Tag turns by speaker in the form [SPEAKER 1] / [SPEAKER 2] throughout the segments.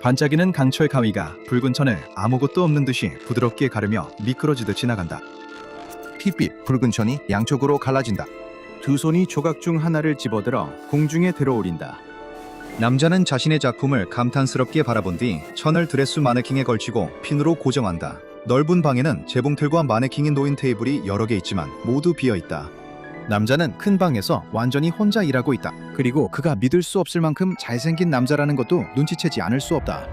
[SPEAKER 1] 반짝이는 강철 가위가 붉은 천을 아무것도 없는 듯이 부드럽게 가르며 미끄러지듯 지나간다.
[SPEAKER 2] 핏빛 붉은 천이 양쪽으로 갈라진다.
[SPEAKER 3] 두 손이 조각 중 하나를 집어들어 공중에 들어올린다.
[SPEAKER 2] 남자는 자신의 작품을 감탄스럽게 바라본 뒤 천을 드레스 마네킹에 걸치고 핀으로 고정한다. 넓은 방에는 재봉틀과 마네킹이 놓인 테이블이 여러 개 있지만 모두 비어있다. 남자는 큰 방에서 완전히 혼자 일하고 있다. 그리고 그가 믿을 수 없을 만큼 잘생긴 남자라는 것도 눈치채지 않을 수 없다.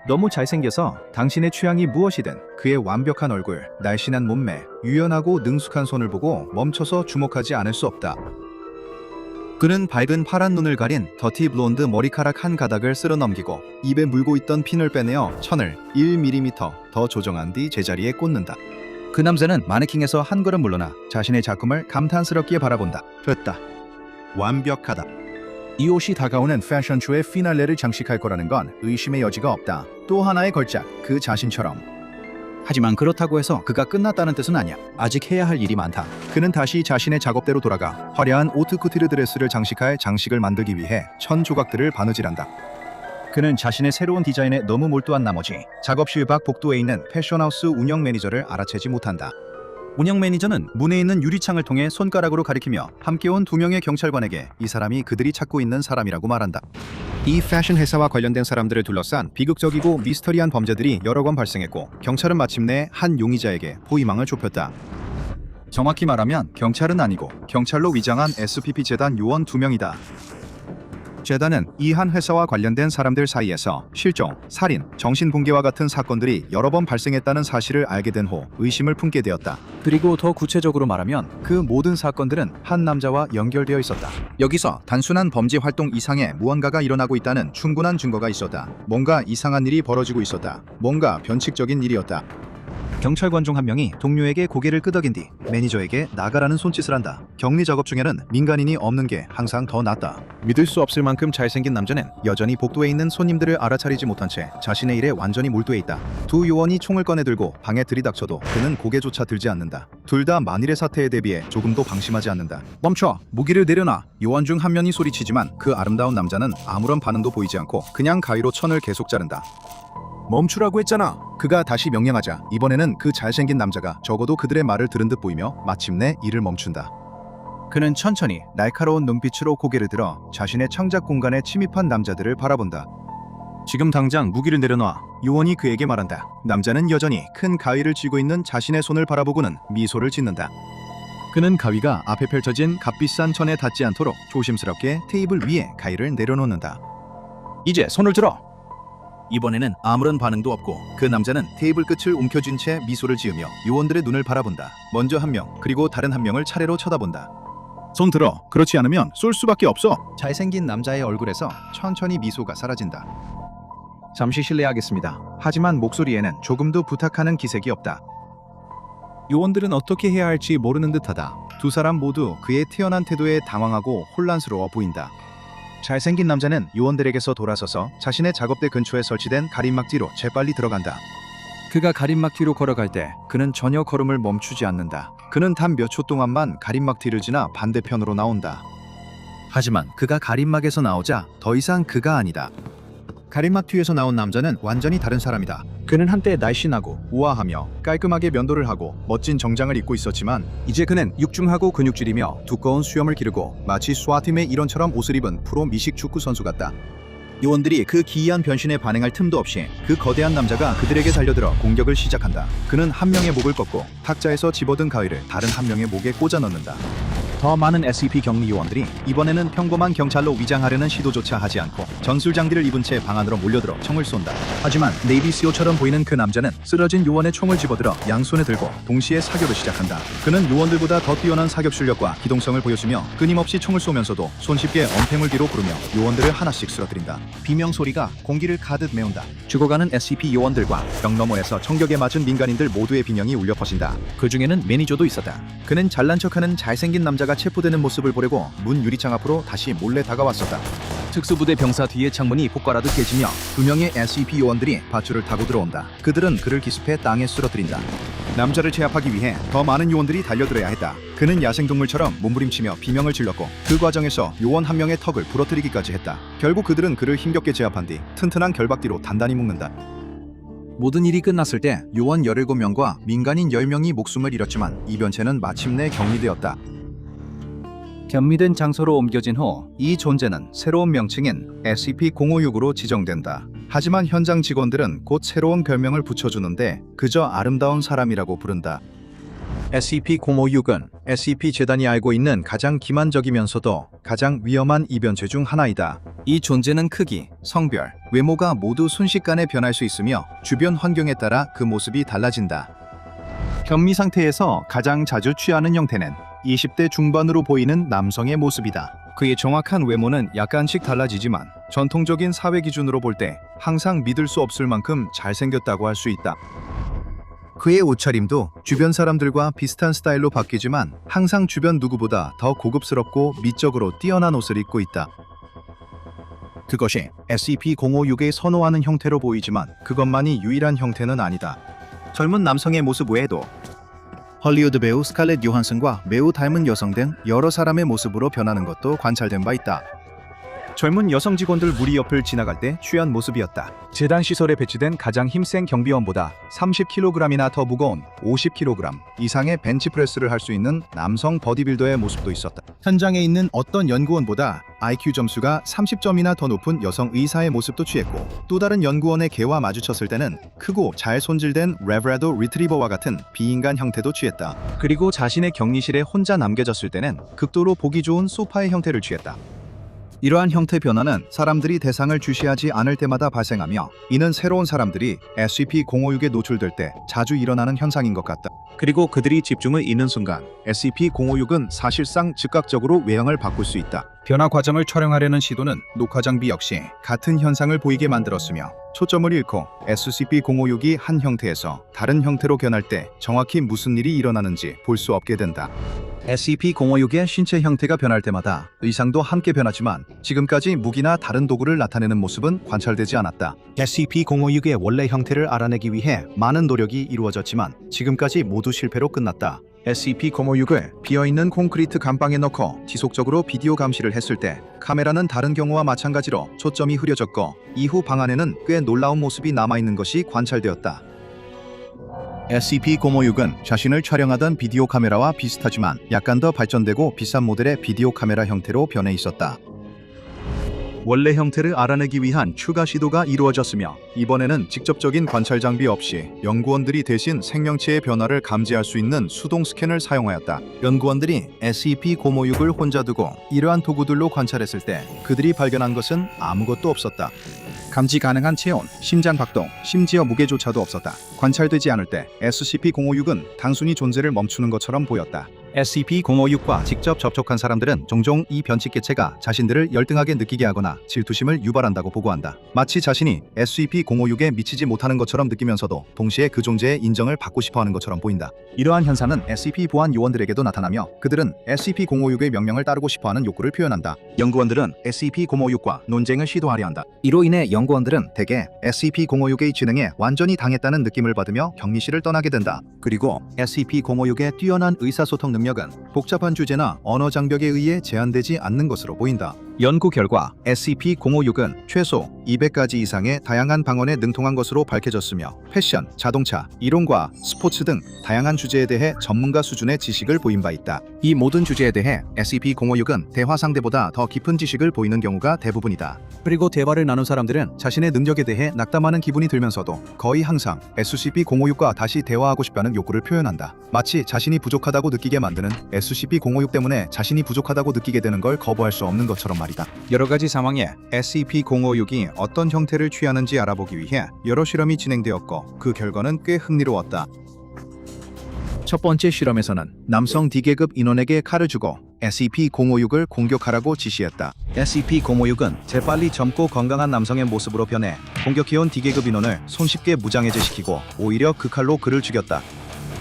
[SPEAKER 2] 너무 잘생겨서 당신의 취향이 무엇이든 그의 완벽한 얼굴, 날씬한 몸매, 유연하고 능숙한 손을 보고 멈춰서 주목하지 않을 수 없다. 그는 밝은 파란 눈을 가린 더티 블론드 머리카락 한 가닥을 쓸어 넘기고 입에 물고 있던 핀을 빼내어 천을 1mm 더 조정한 뒤 제자리에 꽂는다. 그 남자는 마네킹에서 한 걸음 물러나 자신의 작품을 감탄스럽게 바라본다. 됐다. 완벽하다. 이 옷이 다가오는 패션쇼의 피날레를 장식할 거라는 건 의심의 여지가 없다. 또 하나의 걸작, 그 자신처럼. 하지만 그렇다고 해서 그가 끝났다는 뜻은 아니야. 아직 해야 할 일이 많다. 그는 다시 자신의 작업대로 돌아가 화려한 오트쿠티르 드레스를 장식할 장식을 만들기 위해 천 조각들을 바느질한다. 그는 자신의 새로운 디자인에 너무 몰두한 나머지 작업실 밖 복도에 있는 패션하우스 운영 매니저를 알아채지 못한다. 운영 매니저는 문에 있는 유리창을 통해 손가락으로 가리키며 함께 온 두 명의 경찰관에게 이 사람이 그들이 찾고 있는 사람이라고 말한다. 이 패션 회사와 관련된 사람들을 둘러싼 비극적이고 미스터리한 범죄들이 여러 건 발생했고 경찰은 마침내 한 용의자에게 포위망을 좁혔다. 정확히 말하면 경찰은 아니고 경찰로 위장한 SPP 재단 요원 2명이다. 재단은 이 한 회사와 관련된 사람들 사이에서 실종, 살인, 정신붕괴와 같은 사건들이 여러 번 발생했다는 사실을 알게 된 후 의심을 품게 되었다. 그리고 더 구체적으로 말하면 그 모든 사건들은 한 남자와 연결되어 있었다. 여기서 단순한 범죄 활동 이상의 무언가가 일어나고 있다는 충분한 증거가 있었다. 뭔가 이상한 일이 벌어지고 있었다. 뭔가 변칙적인 일이었다. 경찰관 중 한 명이 동료에게 고개를 끄덕인 뒤 매니저에게 나가라는 손짓을 한다. 격리 작업 중에는 민간인이 없는 게 항상 더 낫다. 믿을 수 없을 만큼 잘생긴 남자는 여전히 복도에 있는 손님들을 알아차리지 못한 채 자신의 일에 완전히 몰두해 있다. 두 요원이 총을 꺼내들고 방에 들이닥쳐도 그는 고개조차 들지 않는다. 둘 다 만일의 사태에 대비해 조금도 방심하지 않는다. 멈춰! 무기를 내려놔! 요원 중 한 명이 소리치지만 그 아름다운 남자는 아무런 반응도 보이지 않고 그냥 가위로 천을 계속 자른다. 멈추라고 했잖아. 그가 다시 명령하자 이번에는 그 잘생긴 남자가 적어도 그들의 말을 들은 듯 보이며 마침내 일을 멈춘다. 그는 천천히 날카로운 눈빛으로 고개를 들어 자신의 창작 공간에 침입한 남자들을 바라본다. 지금 당장 무기를 내려놔. 요원이 그에게 말한다. 남자는 여전히 큰 가위를 쥐고 있는 자신의 손을 바라보고는 미소를 짓는다. 그는 가위가 앞에 펼쳐진 값비싼 천에 닿지 않도록 조심스럽게 테이블 위에 가위를 내려놓는다. 이제 손을 들어! 이번에는 아무런 반응도 없고 그 남자는 테이블 끝을 움켜쥔 채 미소를 지으며 요원들의 눈을 바라본다. 먼저 한 명, 그리고 다른 한 명을 차례로 쳐다본다. 손 들어. 그렇지 않으면 쏠 수밖에 없어. 잘생긴 남자의 얼굴에서 천천히 미소가 사라진다. 잠시 실례하겠습니다. 하지만 목소리에는 조금도 부탁하는 기색이 없다. 요원들은 어떻게 해야 할지 모르는 듯하다. 두 사람 모두 그의 태연한 태도에 당황하고 혼란스러워 보인다. 잘생긴 남자는 요원들에게서 돌아서서 자신의 작업대 근처에 설치된 가림막 뒤로 재빨리 들어간다. 그가 가림막 뒤로 걸어갈 때 그는 전혀 걸음을 멈추지 않는다. 그는 단 몇 초 동안만 가림막 뒤를 지나 반대편으로 나온다. 하지만 그가 가림막에서 나오자 더 이상 그가 아니다. 가림막 뒤에서 나온 남자는 완전히 다른 사람이다. 그는 한때 날씬하고 우아하며 깔끔하게 면도를 하고 멋진 정장을 입고 있었지만 이제 그는 육중하고 근육질이며 두꺼운 수염을 기르고 마치 스와팀의 일원처럼 옷을 입은 프로 미식 축구 선수 같다. 요원들이 그 기이한 변신에 반응할 틈도 없이 그 거대한 남자가 그들에게 달려들어 공격을 시작한다. 그는 한 명의 목을 꺾고 탁자에서 집어든 가위를 다른 한 명의 목에 꽂아 넣는다. 더 많은 SCP 격리 요원들이 이번에는 평범한 경찰로 위장하려는 시도조차 하지 않고 전술 장비를 입은 채 방 안으로 몰려들어 총을 쏜다. 하지만 네이비 SEAL처럼 보이는 그 남자는 쓰러진 요원의 총을 집어들어 양손에 들고 동시에 사격을 시작한다. 그는 요원들보다 더 뛰어난 사격 실력과 기동성을 보여주며 끊임없이 총을 쏘면서도 손쉽게 엄폐물 뒤로 구르며 요원들을 하나씩 쓰러뜨린다. 비명 소리가 공기를 가득 메운다. 죽어가는 SCP 요원들과 벽 너머에서 총격에 맞은 민간인들 모두의 비명이 울려 퍼진다. 그 중에는 매니저도 있었다. 그는 잘난 척하는 잘생긴 남자가 체포되는 모습을 보려고 문 유리창 앞으로 다시 몰래 다가왔었다. 특수부대 병사 뒤의 창문이 폭발하듯 깨지며 두 명의 SCP 요원들이 밧줄을 타고 들어온다. 그들은 그를 기습해 땅에 쓰러뜨린다.
[SPEAKER 1] 남자를 제압하기 위해 더 많은 요원들이 달려들어야 했다. 그는 야생동물처럼 몸부림치며 비명을 질렀고 그 과정에서 요원 한 명의 턱을 부러뜨리기까지 했다. 결국 그들은 그를 힘겹게 제압한 뒤 튼튼한 결박뒤로 단단히 묶는다.
[SPEAKER 2] 모든 일이 끝났을 때 요원 17명과 민간인 10명이 목숨을 잃었지만 이 변체는 마침내 격리되었다.
[SPEAKER 1] 격리된 장소로 옮겨진 후 이 존재는 새로운 명칭인 SCP-056으로 지정된다. 하지만 현장 직원들은 곧 새로운 별명을 붙여주는데 그저 아름다운 사람이라고 부른다.
[SPEAKER 2] SCP-056은 SCP-재단이 알고 있는 가장 기만적이면서도 가장 위험한 이변체 중 하나이다.
[SPEAKER 1] 이 존재는 크기, 성별, 외모가 모두 순식간에 변할 수 있으며 주변 환경에 따라 그 모습이 달라진다. 격리 상태에서 가장 자주 취하는 형태는 20대 중반으로 보이는 남성의 모습이다. 그의 정확한 외모는 약간씩 달라지지만 전통적인 사회 기준으로 볼 때 항상 믿을 수 없을 만큼 잘생겼다고 할 수 있다. 그의 옷차림도 주변 사람들과 비슷한 스타일로 바뀌지만 항상 주변 누구보다 더 고급스럽고 미적으로 뛰어난 옷을 입고 있다. 그것이 SCP-056의 선호하는 형태로 보이지만 그것만이 유일한 형태는 아니다. 젊은 남성의 모습 외에도 헐리우드 배우 스칼렛 요한슨과 매우 닮은 여성 등 여러 사람의 모습으로 변하는 것도 관찰된 바 있다. 젊은 여성 직원들 무리 옆을 지나갈 때 취한 모습이었다. 재단 시설에 배치된 가장 힘센 경비원보다 30kg이나 더 무거운 50kg 이상의 벤치프레스를 할 수 있는 남성 버디빌더의 모습도 있었다. 현장에 있는 어떤 연구원보다 IQ 점수가 30점이나 더 높은 여성 의사의 모습도 취했고 또 다른 연구원의 개와 마주쳤을 때는 크고 잘 손질된 레브라도 리트리버와 같은 비인간 형태도 취했다. 그리고 자신의 격리실에 혼자 남겨졌을 때는 극도로 보기 좋은 소파의 형태를 취했다. 이러한 형태 변화는 사람들이 대상을 주시하지 않을 때마다 발생하며 이는 새로운 사람들이 SCP-056에 노출될 때 자주 일어나는 현상인 것 같다. 그리고 그들이 집중을 잃는 순간 SCP-056은 사실상 즉각적으로 외형을 바꿀 수 있다. 변화 과정을 촬영하려는 시도는 녹화 장비 역시 같은 현상을 보이게 만들었으며 초점을 잃고 SCP-056이 한 형태에서 다른 형태로 변할 때 정확히 무슨 일이 일어나는지 볼 수 없게 된다. SCP-056의 신체 형태가 변할 때마다 의상도 함께 변하지만 지금까지 무기나 다른 도구를 나타내는 모습은 관찰되지 않았다. SCP-056의 원래 형태를 알아내기 위해 많은 노력이 이루어졌지만 지금까지 모두 실패로 끝났다. SCP-056을 비어있는 콘크리트 감방에 넣고 지속적으로 비디오 감시를 했을 때 카메라는 다른 경우와 마찬가지로 초점이 흐려졌고 이후 방안에는 꽤 놀라운 모습이 남아있는 것이 관찰되었다. SCP-056은 자신을 촬영하던 비디오 카메라와 비슷하지만 약간 더 발전되고 비싼 모델의 비디오 카메라 형태로 변해 있었다. 원래 형태를 알아내기 위한 추가 시도가 이루어졌으며 이번에는 직접적인 관찰 장비 없이 연구원들이 대신 생명체의 변화를 감지할 수 있는 수동 스캔을 사용하였다. 연구원들이 SCP-056을 혼자 두고 이러한 도구들로 관찰했을 때 그들이 발견한 것은 아무것도 없었다. 감지 가능한 체온, 심장 박동, 심지어 무게조차도 없었다. 관찰되지 않을 때 SCP-056은 단순히 존재를 멈추는 것처럼 보였다. SCP-056과 직접 접촉한 사람들은 종종 이 변칙 개체가 자신들을 열등하게 느끼게 하거나 질투심을 유발한다고 보고한다. 마치 자신이 SCP-056에 미치지 못하는 것처럼 느끼면서도 동시에 그 존재의 인정을 받고 싶어하는 것처럼 보인다. 이러한 현상은 SCP 보안 요원들에게도 나타나며 그들은 SCP-056의 명령을 따르고 싶어하는 욕구를 표현한다. 연구원들은 SCP-056과 논쟁을 시도하려 한다. 이로 인해 연구원들은 대개 SCP-056의 지능에 완전히 당했다는 느낌을 받으며 격리실을 떠나게 된다. 그리고 SCP-056의 뛰어난 의사소통 능력은 복잡한 주제나 언어 장벽에 의해 제한되지 않는 것으로 보인다. 연구 결과 SCP-056은 최소 200가지 이상의 다양한 방언에 능통한 것으로 밝혀졌으며 패션, 자동차, 이론과 스포츠 등 다양한 주제에 대해 전문가 수준의 지식을 보인 바 있다. 이 모든 주제에 대해 SCP-056은 대화 상대보다 더 깊은 지식을 보이는 경우가 대부분이다. 그리고 대화를 나눈 사람들은 자신의 능력에 대해 낙담하는 기분이 들면서도 거의 항상 SCP-056과 다시 대화하고 싶다는 욕구를 표현한다. 마치 자신이 부족하다고 느끼게 만드는 SCP-056 때문에 자신이 부족하다고 느끼게 되는 걸 거부할 수 없는 것처럼 말이다. 여러 가지 상황에 SCP-056이 어떤 형태를 취하는지 알아보기 위해 여러 실험이 진행되었고 그 결과는 꽤 흥미로웠다. 첫 번째 실험에서는 남성 D계급 인원에게 칼을 주고 SCP-056을 공격하라고 지시했다. SCP-056은 재빨리 젊고 건강한 남성의 모습으로 변해 공격해온 D계급 인원을 손쉽게 무장해제시키고 오히려 그 칼로 그를 죽였다.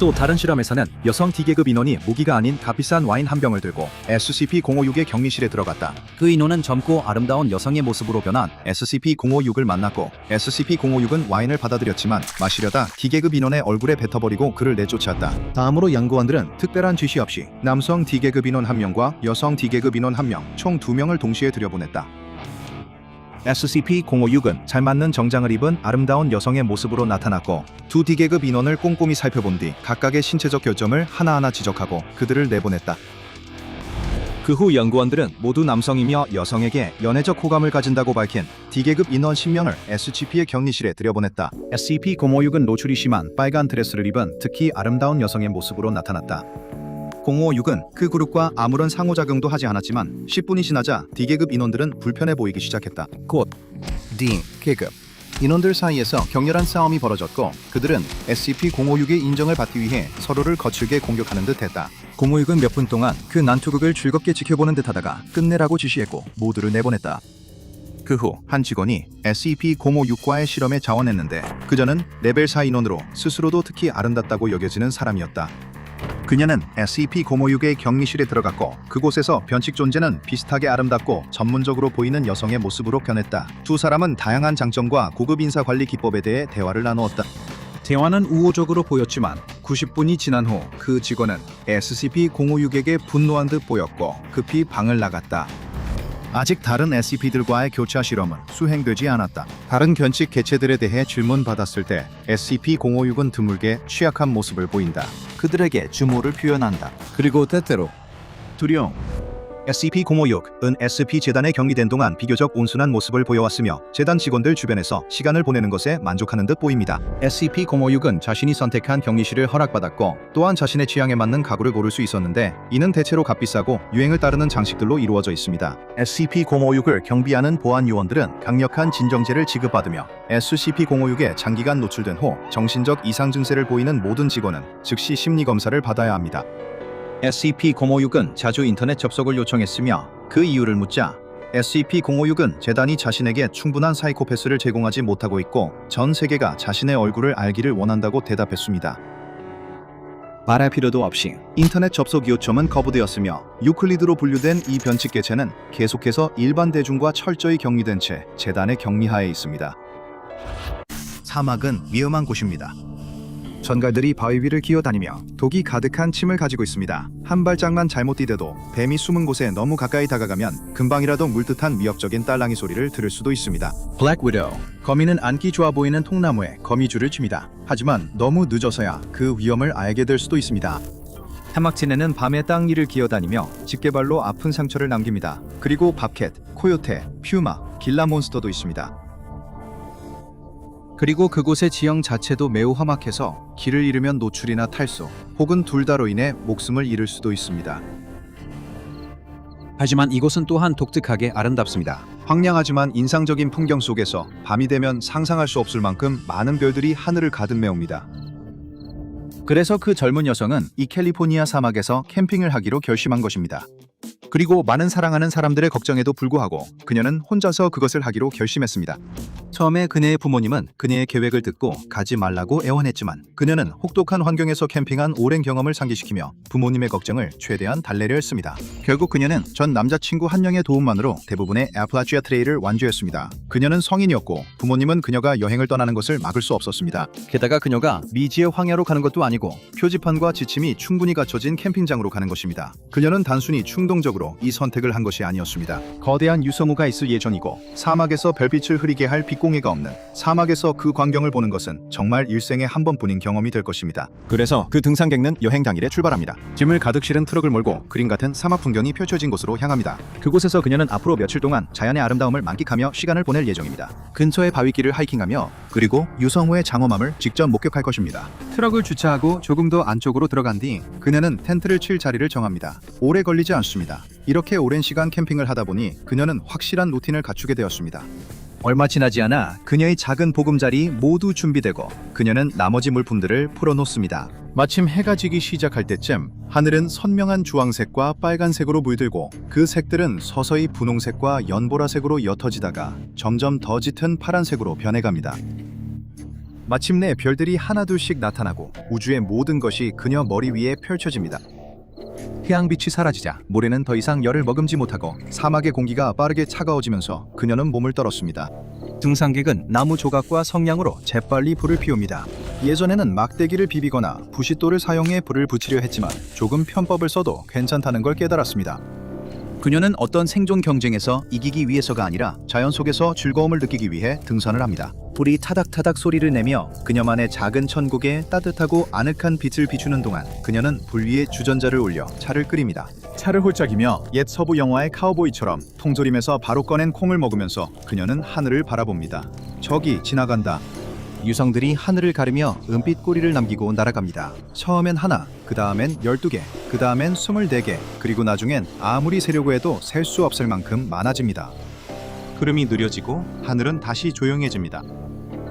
[SPEAKER 1] 또 다른 실험에서는 여성 D계급 인원이 무기가 아닌 값비싼 와인 한 병을 들고 SCP-056의 격리실에 들어갔다. 그 인원은 젊고 아름다운 여성의 모습으로 변한 SCP-056을 만났고 SCP-056은 와인을 받아들였지만 마시려다 D계급 인원의 얼굴에 뱉어버리고 그를 내쫓았다. 다음으로 연구원들은 특별한 지시 없이 남성 D계급 인원 1명과 여성 D계급 인원 1명, 총 2명을 동시에 들여보냈다. SCP-056은 잘 맞는 정장을 입은 아름다운 여성의 모습으로 나타났고 두 D계급 인원을 꼼꼼히 살펴본 뒤 각각의 신체적 결점을 하나하나 지적하고 그들을 내보냈다. 그 후 연구원들은 모두 남성이며 여성에게 연애적 호감을 가진다고 밝힌 D계급 인원 10명을 SCP의 격리실에 들여보냈다. SCP-056은 노출이 심한 빨간 드레스를 입은 특히 아름다운 여성의 모습으로 나타났다. 056은 그 그룹과 아무런 상호작용도 하지 않았지만 10분이 지나자 D계급 인원들은 불편해 보이기 시작했다. 곧 D계급 인원들 사이에서 격렬한 싸움이 벌어졌고 그들은 SCP-056의 인정을 받기 위해 서로를 거칠게 공격하는 듯 했다. 056은 몇 분 동안 그 난투극을 즐겁게 지켜보는 듯 하다가 끝내라고 지시했고 모두를 내보냈다. 그 후 한 직원이 SCP-056과의 실험에 자원했는데 그녀는 레벨 4 인원으로 스스로도 특히 아름답다고 여겨지는 사람이었다. 그녀는 SCP-056의 격리실에 들어갔고 그곳에서 변칙 존재는 비슷하게 아름답고 전문적으로 보이는 여성의 모습으로 변했다. 두 사람은 다양한 장점과 고급 인사 관리 기법에 대해 대화를 나누었다. 대화는 우호적으로 보였지만 90분이 지난 후 그 직원은 SCP-056에게 분노한 듯 보였고 급히 방을 나갔다. 아직 다른 SCP들과의 교차 실험은 수행되지 않았다. 다른 견칙 개체들에 대해 질문받았을 때 SCP-056은 드물게 취약한 모습을 보인다. 그들에게 증오를 표현한다. 그리고 때때로 두려움. SCP-056은 SP-재단에 격리된 동안 비교적 온순한 모습을 보여왔으며 재단 직원들 주변에서 시간을 보내는 것에 만족하는 듯 보입니다. SCP-056은 자신이 선택한 격리실을 허락받았고 또한 자신의 취향에 맞는 가구를 고를 수 있었는데 이는 대체로 값비싸고 유행을 따르는 장식들로 이루어져 있습니다. SCP-056을 경비하는 보안 요원들은 강력한 진정제를 지급받으며 SCP-056에 장기간 노출된 후 정신적 이상 증세를 보이는 모든 직원은 즉시 심리검사를 받아야 합니다. SCP-056은 자주 인터넷 접속을 요청했으며 그 이유를 묻자 SCP-056은 재단이 자신에게 충분한 사이코패스를 제공하지 못하고 있고 전 세계가 자신의 얼굴을 알기를 원한다고 대답했습니다. 말할 필요도 없이 인터넷 접속 요청은 거부되었으며 유클리드로 분류된 이 변칙 개체는 계속해서 일반 대중과 철저히 격리된 채 재단의 격리하에 있습니다. 사막은 위험한 곳입니다. 전갈들이 바위 위를 기어다니며 독이 가득한 침을 가지고 있습니다. 한 발짝만 잘못 디뎌도 뱀이 숨은 곳에 너무 가까이 다가가면 금방이라도 물듯한 위협적인 딸랑이 소리를 들을 수도 있습니다. 블랙 위도우, 거미는 앉기 좋아 보이는 통나무에 거미줄을 칩니다. 하지만 너무 늦어서야 그 위험을 알게 될 수도 있습니다. 사막지네는 밤에 땅 위를 기어다니며 집게발로 아픈 상처를 남깁니다. 그리고 밥캣, 코요테, 퓨마, 길라몬스터도 있습니다. 그리고 그곳의 지형 자체도 매우 험악해서 길을 잃으면 노출이나 탈수 혹은 둘 다로 인해 목숨을 잃을 수도 있습니다.
[SPEAKER 3] 하지만 이곳은 또한 독특하게 아름답습니다.
[SPEAKER 1] 황량하지만 인상적인 풍경 속에서 밤이 되면 상상할 수 없을 만큼 많은 별들이 하늘을 가득 메웁니다. 그래서 그 젊은 여성은 이 캘리포니아 사막에서 캠핑을 하기로 결심한 것입니다. 그리고 많은 사랑하는 사람들의 걱정에도 불구하고 그녀는 혼자서 그것을 하기로 결심했습니다. 처음에 그녀의 부모님은 그녀의 계획을 듣고 가지 말라고 애원했지만 그녀는 혹독한 환경에서 캠핑한 오랜 경험을 상기시키며 부모님의 걱정을 최대한 달래려 했습니다. 결국 그녀는 전 남자친구 한 명의 도움만으로 대부분의 애플라치아 트레일을 완주했습니다. 그녀는 성인이었고 부모님은 그녀가 여행을 떠나는 것을 막을 수 없었습니다. 게다가 그녀가 미지의 황야로 가는 것도 아니고 표지판과 지침이 충분히 갖춰진 캠핑장으로 가는 것입니다. 그녀는 단순히 충동적으로 이 선택을 한 것이 아니었습니다. 거대한 유성우가 있을 예정이고 사막에서 별빛을 흐리게 할 빛공해가 없는 사막에서 그 광경을 보는 것은 정말 일생에 한 번뿐인 경험이 될 것입니다. 그래서 그 등산객은 여행 당일에 출발합니다. 짐을 가득 실은 트럭을 몰고 그림 같은 사막 풍경이 펼쳐진 곳으로 향합니다. 그곳에서 그녀는 앞으로 며칠 동안 자연의 아름다움을 만끽하며 시간을 보낼 예정입니다. 근처의 바위길을 하이킹하며 그리고 유성우의 장엄함을 직접 목격할 것입니다.
[SPEAKER 3] 트럭을 주차하고 조금 더 안쪽으로 들어간 뒤
[SPEAKER 1] 그녀는 텐트를 칠 자리를 정합니다. 오래 걸리지 않습니다. 이렇게 오랜 시간 캠핑을 하다 보니 그녀는 확실한 루틴을 갖추게 되었습니다. 얼마 지나지 않아 그녀의 작은 보금자리 모두 준비되고 그녀는 나머지 물품들을 풀어놓습니다. 마침 해가 지기 시작할 때쯤 하늘은 선명한 주황색과 빨간색으로 물들고 그 색들은 서서히 분홍색과 연보라색으로 옅어지다가 점점 더 짙은 파란색으로 변해갑니다.
[SPEAKER 2] 마침내 별들이 하나둘씩 나타나고 우주의 모든 것이 그녀 머리 위에 펼쳐집니다. 태양빛이 사라지자 모래는 더 이상 열을 머금지 못하고 사막의 공기가 빠르게 차가워지면서 그녀는 몸을 떨었습니다. 등산객은 나무 조각과 성냥으로 재빨리 불을 피웁니다. 예전에는 막대기를 비비거나 부싯돌을 사용해 불을 붙이려 했지만 조금 편법을 써도 괜찮다는 걸 깨달았습니다. 그녀는 어떤 생존 경쟁에서 이기기 위해서가 아니라 자연 속에서 즐거움을 느끼기 위해 등산을 합니다. 불이 타닥타닥 소리를 내며 그녀만의 작은 천국에 따뜻하고 아늑한 빛을 비추는 동안 그녀는 불 위에 주전자를 올려 차를 끓입니다. 차를 홀짝이며 옛 서부 영화의 카우보이처럼 통조림에서 바로 꺼낸 콩을 먹으면서 그녀는 하늘을 바라봅니다. 저기 지나간다. 유성들이 하늘을 가르며 은빛 꼬리를 남기고 날아갑니다. 처음엔 하나, 그 다음엔 12개, 그 다음엔 24개, 그리고 나중엔 아무리 세려고 해도 셀 수 없을 만큼 많아집니다. 흐름이 느려지고 하늘은 다시 조용해집니다.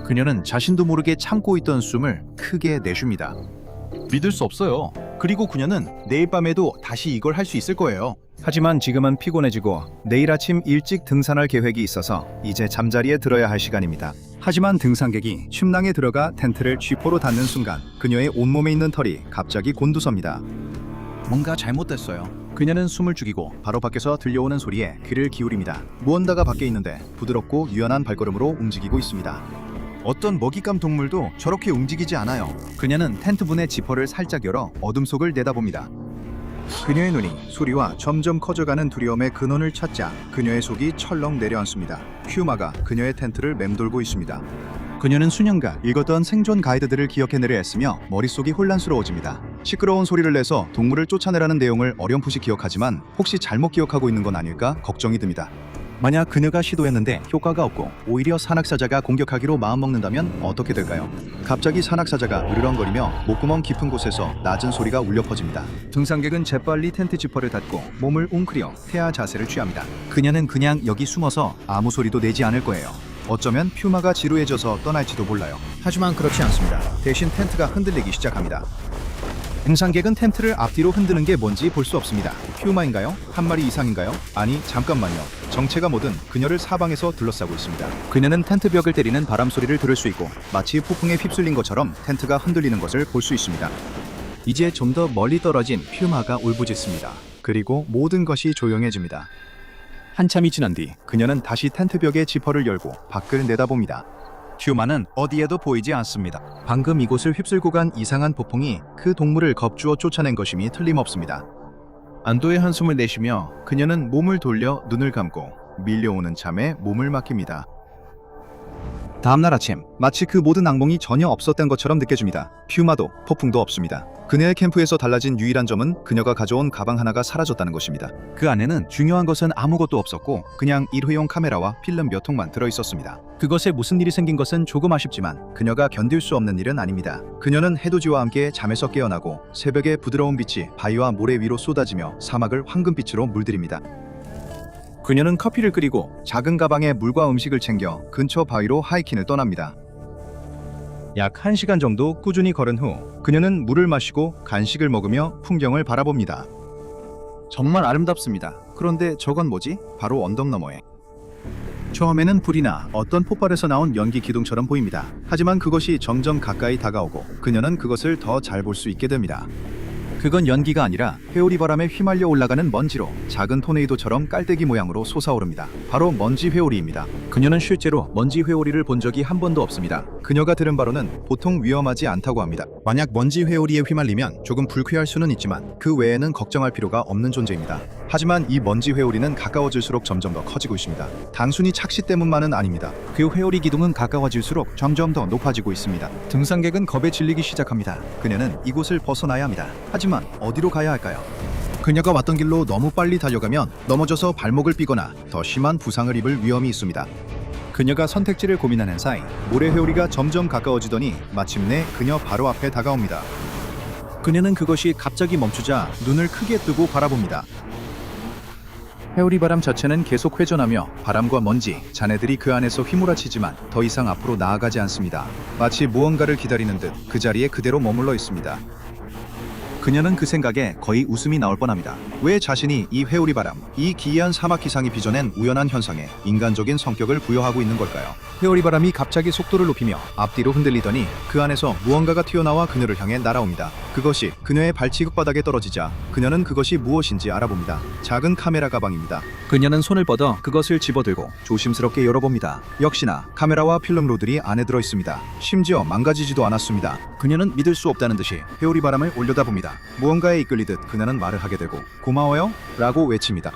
[SPEAKER 2] 그녀는 자신도 모르게 참고 있던 숨을 크게 내쉽니다. 믿을 수 없어요. 그리고 그녀는 내일 밤에도 다시 이걸 할 수 있을 거예요. 하지만 지금은 피곤해지고 내일 아침 일찍 등산할 계획이 있어서 이제 잠자리에 들어야 할 시간입니다. 하지만 등산객이 침낭에 들어가 텐트를 쥐포로 닫는 순간 그녀의 온몸에 있는 털이 갑자기 곤두섭니다. 뭔가 잘못됐어요. 그녀는 숨을 죽이고 바로 밖에서 들려오는 소리에 귀를 기울입니다. 무언가가 밖에 있는데 부드럽고 유연한 발걸음으로 움직이고 있습니다. 어떤 먹잇감 동물도 저렇게 움직이지 않아요. 그녀는 텐트 문의 지퍼를 살짝 열어 어둠 속을 내다봅니다. 그녀의 눈이 소리와 점점 커져가는 두려움의 근원을 찾자 그녀의 속이 철렁 내려앉습니다. 퓨마가 그녀의 텐트를 맴돌고 있습니다. 그녀는 수년간 읽었던 생존 가이드들을 기억해내려 했으며 머릿속이 혼란스러워집니다. 시끄러운 소리를 내서 동물을 쫓아내라는 내용을 어렴풋이 기억하지만 혹시 잘못 기억하고 있는 건 아닐까 걱정이 듭니다. 만약 그녀가 시도했는데 효과가 없고 오히려 산악사자가 공격하기로 마음먹는다면 어떻게 될까요? 갑자기 산악사자가 으르렁거리며 목구멍 깊은 곳에서 낮은 소리가 울려 퍼집니다. 등산객은 재빨리 텐트 지퍼를 닫고 몸을 웅크려 태아 자세를 취합니다. 그녀는 그냥 여기 숨어서 아무 소리도 내지 않을 거예요. 어쩌면 퓨마가 지루해져서 떠날지도 몰라요. 하지만 그렇지 않습니다. 대신 텐트가 흔들리기 시작합니다. 등산객은 텐트를 앞뒤로 흔드는 게 뭔지 볼 수 없습니다. 퓨마인가요? 한 마리 이상인가요? 아니 잠깐만요. 정체가 뭐든 그녀를 사방에서 둘러싸고 있습니다. 그녀는 텐트 벽을 때리는 바람 소리를 들을 수 있고 마치 폭풍에 휩쓸린 것처럼 텐트가 흔들리는 것을 볼 수 있습니다. 이제 좀 더 멀리 떨어진 퓨마가 울부짖습니다. 그리고 모든 것이 조용해집니다. 한참이 지난 뒤 그녀는 다시 텐트 벽의 지퍼를 열고 밖을 내다봅니다. 퓨마는 어디에도 보이지 않습니다. 방금 이곳을 휩쓸고 간 이상한 폭풍이 그 동물을 겁주어 쫓아낸 것임이 틀림없습니다. 안도의 한숨을 내쉬며 그녀는 몸을 돌려 눈을 감고 밀려오는 잠에 몸을 맡깁니다. 다음날 아침 마치 그 모든 악몽이 전혀 없었던 것처럼 느껴집니다. 퓨마도 폭풍도 없습니다. 그녀의 캠프에서 달라진 유일한 점은 그녀가 가져온 가방 하나가 사라졌다는 것입니다. 그 안에는 중요한 것은 아무것도 없었고 그냥 일회용 카메라와 필름 몇 통만 들어있었습니다. 그것에 무슨 일이 생긴 것은 조금 아쉽지만 그녀가 견딜 수 없는 일은 아닙니다. 그녀는 해돋이와 함께 잠에서 깨어나고 새벽의 부드러운 빛이 바위와 모래 위로 쏟아지며 사막을 황금빛으로 물들입니다. 그녀는 커피를 끓이고 작은 가방에 물과 음식을 챙겨 근처 바위로 하이킹을 떠납니다. 약 1시간 정도 꾸준히 걸은 후 그녀는 물을 마시고 간식을 먹으며 풍경을 바라봅니다. 정말 아름답습니다. 그런데 저건 뭐지? 바로 언덕 너머에. 처음에는 불이나 어떤 폭발에서 나온 연기 기둥처럼 보입니다. 하지만 그것이 점점 가까이 다가오고 그녀는 그것을 더 잘 볼 수 있게 됩니다. 그건 연기가 아니라 회오리 바람에 휘말려 올라가는 먼지로 작은 토네이도처럼 깔때기 모양으로 솟아오릅니다. 바로 먼지 회오리입니다. 그녀는 실제로 먼지 회오리를 본 적이 한 번도 없습니다. 그녀가 들은 바로는 보통 위험하지 않다고 합니다. 만약 먼지 회오리에 휘말리면 조금 불쾌할 수는 있지만 그 외에는 걱정할 필요가 없는 존재입니다. 하지만 이 먼지 회오리는 가까워질수록 점점 더 커지고 있습니다. 단순히 착시 때문만은 아닙니다. 그 회오리 기둥은 가까워질수록 점점 더 높아지고 있습니다. 등산객은 겁에 질리기 시작합니다. 그녀는 이곳을 벗어나야 합니다. 하지만 어디로 가야 할까요? 그녀가 왔던 길로 너무 빨리 달려가면 넘어져서 발목을 삐거나 더 심한 부상을 입을 위험이 있습니다. 그녀가 선택지를 고민하는 사이 모래 회오리가 점점 가까워지더니 마침내 그녀 바로 앞에 다가옵니다. 그녀는 그것이 갑자기 멈추자 눈을 크게 뜨고 바라봅니다. 회오리 바람 자체는 계속 회전하며 바람과 먼지, 잔해들이 그 안에서 휘몰아치지만 더 이상 앞으로 나아가지 않습니다. 마치 무언가를 기다리는 듯 그 자리에 그대로 머물러 있습니다.
[SPEAKER 1] 그녀는 그 생각에 거의 웃음이 나올 뻔합니다. 왜 자신이 이 회오리 바람, 이 기이한 사막 기상이 빚어낸 우연한 현상에 인간적인 성격을 부여하고 있는 걸까요? 회오리 바람이 갑자기 속도를 높이며 앞뒤로 흔들리더니 그 안에서 무언가가 튀어나와 그녀를 향해 날아옵니다. 그것이 그녀의 발치극 바닥에 떨어지자 그녀는 그것이 무엇인지 알아봅니다. 작은 카메라 가방입니다. 그녀는 손을 뻗어 그것을 집어들고 조심스럽게 열어봅니다. 역시나 카메라와 필름로들이 안에 들어있습니다. 심지어 망가지지도 않았습니다. 그녀는 믿을 수 없다는 듯이 회오리 바람을 올려다봅니다. 무언가에 이끌리듯 그녀는 말을 하게 되고 고마워요? 라고 외칩니다.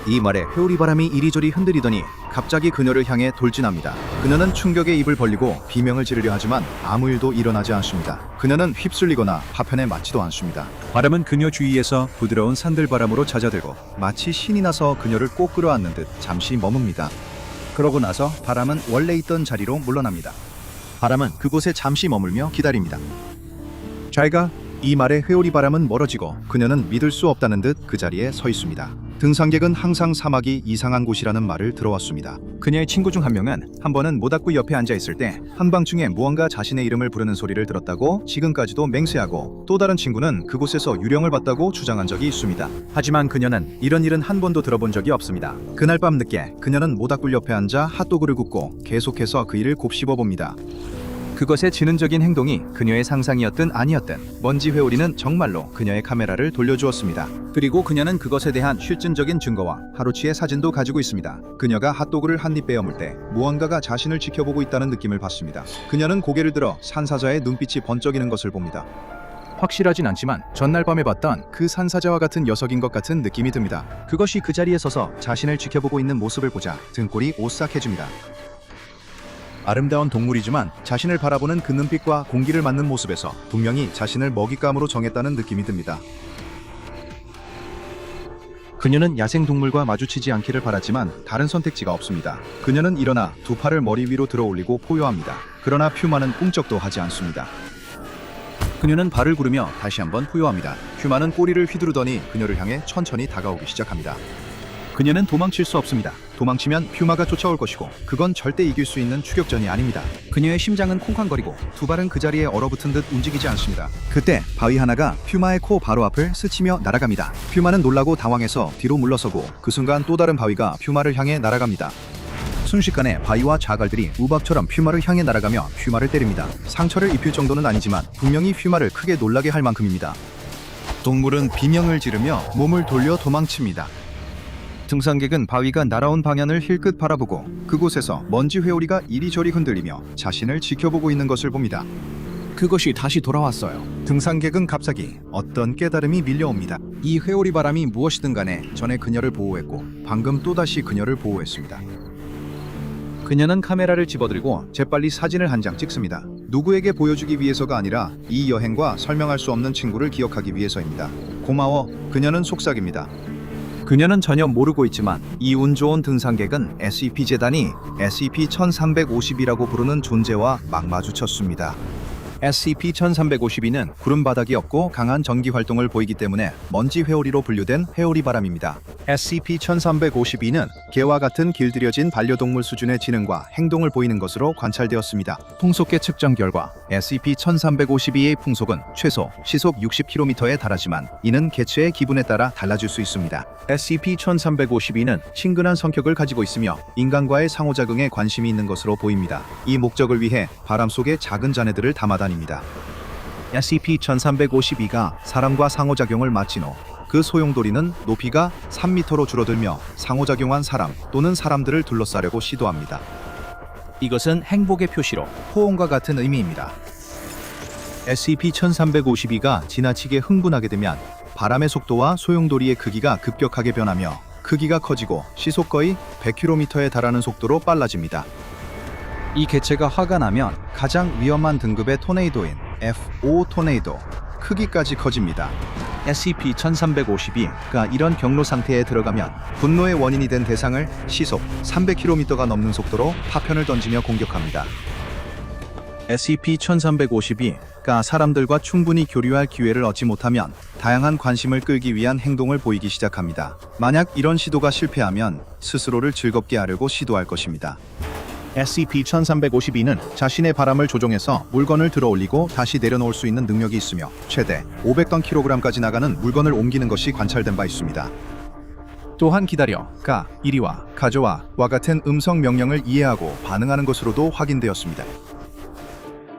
[SPEAKER 1] 이 말에 회오리 바람이 이리저리 흔들리더니 갑자기 그녀를 향해 돌진합니다. 그녀는 충격에 입을 벌리고 비명을 지르려 하지만 아무 일도 일어나지 않습니다. 그녀는 휩쓸리거나 파편에 맞지도 않습니다. 바람은 그녀 주위에서 부드러운 산들바람으로 잦아들고 마치 신이 나서 그녀를 꼭 끌어안는 듯 잠시 머뭅니다. 그러고 나서 바람은 원래 있던 자리로 물러납니다. 바람은 그곳에 잠시 머물며 기다립니다. 잘가. 이 말에 회오리 바람은 멀어지고 그녀는 믿을 수 없다는 듯 그 자리에 서 있습니다. 등산객은 항상 사막이 이상한 곳이라는 말을 들어왔습니다. 그녀의 친구 중 한 명은 한 번은 모닥불 옆에 앉아 있을 때 한밤중에 무언가 자신의 이름을 부르는 소리를 들었다고 지금까지도 맹세하고, 또 다른 친구는 그곳에서 유령을 봤다고 주장한 적이 있습니다. 하지만 그녀는 이런 일은 한 번도 들어본 적이 없습니다. 그날 밤 늦게 그녀는 모닥불 옆에 앉아 핫도그를 굽고 계속해서 그 일을 곱씹어 봅니다. 그것의 지능적인 행동이 그녀의 상상이었든 아니었든 먼지 회오리는 정말로 그녀의 카메라를 돌려주었습니다. 그리고 그녀는 그것에 대한 실증적인 증거와 하루치의 사진도 가지고 있습니다. 그녀가 핫도그를 한 입 베어물 때 무언가가 자신을 지켜보고 있다는 느낌을 받습니다. 그녀는 고개를 들어 산사자의 눈빛이 번쩍이는 것을 봅니다. 확실하진 않지만 전날 밤에 봤던 그 산사자와 같은 녀석인 것 같은 느낌이 듭니다. 그것이 그 자리에 서서 자신을 지켜보고 있는 모습을 보자 등골이 오싹해집니다. 아름다운 동물이지만 자신을 바라보는 그 눈빛과 공기를 맞는 모습에서 분명히 자신을 먹잇감으로 정했다는 느낌이 듭니다. 그녀는 야생동물과 마주치지 않기를 바랐지만 다른 선택지가 없습니다. 그녀는 일어나 두 팔을 머리 위로 들어 올리고 포효합니다. 그러나 퓨마는 꿈쩍도 하지 않습니다. 그녀는 발을 구르며 다시 한번 포효합니다. 퓨마는 꼬리를 휘두르더니 그녀를 향해 천천히 다가오기 시작합니다. 그녀는 도망칠 수 없습니다. 도망치면 퓨마가 쫓아올 것이고 그건 절대 이길 수 있는 추격전이 아닙니다. 그녀의 심장은 콩쾅거리고 두 발은 그 자리에 얼어붙은 듯 움직이지 않습니다. 그때 바위 하나가 퓨마의 코 바로 앞을 스치며 날아갑니다. 퓨마는 놀라고 당황해서 뒤로 물러서고 그 순간 또 다른 바위가 퓨마를 향해 날아갑니다. 순식간에 바위와 자갈들이 우박처럼 퓨마를 향해 날아가며 퓨마를 때립니다. 상처를 입힐 정도는 아니지만 분명히 퓨마를 크게 놀라게 할 만큼입니다. 동물은 비명을 지르며 몸을 돌려 도망칩니다. 등산객은 바위가 날아온 방향을 힐끗 바라보고 그곳에서 먼지 회오리가 이리저리 흔들리며 자신을 지켜보고 있는 것을 봅니다. 그것이 다시 돌아왔어요. 등산객은 갑자기 어떤 깨달음이 밀려옵니다. 이 회오리 바람이 무엇이든 간에 전에 그녀를 보호했고 방금 또다시 그녀를 보호했습니다. 그녀는 카메라를 집어들고 재빨리 사진을 한 장 찍습니다. 누구에게 보여주기 위해서가 아니라 이 여행과 설명할 수 없는 친구를 기억하기 위해서입니다. 고마워. 그녀는 속삭입니다. 그녀는 전혀 모르고 있지만 이 운 좋은 등산객은 SCP-재단이 SCP-1350이라고 부르는 존재와 막 마주쳤습니다. SCP-1352는 구름 바닥이 없고 강한 전기 활동을 보이기 때문에 먼지 회오리로 분류된 회오리 바람입니다. SCP-1352는 개와 같은 길들여진 반려동물 수준의 지능과 행동을 보이는 것으로 관찰되었습니다. 풍속계 측정 결과 SCP-1352의 풍속은 최소 시속 60km에 달하지만 이는 개체의 기분에 따라 달라질 수 있습니다. SCP-1352는 친근한 성격을 가지고 있으며 인간과의 상호작용에 관심이 있는 것으로 보입니다. 이 목적을 위해 바람 속에 작은 잔해들을 담아다닙니다. SCP-1352가 사람과 상호작용을 마친 후 그 소용돌이는 높이가 3m로 줄어들며 상호작용한 사람 또는 사람들을 둘러싸려고 시도합니다. 이것은 행복의 표시로 호응과 같은 의미입니다. SCP-1352가 지나치게 흥분하게 되면 바람의 속도와 소용돌이의 크기가 급격하게 변하며 크기가 커지고 시속 거의 100km에 달하는 속도로 빨라집니다. 이 개체가 화가 나면 가장 위험한 등급의 토네이도인 F5 토네이도 크기까지 커집니다. SCP-1352가 이런 경로 상태에 들어가면 분노의 원인이 된 대상을 시속 300km가 넘는 속도로 파편을 던지며 공격합니다. SCP-1352가 사람들과 충분히 교류할 기회를 얻지 못하면 다양한 관심을 끌기 위한 행동을 보이기 시작합니다. 만약 이런 시도가 실패하면 스스로를 즐겁게 하려고 시도할 것입니다. SCP-1352는 자신의 바람을 조종해서 물건을 들어올리고 다시 내려놓을 수 있는 능력이 있으며 최대 500톤kg까지 나가는 물건을 옮기는 것이 관찰된 바 있습니다. 또한 기다려, 가, 이리 와, 가져와와 같은 음성 명령을 이해하고 반응하는 것으로도 확인되었습니다.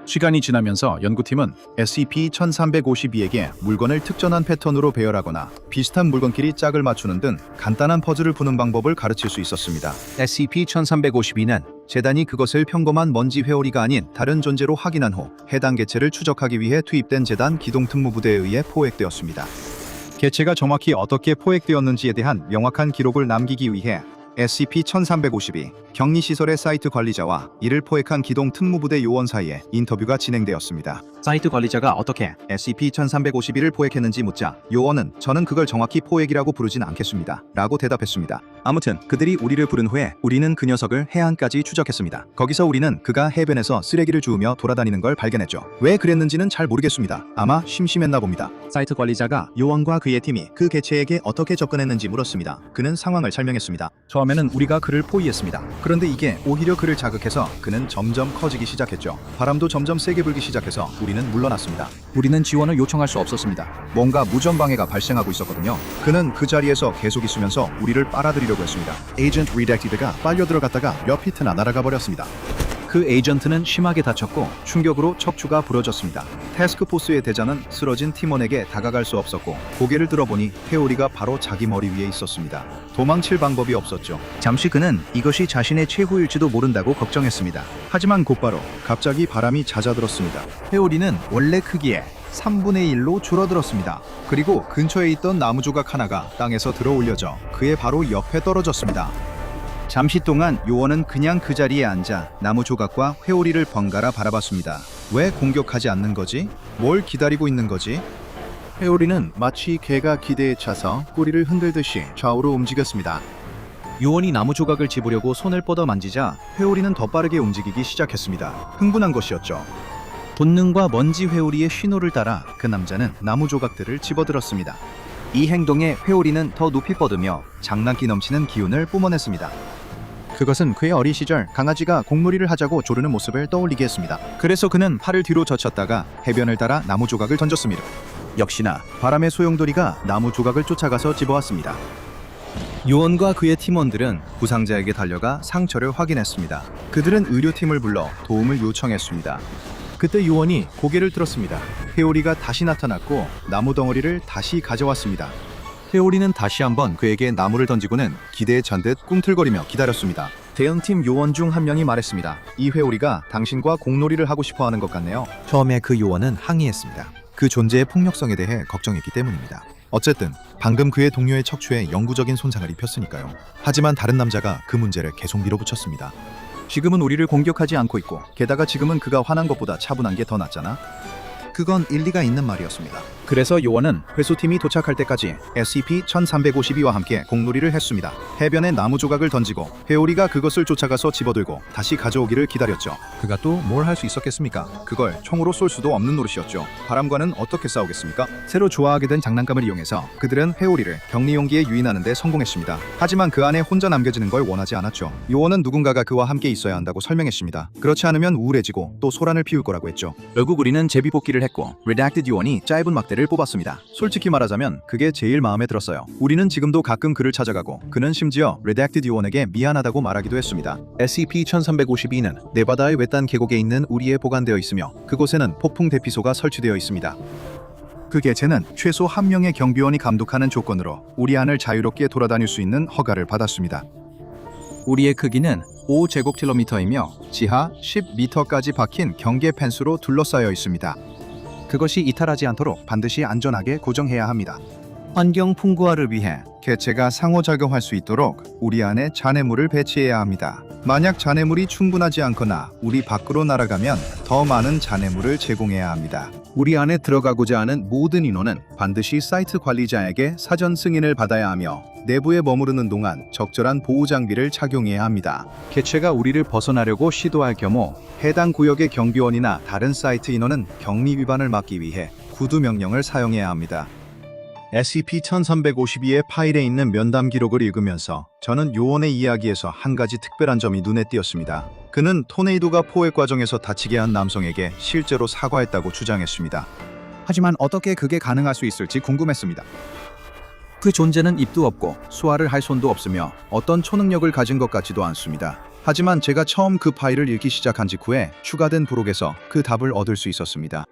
[SPEAKER 1] 시간이 지나면서 연구팀은 SCP-1352에게 물건을 특정한 패턴으로 배열하거나 비슷한 물건끼리 짝을 맞추는 등 간단한 퍼즐을 푸는 방법을 가르칠 수 있었습니다. SCP-1352는 재단이 그것을 평범한 먼지 회오리가 아닌 다른 존재로 확인한 후 해당 개체를 추적하기 위해 투입된 재단 기동특무부대에 의해 포획되었습니다. 개체가 정확히 어떻게 포획되었는지에 대한 명확한 기록을 남기기 위해 SCP-1352 격리시설의 사이트 관리자와 이를 포획한 기동특무부대 요원 사이에 인터뷰가 진행되었습니다. 사이트 관리자가 어떻게 SCP-1352를 포획했는지 묻자 요원은 저는 그걸 정확히 포획이라고 부르진 않겠습니다 라고 대답했습니다. 아무튼 그들이 우리를 부른 후에 우리는 그 녀석을 해안까지 추적했습니다. 거기서 우리는 그가 해변에서 쓰레기를 주우며 돌아다니는 걸 발견했죠. 왜 그랬는지는 잘 모르겠습니다. 아마 심심했나 봅니다. 사이트 관리자가 요원과 그의 팀이 그 개체에게 어떻게 접근했는지 물었습니다. 그는 상황을 설명했습니다. 처음에는 우리가 그를 포위했습니다. 그런데 이게 오히려 그를 자극해서 그는 점점 커지기 시작했죠. 바람도 점점 세게 불기 시작해서 우리는 물러났습니다. 우리는 지원을 요청할 수 없었습니다. 뭔가 무전방해가 발생하고 있었거든요. 그는 그 자리에서 계속 있으면서 우리를 빨아들이려고 했습니다. 에이전트 리덱티드가 빨려 들어갔다가 몇 피트나 날아가 버렸습니다. 그 에이전트는 심하게 다쳤고 충격으로 척추가 부러졌습니다. 태스크포스의 대장은 쓰러진 팀원에게 다가갈 수 없었고 고개를 들어보니 회오리가 바로 자기 머리 위에 있었습니다. 도망칠 방법이 없었죠. 잠시 그는 이것이 자신의 최후일지도 모른다고 걱정했습니다. 하지만 곧바로 갑자기 바람이 잦아들었습니다. 회오리는 원래 크기의 3분의 1로 줄어들었습니다. 그리고 근처에 있던 나무 조각 하나가 땅에서 들어 올려져 그의 바로 옆에 떨어졌습니다. 잠시 동안 요원은 그냥 그 자리에 앉아 나무 조각과 회오리를 번갈아 바라봤습니다. 왜 공격하지 않는 거지? 뭘 기다리고 있는 거지? 회오리는 마치 개가 기대에 차서 꼬리를 흔들듯이 좌우로 움직였습니다. 요원이 나무 조각을 집으려고 손을 뻗어 만지자 회오리는 더 빠르게 움직이기 시작했습니다. 흥분한 것이었죠. 본능과 먼지 회오리의 신호를 따라 그 남자는 나무 조각들을 집어들었습니다. 이 행동에 회오리는 더 높이 뻗으며 장난기 넘치는 기운을 뿜어냈습니다. 그것은 그의 어린 시절 강아지가 공놀이를 하자고 조르는 모습을 떠올리게 했습니다. 그래서 그는 팔을 뒤로 젖혔다가 해변을 따라 나무 조각을 던졌습니다. 역시나 바람의 소용돌이가 나무 조각을 쫓아가서 집어왔습니다. 요원과 그의 팀원들은 부상자에게 달려가 상처를 확인했습니다. 그들은 의료팀을 불러 도움을 요청했습니다. 그때 요원이 고개를 들었습니다. 회오리가 다시 나타났고 나무 덩어리를 다시 가져왔습니다. 회오리는 다시 한번 그에게 나무를 던지고는 기대에 찬 듯 꿈틀거리며 기다렸습니다. 대응팀 요원 중 한 명이 말했습니다. 이 회오리가 당신과 공놀이를 하고 싶어 하는 것 같네요. 처음에 그 요원은 항의했습니다. 그 존재의 폭력성에 대해 걱정했기 때문입니다. 어쨌든 방금 그의 동료의 척추에 영구적인 손상을 입혔으니까요. 하지만 다른 남자가 그 문제를 계속 밀어붙였습니다. 지금은 우리를 공격하지 않고 있고 게다가 지금은 그가 화난 것보다 차분한 게 더 낫잖아. 그건 일리가 있는 말이었습니다. 그래서 요원은 회수팀이 도착할 때까지 SCP-1352와 함께 공놀이를 했습니다. 해변에 나무 조각을 던지고 회오리가 그것을 쫓아가서 집어들고 다시 가져오기를 기다렸죠. 그가 또 뭘 할 수 있었겠습니까? 그걸 총으로 쏠 수도 없는 노릇이었죠. 바람과는 어떻게 싸우겠습니까? 새로 좋아하게 된 장난감을 이용해서 그들은 회오리를 격리용기에 유인하는 데 성공했습니다. 하지만 그 안에 혼자 남겨지는 걸 원하지 않았죠. 요원은 누군가가 그와 함께 있어야 한다고 설명했습니다. 그렇지 않으면 우울해지고 또 소란을 피울 거라고 했죠. 결국 우리는 제비뽑기를 했고 Redacted 요원이 짧은 막대를 뽑았습니다. 솔직히 말하자면 그게 제일 마음에 들었어요. 우리는 지금도 가끔 그를 찾아가고 그는 심지어 Redacted 요원에게 미안하다고 말하기도 했습니다. SCP-1352는 네바다의 외딴 계곡에 있는 우리에 보관되어 있으며 그곳에는 폭풍 대피소가 설치되어 있습니다. 그 개체는 최소 한 명의 경비원이 감독하는 조건으로 우리 안을 자유롭게 돌아다닐 수 있는 허가를 받았습니다. 우리의 크기는 5제곱킬로미터이며 지하 10m까지 박힌 경계 펜스로 둘러싸여 있습니다. 그것이 이탈하지 않도록 반드시 안전하게 고정해야 합니다. 환경 풍부화를 위해 개체가 상호작용할 수 있도록 우리 안에 잔해물을 배치해야 합니다. 만약 잔해물이 충분하지 않거나 우리 밖으로 날아가면 더 많은 잔해물을 제공해야 합니다. 우리 안에 들어가고자 하는 모든 인원은 반드시 사이트 관리자에게 사전 승인을 받아야 하며 내부에 머무르는 동안 적절한 보호 장비를 착용해야 합니다. 개체가 우리를 벗어나려고 시도할 경우 해당 구역의 경비원이나 다른 사이트 인원은 격리 위반을 막기 위해 구두 명령을 사용해야 합니다. SCP-1352의 파일에 있는 면담 기록을 읽으면서 저는 요원의 이야기에서 한 가지 특별한 점이 눈에 띄었습니다.
[SPEAKER 2] 그는 토네이도가 포획 과정에서 다치게 한 남성에게 실제로 사과했다고 주장했습니다.
[SPEAKER 1] 하지만 어떻게 그게 가능할 수 있을지 궁금했습니다. 그 존재는 입도 없고 수화를 할 손도 없으며 어떤 초능력을 가진 것 같지도 않습니다. 하지만 제가 처음 그 파일을 읽기 시작한 직후에 추가된 부록에서 그 답을 얻을 수 있었습니다.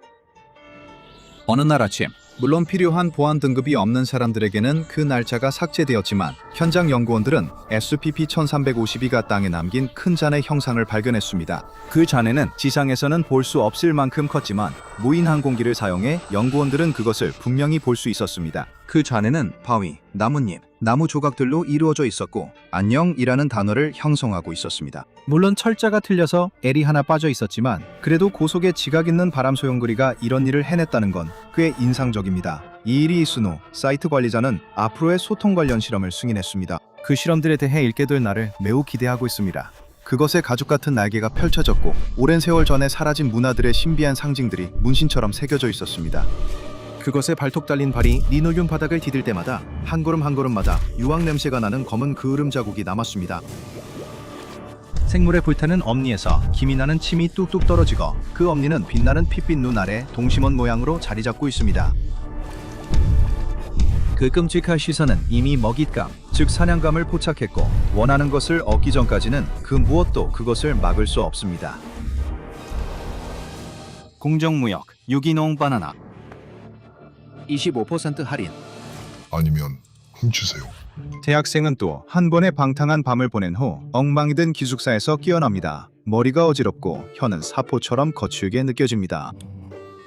[SPEAKER 1] 어느 날 아침, 물론 필요한 보안 등급이 없는 사람들에게는 그 날짜가 삭제되었지만 현장 연구원들은 SCP-1352가 땅에 남긴 큰 잔의 형상을 발견했습니다. 그 잔해는 지상에서는 볼 수 없을 만큼 컸지만 무인 항공기를 사용해 연구원들은 그것을 분명히 볼 수 있었습니다. 그 잔해는 바위, 나뭇잎, 나무 조각들로 이루어져 있었고 안녕이라는 단어를 형성하고 있었습니다. 물론 철자가 틀려서 L이 하나 빠져 있었지만 그래도 고속에 지각 있는 바람 소용거리가 이런 일을 해냈다는 건 꽤 인상적입니다. 이 일이 있은 후 사이트 관리자는 앞으로의 소통 관련 실험을 승인했습니다. 그 실험들에 대해 읽게 될 날을 매우 기대하고 있습니다. 그것에 가죽 같은 날개가 펼쳐졌고 오랜 세월 전에 사라진 문화들의 신비한 상징들이 문신처럼 새겨져 있었습니다. 그것에 발톱 달린 발이 리노륨 바닥을 디딜 때마다 한 걸음 한 걸음마다 유황 냄새가 나는 검은 그을음 자국이 남았습니다. 생물의 불타는 엄니에서 김이 나는 침이 뚝뚝 떨어지고 그 엄니는 빛나는 핏빛 눈 아래 동심원 모양으로 자리 잡고 있습니다. 그 끔찍한 시선은 이미 먹잇감, 즉 사냥감을 포착했고 원하는 것을 얻기 전까지는 그 무엇도 그것을 막을 수 없습니다. 공정무역, 유기농 바나나 25% 할인.
[SPEAKER 4] 아니면 훔치세요.
[SPEAKER 2] 대학생은 또 한 번의 방탕한 밤을 보낸 후 엉망이 된 기숙사에서 깨어납니다. 머리가 어지럽고 혀는 사포처럼 거칠게 느껴집니다.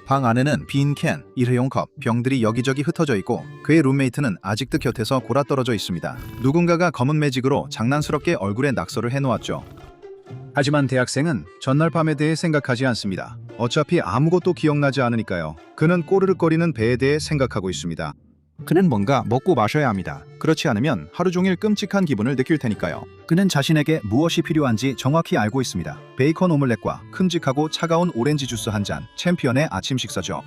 [SPEAKER 2] 방 안에는 빈 캔, 일회용 컵, 병들이 여기저기 흩어져 있고 그의 룸메이트는 아직도 곁에서 골아떨어져 있습니다. 누군가가 검은 매직으로 장난스럽게 얼굴에 낙서를 해놓았죠. 하지만 대학생은 전날 밤에 대해 생각하지 않습니다. 어차피 아무것도 기억나지 않으니까요. 그는 꼬르륵거리는 배에 대해 생각하고 있습니다. 그는 뭔가 먹고 마셔야 합니다. 그렇지 않으면 하루 종일 끔찍한 기분을 느낄 테니까요. 그는 자신에게 무엇이 필요한지 정확히 알고 있습니다. 베이컨 오믈렛과 큼직하고 차가운 오렌지 주스 한 잔, 챔피언의 아침 식사죠.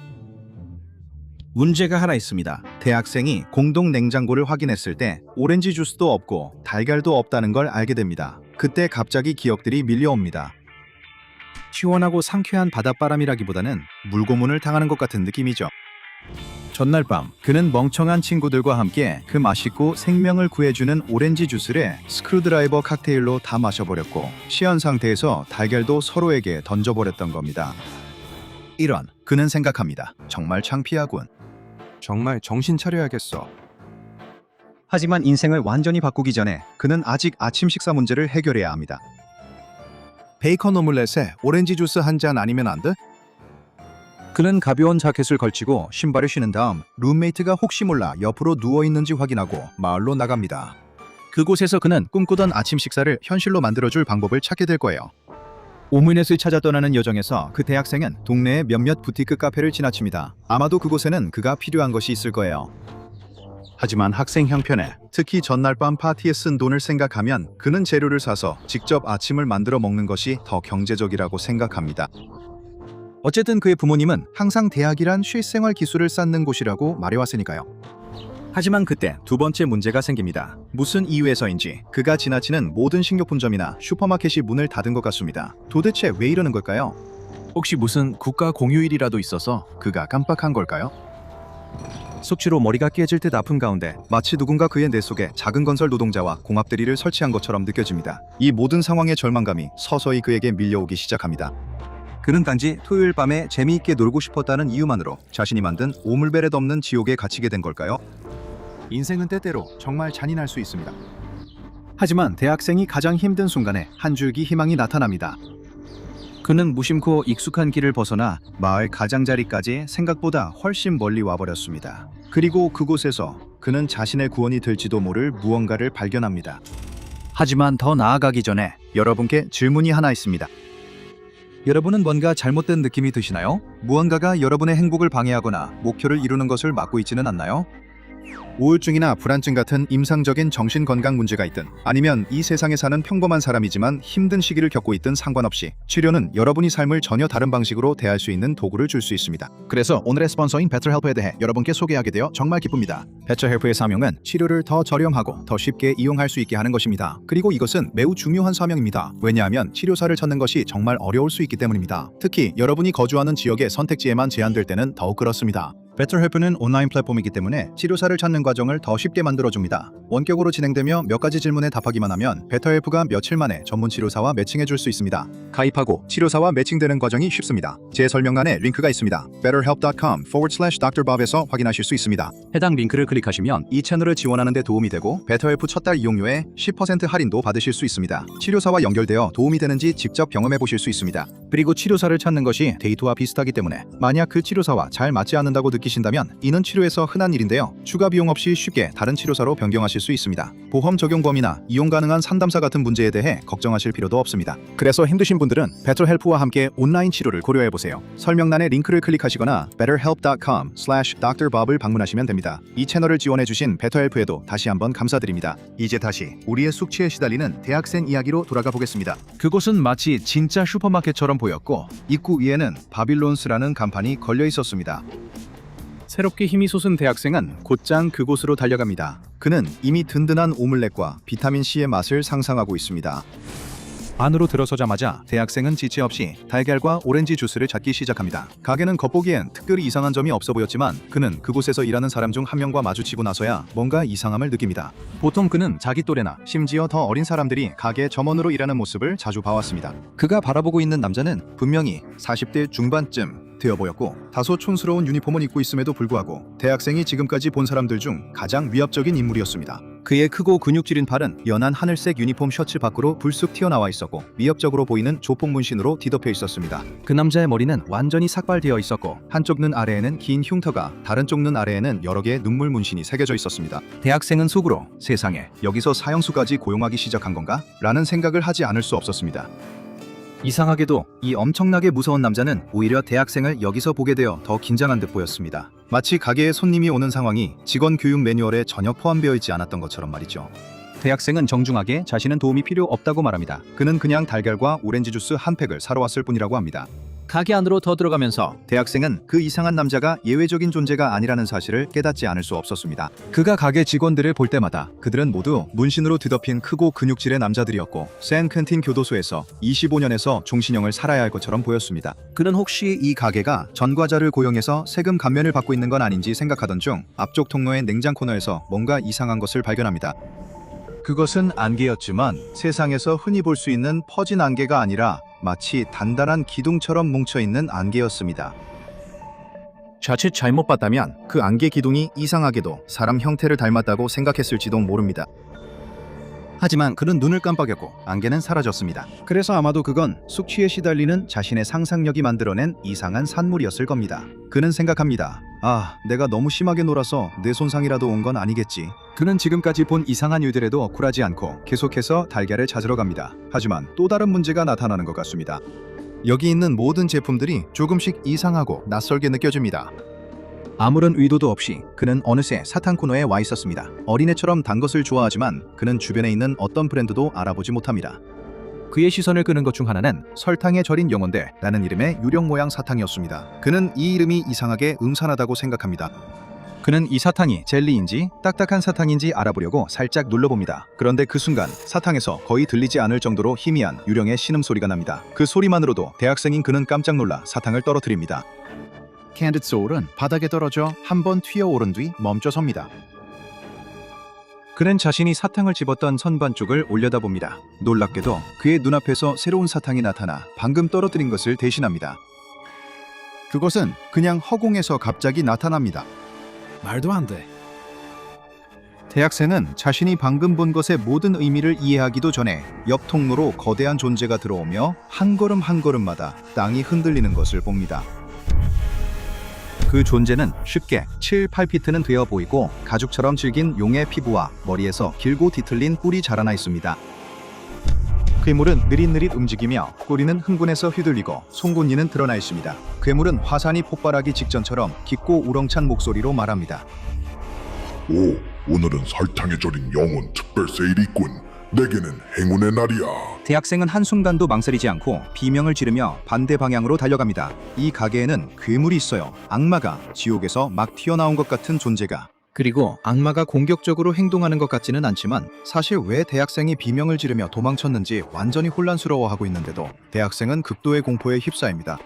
[SPEAKER 2] 문제가 하나 있습니다. 대학생이 공동 냉장고를 확인했을 때 오렌지 주스도 없고 달걀도 없다는 걸 알게 됩니다. 그때 갑자기 기억들이 밀려옵니다. 시원하고 상쾌한 바닷바람이라기보다는 물고문을 당하는 것 같은 느낌이죠. 전날 밤 그는 멍청한 친구들과 함께 그 맛있고 생명을 구해주는 오렌지 주스를 스크루드라이버 칵테일로 다 마셔버렸고 취한 상태에서 달걀도 서로에게 던져버렸던 겁니다. 이런, 그는 생각합니다. 정말 창피하군. 정말 정신 차려야겠어. 하지만 인생을 완전히 바꾸기 전에 그는 아직 아침 식사 문제를 해결해야 합니다. 베이컨 오믈렛에 오렌지 주스 한 잔 아니면 안 돼? 그는 가벼운 자켓을 걸치고 신발을 신은 다음 룸메이트가 혹시 몰라 옆으로 누워있는지 확인하고 마을로 나갑니다. 그곳에서 그는 꿈꾸던 아침 식사를 현실로 만들어줄 방법을 찾게 될 거예요. 오믈렛을 찾아 떠나는 여정에서 그 대학생은 동네의 몇몇 부티크 카페를 지나칩니다. 아마도 그곳에는 그가 필요한 것이 있을 거예요. 하지만 학생 형편에, 특히 전날 밤 파티에 쓴 돈을 생각하면 그는 재료를 사서 직접 아침을 만들어 먹는 것이 더 경제적이라고 생각합니다. 어쨌든 그의 부모님은 항상 대학이란 실생활 기술을 쌓는 곳이라고 말해왔으니까요. 하지만 그때 두 번째 문제가 생깁니다. 무슨 이유에서인지 그가 지나치는 모든 식료품점이나 슈퍼마켓이 문을 닫은 것 같습니다. 도대체 왜 이러는 걸까요? 혹시 무슨 국가 공휴일이라도 있어서 그가 깜빡한 걸까요? 숙취로 머리가 깨질 듯 아픈 가운데 마치 누군가 그의 뇌 속에 작은 건설 노동자와 공합대리를 설치한 것처럼 느껴집니다. 이 모든 상황의 절망감이 서서히 그에게 밀려오기 시작합니다. 그는 단지 토요일 밤에 재미있게 놀고 싶었다는 이유만으로 자신이 만든 오물베렛 없는 지옥에 갇히게 된 걸까요? 인생은 때때로 정말 잔인할 수 있습니다. 하지만 대학생이 가장 힘든 순간에 한 줄기 희망이 나타납니다. 그는 무심코 익숙한 길을 벗어나 마을 가장자리까지 생각보다 훨씬 멀리 와버렸습니다. 그리고 그곳에서 그는 자신의 구원이 될지도 모를 무언가를 발견합니다. 하지만 더 나아가기 전에 여러분께 질문이 하나 있습니다. 여러분은 뭔가 잘못된 느낌이 드시나요? 무언가가 여러분의 행복을 방해하거나 목표를 이루는 것을 막고 있지는 않나요? 우울증이나 불안증 같은 임상적인 정신건강 문제가 있든 아니면 이 세상에 사는 평범한 사람이지만 힘든 시기를 겪고 있든 상관없이 치료는 여러분이 삶을 전혀 다른 방식으로 대할 수 있는 도구를 줄 수 있습니다.
[SPEAKER 1] 그래서 오늘의 스폰서인 베터헬프에 대해 여러분께 소개하게 되어 정말 기쁩니다. 베터헬프의 사명은 치료를 더 저렴하고 더 쉽게 이용할 수 있게 하는 것입니다. 그리고 이것은 매우 중요한 사명입니다. 왜냐하면 치료사를 찾는 것이 정말 어려울 수 있기 때문입니다. 특히 여러분이 거주하는 지역의 선택지에만 제한될 때는 더욱 그렇습니다. 베터헬프는 온라인 플랫폼이기 때문에 치료사를 찾는 과정을 더 쉽게 만들어줍니다. 원격으로 진행되며 몇 가지 질문에 답하기만 하면 베터헬프가 며칠 만에 전문 치료사와 매칭해줄 수 있습니다. 가입하고 치료사와 매칭되는 과정이 쉽습니다. 제 설명란에 링크가 있습니다. betterhelp.com/drbob에서 확인하실 수 있습니다. 해당 링크를 클릭하시면 이 채널을 지원하는 데 도움이 되고 베터헬프 첫 달 이용료에 10% 할인도 받으실 수 있습니다. 치료사와 연결되어 도움이 되는지 직접 경험해 보실 수 있습니다. 그리고 치료사를 찾는 것이 데이트와 비슷하기 때문에 만약 그 치료사와 잘 맞지 않는다고 느끼신다면 이는 치료에서 흔한 일인데요. 추가 비용 없이 쉽게 다른 치료사로 변경하실 수 있습니다. 보험 적용 범위나 이용 가능한 상담사 같은 문제에 대해 걱정하실 필요도 없습니다. 그래서 힘드신 분들은 베터헬프와 함께 온라인 치료를 고려해 보세요. 설명란에 링크를 클릭하시거나 betterhelp.com/drbob을 방문하시면 됩니다. 이 채널을 지원해 주신 베터헬프에도 다시 한번 감사드립니다. 이제 다시 우리의 숙취에 시달리는 대학생 이야기로 돌아가 보겠습니다. 그곳은 마치 진짜 슈퍼마켓처럼 보였고 입구 위에는 바빌론스라는 간판이 걸려 있었습니다. 새롭게 힘이 솟은 대학생은 곧장 그곳으로 달려갑니다. 그는 이미 든든한 오믈렛과 비타민C의 맛을 상상하고 있습니다. 안으로 들어서자마자 대학생은 지체 없이 달걀과 오렌지 주스를 찾기 시작합니다. 가게는 겉보기엔 특별히 이상한 점이 없어 보였지만 그는 그곳에서 일하는 사람 중 한 명과 마주치고 나서야 뭔가 이상함을 느낍니다. 보통 그는 자기 또래나 심지어 더 어린 사람들이 가게 점원으로 일하는 모습을 자주 봐왔습니다. 그가 바라보고 있는 남자는 분명히 40대 중반쯤 되어 보였고 다소 촌스러운 유니폼을 입고 있음에도 불구하고 대학생이 지금까지 본 사람들 중 가장 위압적인 인물이었습니다. 그의 크고 근육질인 팔은 연한 하늘색 유니폼 셔츠 밖으로 불쑥 튀어나와 있었고 위협적으로 보이는 조폭 문신으로 뒤덮여 있었습니다. 그 남자의 머리는 완전히 삭발되어 있었고 한쪽 눈 아래에는 긴 흉터가 다른 쪽 눈 아래에는 여러 개의 눈물 문신이 새겨져 있었습니다. 대학생은 속으로 세상에 여기서 사형수까지 고용하기 시작한 건가? 라는 생각을 하지 않을 수 없었습니다. 이상하게도 이 엄청나게 무서운 남자는 오히려 대학생을 여기서 보게 되어 더 긴장한 듯 보였습니다. 마치 가게에 손님이 오는 상황이 직원 교육 매뉴얼에 전혀 포함되어 있지 않았던 것처럼 말이죠. 대학생은 정중하게 자신은 도움이 필요 없다고 말합니다. 그는 그냥 달걀과 오렌지 주스 한 팩을 사러 왔을 뿐이라고 합니다. 가게 안으로 더 들어가면서 대학생은 그 이상한 남자가 예외적인 존재가 아니라는 사실을 깨닫지 않을 수 없었습니다. 그가 가게 직원들을 볼 때마다 그들은 모두 문신으로 뒤덮인 크고 근육질의 남자들이었고 샌퀸틴 교도소에서 25년에서 종신형을 살아야 할 것처럼 보였습니다. 그는 혹시 이 가게가 전과자를 고용해서 세금 감면을 받고 있는 건 아닌지 생각하던 중 앞쪽 통로의 냉장 코너에서 뭔가 이상한 것을 발견합니다. 그것은 안개였지만 세상에서 흔히 볼 수 있는 퍼진 안개가 아니라 마치 단단한 기둥처럼 뭉쳐있는 안개였습니다. 자칫 잘못 봤다면 그 안개 기둥이 이상하게도 사람 형태를 닮았다고 생각했을지도 모릅니다. 하지만 그는 눈을 깜빡였고 안개는 사라졌습니다. 그래서 아마도 그건 숙취에 시달리는 자신의 상상력이 만들어낸 이상한 산물이었을 겁니다. 그는 생각합니다. 아, 내가 너무 심하게 놀아서 뇌 손상이라도 온 건 아니겠지. 그는 지금까지 본 이상한 일들에도 굴하지 않고 계속해서 달걀을 찾으러 갑니다. 하지만 또 다른 문제가 나타나는 것 같습니다. 여기 있는 모든 제품들이 조금씩 이상하고 낯설게 느껴집니다. 아무런 의도도 없이 그는 어느새 사탕 코너에 와 있었습니다. 어린애처럼 단 것을 좋아하지만 그는 주변에 있는 어떤 브랜드도 알아보지 못합니다. 그의 시선을 끄는 것 중 하나는 설탕에 절인 영혼대라는 이름의 유령 모양 사탕이었습니다. 그는 이 이름이 이상하게 음산하다고 생각합니다. 그는 이 사탕이 젤리인지 딱딱한 사탕인지 알아보려고 살짝 눌러봅니다. 그런데 그 순간 사탕에서 거의 들리지 않을 정도로 희미한 유령의 신음소리가 납니다. 그 소리만으로도 대학생인 그는 깜짝 놀라 사탕을 떨어뜨립니다. 캔디드 소울은 바닥에 떨어져 한번 튀어오른 뒤 멈춰섭니다. 그는 자신이 사탕을 집었던 선반 쪽을 올려다봅니다. 놀랍게도 그의 눈앞에서 새로운 사탕이 나타나 방금 떨어뜨린 것을 대신합니다. 그것은 그냥 허공에서 갑자기 나타납니다. 말도 안 돼. 대학생은 자신이 방금 본 것의 모든 의미를 이해하기도 전에 옆 통로로 거대한 존재가 들어오며 한 걸음 한 걸음마다 땅이 흔들리는 것을 봅니다. 그 존재는 쉽게 7, 8피트는 되어 보이고 가죽처럼 질긴 용의 피부와 머리에서 길고 뒤틀린 뿔이 자라나 있습니다. 괴물은 느릿느릿 움직이며 꼬리는 흥분해서 휘둘리고 송곳니는 드러나 있습니다. 괴물은 화산이 폭발하기 직전처럼 깊고 우렁찬 목소리로 말합니다.
[SPEAKER 4] 오, 오늘은 설탕에 절인 영혼 특별 세일이 있군. 내게는 행운의 날이야.
[SPEAKER 2] 대학생은 한순간도 망설이지 않고 비명을 지르며 반대 방향으로 달려갑니다. 이 가게에는 괴물이 있어요. 악마가 지옥에서 막 튀어나온 것 같은 존재가. 그리고 악마가 공격적으로 행동하는 것 같지는 않지만 사실 왜 대학생이 비명을 지르며 도망쳤는지 완전히 혼란스러워하고 있는데도 대학생은 극도의 공포에 휩싸입니다.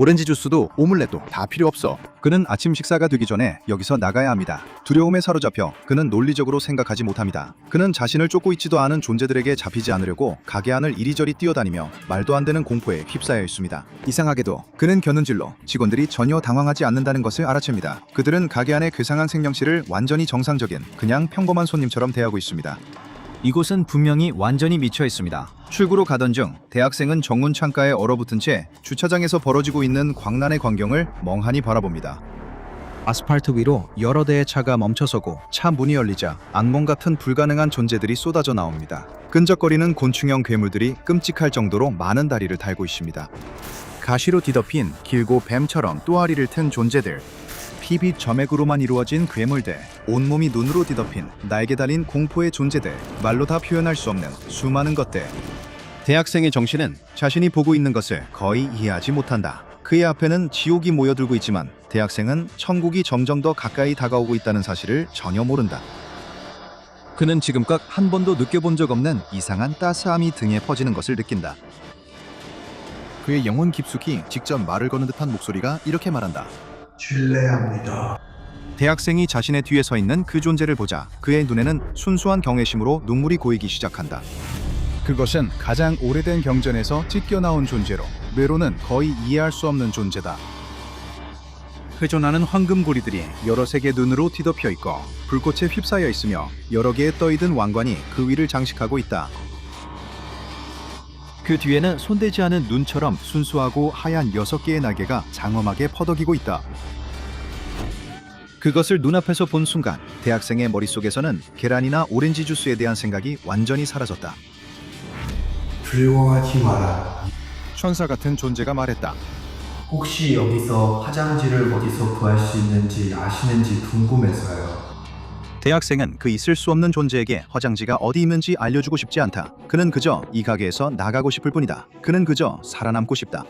[SPEAKER 2] 오렌지 주스도 오믈렛도 다 필요 없어. 그는 아침 식사가 되기 전에 여기서 나가야 합니다. 두려움에 사로잡혀 그는 논리적으로 생각하지 못합니다. 그는 자신을 쫓고 있지도 않은 존재들에게 잡히지 않으려고 가게 안을 이리저리 뛰어다니며 말도 안 되는 공포에 휩싸여 있습니다. 이상하게도 그는 겨눈질로 직원들이 전혀 당황하지 않는다는 것을 알아챕니다. 그들은 가게 안의 괴상한 생명실을 완전히 정상적인 그냥 평범한 손님처럼 대하고 있습니다. 이곳은 분명히 완전히 미쳐 있습니다. 출구로 가던 중 대학생은 정문 창가에 얼어붙은 채 주차장에서 벌어지고 있는 광란의 광경을 멍하니 바라봅니다. 아스팔트 위로 여러 대의 차가 멈춰서고 차 문이 열리자 악몽 같은 불가능한 존재들이 쏟아져 나옵니다. 끈적거리는 곤충형 괴물들이 끔찍할 정도로 많은 다리를 달고 있습니다. 가시로 뒤덮인 길고 뱀처럼 또아리를 튼 존재들, 피빛 점액으로만 이루어진 괴물들, 온몸이 눈으로 뒤덮인 날개 달린 공포의 존재들, 말로 다 표현할 수 없는 수많은 것들. 대학생의 정신은 자신이 보고 있는 것을 거의 이해하지 못한다. 그의 앞에는 지옥이 모여들고 있지만 대학생은 천국이 점점 더 가까이 다가오고 있다는 사실을 전혀 모른다. 그는 지금껏 한 번도 느껴본 적 없는 이상한 따스함이 등에 퍼지는 것을 느낀다. 그의 영혼 깊숙이 직접 말을 거는 듯한 목소리가 이렇게 말한다.
[SPEAKER 5] 신뢰합니다.
[SPEAKER 2] 대학생이 자신의 뒤에 서 있는 그 존재를 보자 그의 눈에는 순수한 경외심으로 눈물이 고이기 시작한다.
[SPEAKER 1] 그것은 가장 오래된 경전에서 찢겨나온 존재로 뇌로는 거의 이해할 수 없는 존재다.
[SPEAKER 2] 회전하는 황금고리들이 여러 색의 눈으로 뒤덮여 있고 불꽃에 휩싸여 있으며 여러 개의 떠있는 왕관이 그 위를 장식하고 있다. 그 뒤에는 손대지 않은 눈처럼 순수하고 하얀 6개의 날개가 장엄하게 퍼덕이고 있다. 그것을 눈앞에서 본 순간 대학생의 머릿속에서는 계란이나 오렌지 주스에 대한 생각이 완전히 사라졌다.
[SPEAKER 5] 두려워하지 마라.
[SPEAKER 1] 천사 같은 존재가 말했다.
[SPEAKER 5] 혹시 여기서 화장지를 어디서 구할 수 있는지 아시는지 궁금해서요.
[SPEAKER 2] 대학생은 그 있을 수 없는 존재에게 화장지가 어디 있는지 알려주고 싶지 않다. 그는 그저 이 가게에서 나가고 싶을 뿐이다. 그는 그저 살아남고 싶다.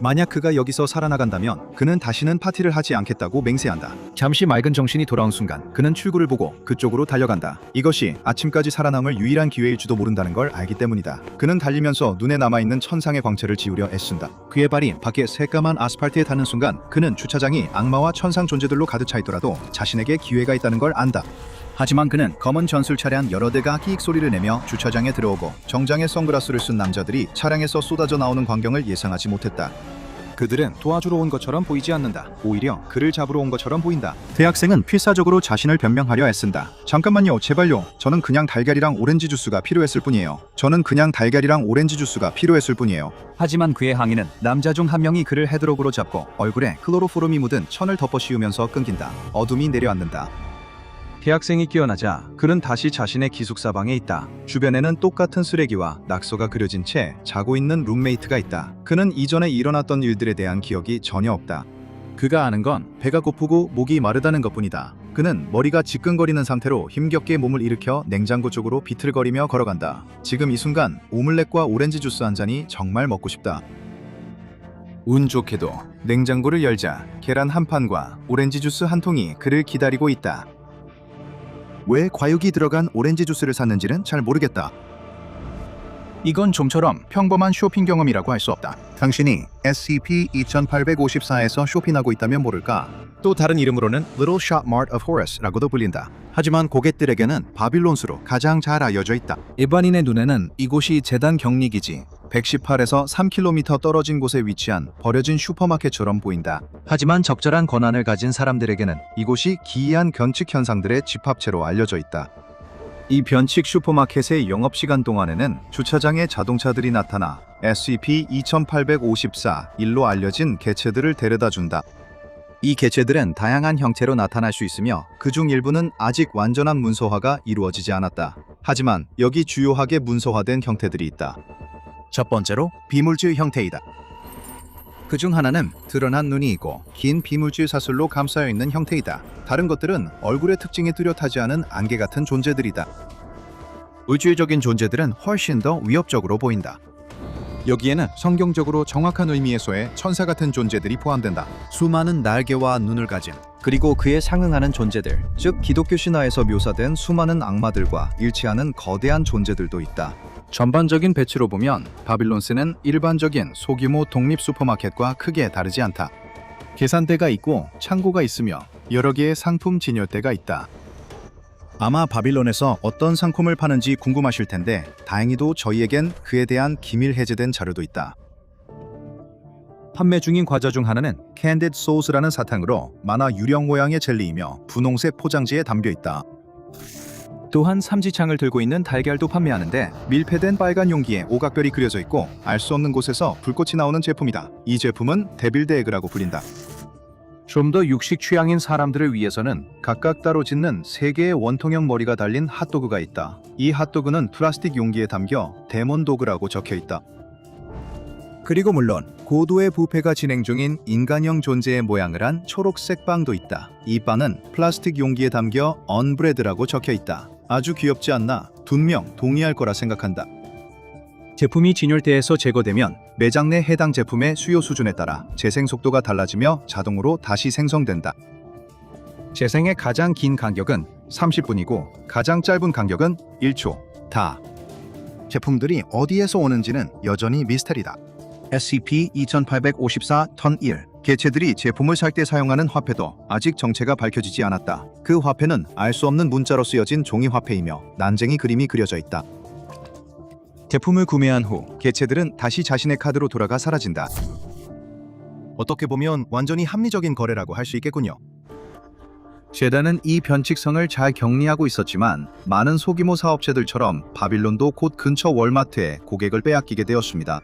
[SPEAKER 2] 만약 그가 여기서 살아나간다면 그는 다시는 파티를 하지 않겠다고 맹세한다. 잠시 맑은 정신이 돌아온 순간 그는 출구를 보고 그쪽으로 달려간다. 이것이 아침까지 살아남을 유일한 기회일지도 모른다는 걸 알기 때문이다. 그는 달리면서 눈에 남아있는 천상의 광채를 지우려 애쓴다. 그의 발이 밖에 새까만 아스팔트에 닿는 순간 그는 주차장이 악마와 천상 존재들로 가득 차 있더라도 자신에게 기회가 있다는 걸 안다. 하지만 그는 검은 전술 차량 여러 대가 끼익 소리를 내며 주차장에 들어오고 정장에 선글라스를 쓴 남자들이 차량에서 쏟아져 나오는 광경을 예상하지 못했다. 그들은 도와주러 온 것처럼 보이지 않는다. 오히려 그를 잡으러 온 것처럼 보인다. 대학생은 필사적으로 자신을 변명하려 애쓴다. 잠깐만요, 제발요. 저는 그냥 달걀이랑 오렌지 주스가 필요했을 뿐이에요. 하지만 그의 항의는 남자 중 한 명이 그를 헤드록으로 잡고 얼굴에 클로로포름이 묻은 천을 덮어 씌우면서 끊긴다. 어둠이 내려앉는다. 대학생이 깨어나자 그는 다시 자신의 기숙사방에 있다. 주변에는 똑같은 쓰레기와 낙서가 그려진 채 자고 있는 룸메이트가 있다. 그는 이전에 일어났던 일들에 대한 기억이 전혀 없다. 그가 아는 건 배가 고프고 목이 마르다는 것뿐이다. 그는 머리가 지끈거리는 상태로 힘겹게 몸을 일으켜 냉장고 쪽으로 비틀거리며 걸어간다. 지금 이 순간 오믈렛과 오렌지 주스 한 잔이 정말 먹고 싶다. 운 좋게도 냉장고를 열자 계란 한 판과 오렌지 주스 한 통이 그를 기다리고 있다. 왜 과육이 들어간 오렌지 주스를 샀는지는 잘 모르겠다. 이건 좀처럼 평범한 쇼핑 경험이라고 할 수 없다. 당신이 SCP-2854에서 쇼핑하고 있다면 모를까? 또 다른 이름으로는 Little Shop Mart of Horus라고도 불린다. 하지만 고객들에게는 바빌론수로 가장 잘 알려져 있다. 일반인의 눈에는 이곳이 재단 격리기지 118에서 3km 떨어진 곳에 위치한 버려진 슈퍼마켓처럼 보인다. 하지만 적절한 권한을 가진 사람들에게는 이곳이 기이한 변칙 현상들의 집합체로 알려져 있다. 이 변칙 슈퍼마켓의 영업시간 동안에는 주차장에 자동차들이 나타나 SCP-2854-1로 알려진 개체들을 데려다준다. 이 개체들은 다양한 형태로 나타날 수 있으며 그중 일부는 아직 완전한 문서화가 이루어지지 않았다. 하지만 여기 주요하게 문서화된 형태들이 있다. 첫 번째로 비물질 형태이다.
[SPEAKER 1] 그중 하나는 드러난 눈이 있고 긴 비물질 사슬로 감싸여 있는 형태이다. 다른 것들은 얼굴의 특징이 뚜렷하지 않은 안개 같은 존재들이다. 우주적인 존재들은 훨씬 더 위협적으로 보인다. 여기에는 성경적으로 정확한 의미에서의 천사 같은 존재들이 포함된다. 수많은 날개와 눈을 가진, 그리고 그에 상응하는 존재들, 즉 기독교 신화에서 묘사된 수많은 악마들과 일치하는 거대한 존재들도 있다. 전반적인 배치로 보면 바빌론스는 일반적인 소규모 독립 슈퍼마켓과 크게 다르지 않다. 계산대가 있고 창고가 있으며 여러 개의 상품 진열대가 있다. 아마 바빌론에서 어떤 상품을 파는지 궁금하실 텐데 다행히도 저희에겐 그에 대한 기밀 해제된 자료도 있다. 판매 중인 과자 중 하나는 캔디드 소스라는 사탕으로 만화 유령 모양의 젤리이며 분홍색 포장지에 담겨 있다. 또한 삼지창을 들고 있는 달걀도 판매하는데 밀폐된 빨간 용기에 오각별이 그려져 있고 알 수 없는 곳에서 불꽃이 나오는 제품이다. 이 제품은 데빌드 에그라고 불린다. 좀 더 육식 취향인 사람들을 위해서는 각각 따로 짓는 3개의 원통형 머리가 달린 핫도그가 있다. 이 핫도그는 플라스틱 용기에 담겨 데몬도그라고 적혀 있다. 그리고 물론 고도의 부패가 진행 중인 인간형 존재의 모양을 한 초록색 빵도 있다. 이 빵은 플라스틱 용기에 담겨 언브레드라고 적혀 있다. 아주 귀엽지 않나? 분명 동의할 거라 생각한다. 제품이 진열대에서 제거되면 매장 내 해당 제품의 수요 수준에 따라 재생 속도가 달라지며 자동으로 다시 생성된다. 재생의 가장 긴 간격은 30분이고 가장 짧은 간격은 1초. 다. 제품들이 어디에서 오는지는 여전히 미스터리다. SCP-2854 턴 1. 개체들이 제품을 살 때 사용하는 화폐도 아직 정체가 밝혀지지 않았다. 그 화폐는 알 수 없는 문자로 쓰여진 종이 화폐이며 난쟁이 그림이 그려져 있다. 제품을 구매한 후 개체들은 다시 자신의 카드로 돌아가 사라진다. 어떻게 보면 완전히 합리적인 거래라고 할 수 있겠군요. 재단은 이 변칙성을 잘 격리하고 있었지만 많은 소규모 사업체들처럼 바빌론도 곧 근처 월마트에 고객을 빼앗기게 되었습니다.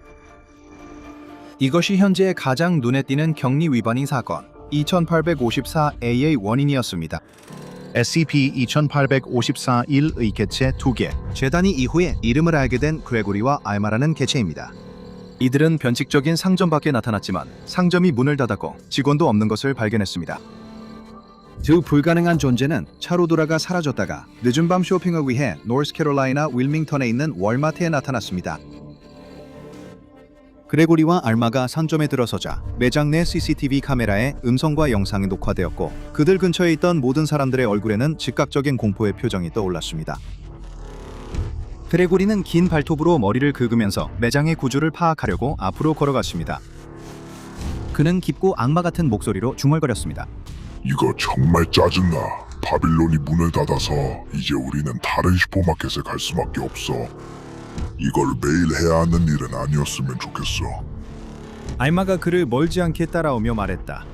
[SPEAKER 1] 이것이 현재 가장 눈에 띄는 격리 위반인 사건, 2854AA 원인이었습니다. SCP-2854-1의 개체 2개, 재단이 이후에 이름을 알게 된 그레고리와 알마라는 개체입니다. 이들은 변칙적인 상점 밖에 나타났지만 상점이 문을 닫았고 직원도 없는 것을 발견했습니다. 두 불가능한 존재는 차로 돌아가 사라졌다가 늦은 밤 쇼핑을 위해 노스캐롤라이나 윌밍턴에 있는 월마트에 나타났습니다. 그레고리와 알마가 상점에 들어서자 매장 내 CCTV 카메라에 음성과 영상이 녹화되었고 그들 근처에 있던 모든 사람들의 얼굴에는 즉각적인 공포의 표정이 떠올랐습니다. 그레고리는 긴 발톱으로 머리를 긁으면서 매장의 구조를 파악하려고 앞으로 걸어갔습니다. 그는 깊고 악마 같은 목소리로 중얼거렸습니다.
[SPEAKER 4] 이거 정말 짜증나. 바빌론이 문을 닫아서 이제 우리는 다른 슈퍼마켓에 갈 수밖에 없어. 이걸 매일 해야 하는 일은 아니었으면 좋겠어.
[SPEAKER 1] 알마가 그를 멀지 않게 따라오며 말했다.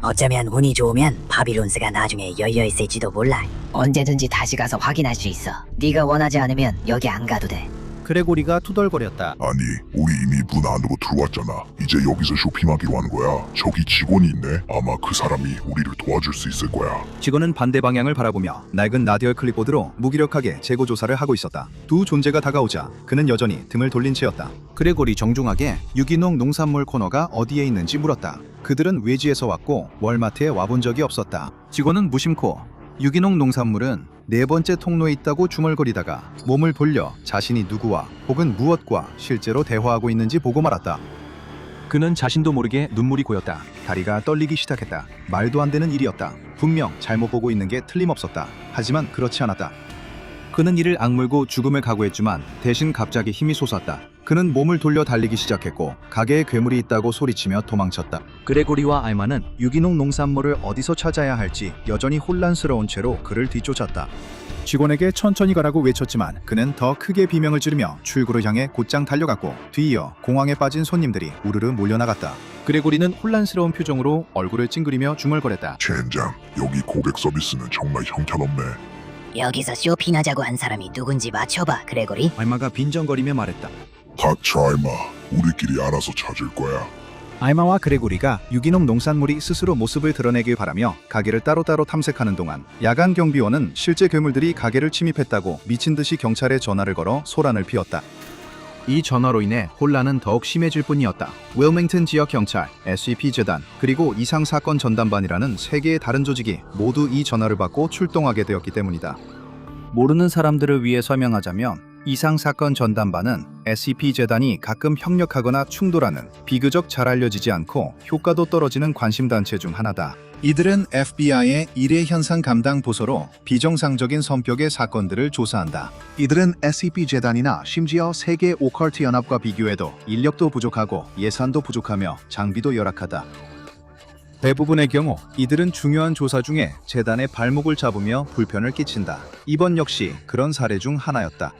[SPEAKER 6] 어쩌면 운이 좋으면 바빌론스가 나중에 열려있을지도 몰라. 언제든지 다시 가서 확인할 수 있어. 네가 원하지 않으면 여기 안 가도 돼.
[SPEAKER 1] 그레고리가 투덜거렸다.
[SPEAKER 4] 아니, 우리 이미 문 안으로 들어왔잖아. 이제 여기서 쇼핑하기로 하는 거야. 저기 직원이 있네. 아마 그 사람이 우리를 도와줄 수 있을 거야.
[SPEAKER 1] 직원은 반대 방향을 바라보며 낡은 라디오 클립보드로 무기력하게 재고 조사를 하고 있었다. 두 존재가 다가오자 그는 여전히 등을 돌린 채였다. 그레고리 정중하게 유기농 농산물 코너가 어디에 있는지 물었다. 그들은 외지에서 왔고 월마트에 와본 적이 없었다. 직원은 무심코 유기농 농산물은 4번째 통로에 있다고 중얼거리다가 몸을 돌려 자신이 누구와 혹은 무엇과 실제로 대화하고 있는지 보고 말았다. 그는 자신도 모르게 눈물이 고였다. 다리가 떨리기 시작했다. 말도 안 되는 일이었다. 분명 잘못 보고 있는 게 틀림없었다. 하지만 그렇지 않았다. 그는 이를 악물고 죽음을 각오했지만 대신 갑자기 힘이 솟았다. 그는 몸을 돌려 달리기 시작했고 가게에 괴물이 있다고 소리치며 도망쳤다. 그레고리와 알마는 유기농 농산물을 어디서 찾아야 할지 여전히 혼란스러운 채로 그를 뒤쫓았다. 직원에게 천천히 가라고 외쳤지만 그는 더 크게 비명을 지르며 출구를 향해 곧장 달려갔고 뒤이어 공황에 빠진 손님들이 우르르 몰려나갔다. 그레고리는 혼란스러운 표정으로 얼굴을 찡그리며 중얼거렸다.
[SPEAKER 4] 젠장, 여기 고객 서비스는 정말 형편없네.
[SPEAKER 6] 여기서 쇼핑하자고 한 사람이 누군지 맞춰봐, 그레고리.
[SPEAKER 1] 알마가 빈정거리며 말했다.
[SPEAKER 4] 닥쳐 알마, 우리끼리 알아서 찾을 거야.
[SPEAKER 1] 알마와 그레고리가 유기농 농산물이 스스로 모습을 드러내길 바라며 가게를 따로따로 탐색하는 동안 야간 경비원은 실제 괴물들이 가게를 침입했다고 미친 듯이 경찰에 전화를 걸어 소란을 피웠다. 이 전화로 인해 혼란은 더욱 심해질 뿐이었다. 윌밍턴 지역 경찰, SCP 재단, 그리고 이상 사건 전담반이라는 세 개의 다른 조직이 모두 이 전화를 받고 출동하게 되었기 때문이다. 모르는 사람들을 위해 설명하자면 이상 사건 전담반은 SCP 재단이 가끔 협력하거나 충돌하는 비교적 잘 알려지지 않고 효과도 떨어지는 관심단체 중 하나다. 이들은 FBI의 일회 현상 감당 부서로 비정상적인 성격의 사건들을 조사한다. 이들은 SCP 재단이나 심지어 세계 오컬트 연합과 비교해도 인력도 부족하고 예산도 부족하며 장비도 열악하다. 대부분의 경우 이들은 중요한 조사 중에 재단의 발목을 잡으며 불편을 끼친다. 이번 역시 그런 사례 중 하나였다.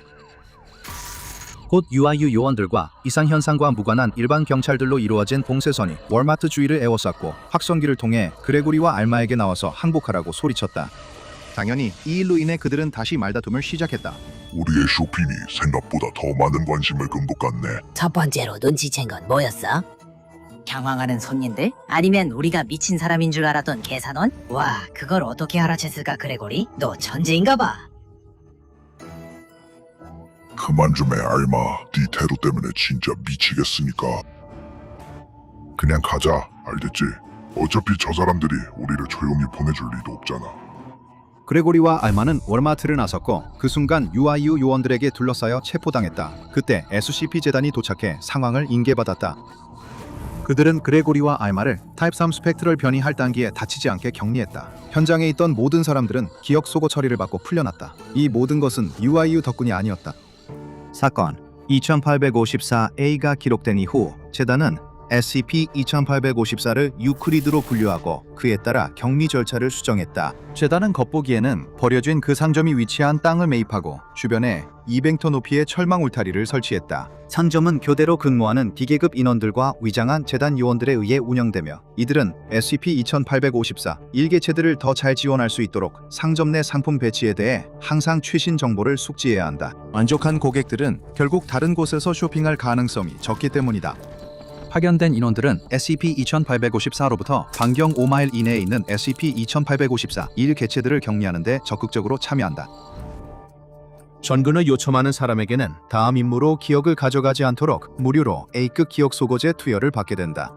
[SPEAKER 1] 곧 UIU 요원들과 이상 현상과 무관한 일반 경찰들로 이루어진 봉쇄선이 월마트 주위를 에워쌌고 확성기를 통해 그레고리와 알마에게 나와서 항복하라고 소리쳤다. 당연히 이 일로 인해 그들은 다시 말다툼을 시작했다.
[SPEAKER 4] 우리의 쇼핑이 생각보다 더 많은 관심을 끈 것 같네.
[SPEAKER 6] 첫 번째로 눈치챈 건 뭐였어? 당황하는 손님들? 아니면 우리가 미친 사람인 줄 알았던 계산원? 와, 그걸 어떻게 알아챘을까 그레고리? 너 천재인가 봐.
[SPEAKER 4] 그만 좀 해, 알마. 네 태도 때문에 진짜 미치겠으니까. 그냥 가자, 알겠지? 어차피 저 사람들이 우리를 조용히 보내줄 리도 없잖아.
[SPEAKER 1] 그레고리와 알마는 월마트를 나섰고 그 순간 UIU 요원들에게 둘러싸여 체포당했다. 그때 SCP 재단이 도착해 상황을 인계받았다. 그들은 그레고리와 알마를 타입 3 스펙트럴 변이 할당기에 다치지 않게 격리했다. 현장에 있던 모든 사람들은 기억 소거 처리를 받고 풀려났다. 이 모든 것은 UIU 덕분이 아니었다. 사건 2854A가 기록된 이후 재단은 SCP-2854를 유클리드로 분류하고 그에 따라 격리 절차를 수정했다. 재단은 겉보기에는 버려진 그 상점이 위치한 땅을 매입하고 주변에 200톤 높이의 철망 울타리를 설치했다. 상점은 교대로 근무하는 기계급 인원들과 위장한 재단 요원들에 의해 운영되며 이들은 SCP-2854 일개체들을 더 잘 지원할 수 있도록 상점 내 상품 배치에 대해 항상 최신 정보를 숙지해야 한다. 만족한 고객들은 결국 다른 곳에서 쇼핑할 가능성이 적기 때문이다. 파견된 인원들은 SCP-2854로부터 반경 5마일 이내에 있는 SCP-2854 1개체들을 격리하는 데 적극적으로 참여한다. 전근을 요청하는 사람에게는 다음 임무로 기억을 가져가지 않도록 무료로 A급 기억 소거제 투여를 받게 된다.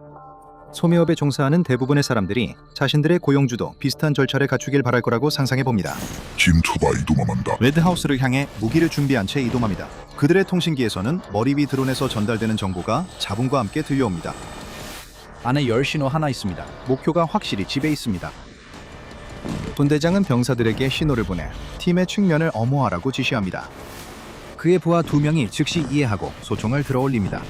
[SPEAKER 1] 소매업에 종사하는 대부분의 사람들이 자신들의 고용주도 비슷한 절차를 갖추길 바랄 거라고 상상해봅니다.
[SPEAKER 4] 김투바 이동함한다.
[SPEAKER 1] 레드하우스를 향해 무기를 준비한 채 이동합니다. 그들의 통신기에서는 머리 위 드론에서 전달되는 정보가 잡음과 함께 들려옵니다. 안에 열 신호 하나 있습니다. 목표가 확실히 집에 있습니다. 분대장은 병사들에게 신호를 보내 팀의 측면을 엄호하라고 지시합니다. 그의 부하 2명이 즉시 이해하고 소총을 들어올립니다.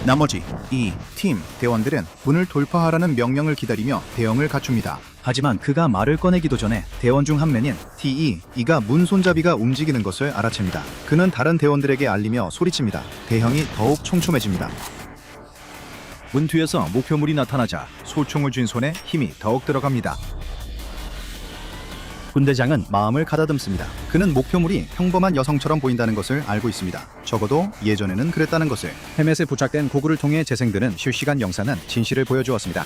[SPEAKER 1] 나머지 이 팀 대원들은 문을 돌파하라는 명령을 기다리며 대응을 갖춥니다. 하지만 그가 말을 꺼내기도 전에 대원 중 한 명인 TE가 문 손잡이가 움직이는 것을 알아챕니다. 그는 다른 대원들에게 알리며 소리칩니다. 대형이 더욱 촘촘해집니다. 문 뒤에서 목표물이 나타나자 소총을 쥔 손에 힘이 더욱 들어갑니다. 분대장은 마음을 가다듬습니다. 그는 목표물이 평범한 여성처럼 보인다는 것을 알고 있습니다. 적어도 예전에는 그랬다는 것을. 헬멧에 부착된 고글을 통해 재생되는 실시간 영상은 진실을 보여주었습니다.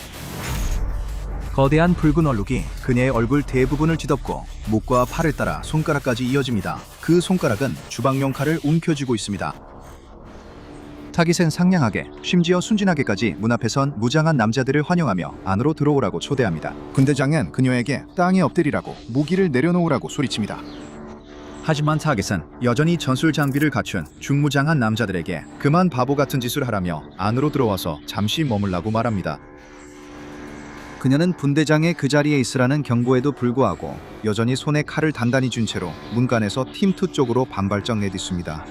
[SPEAKER 1] 거대한 붉은 얼룩이 그녀의 얼굴 대부분을 뒤덮고 목과 팔을 따라 손가락까지 이어집니다. 그 손가락은 주방용 칼을 움켜쥐고 있습니다. 타깃은 상냥하게, 심지어 순진하게까지 문 앞에 선 무장한 남자들을 환영하며 안으로 들어오라고 초대합니다. 군대장은 그녀에게 땅에 엎드리라고 무기를 내려놓으라고 소리칩니다. 하지만 타깃은 여전히 전술 장비를 갖춘 중무장한 남자들에게 그만 바보 같은 짓을 하라며 안으로 들어와서 잠시 머물라고 말합니다. 그녀는 분대장의 그 자리에 있으라는 경고에도 불구하고 여전히 손에 칼을 단단히 쥔 채로 문간에서 팀2 쪽으로 반발적 내딛습니다.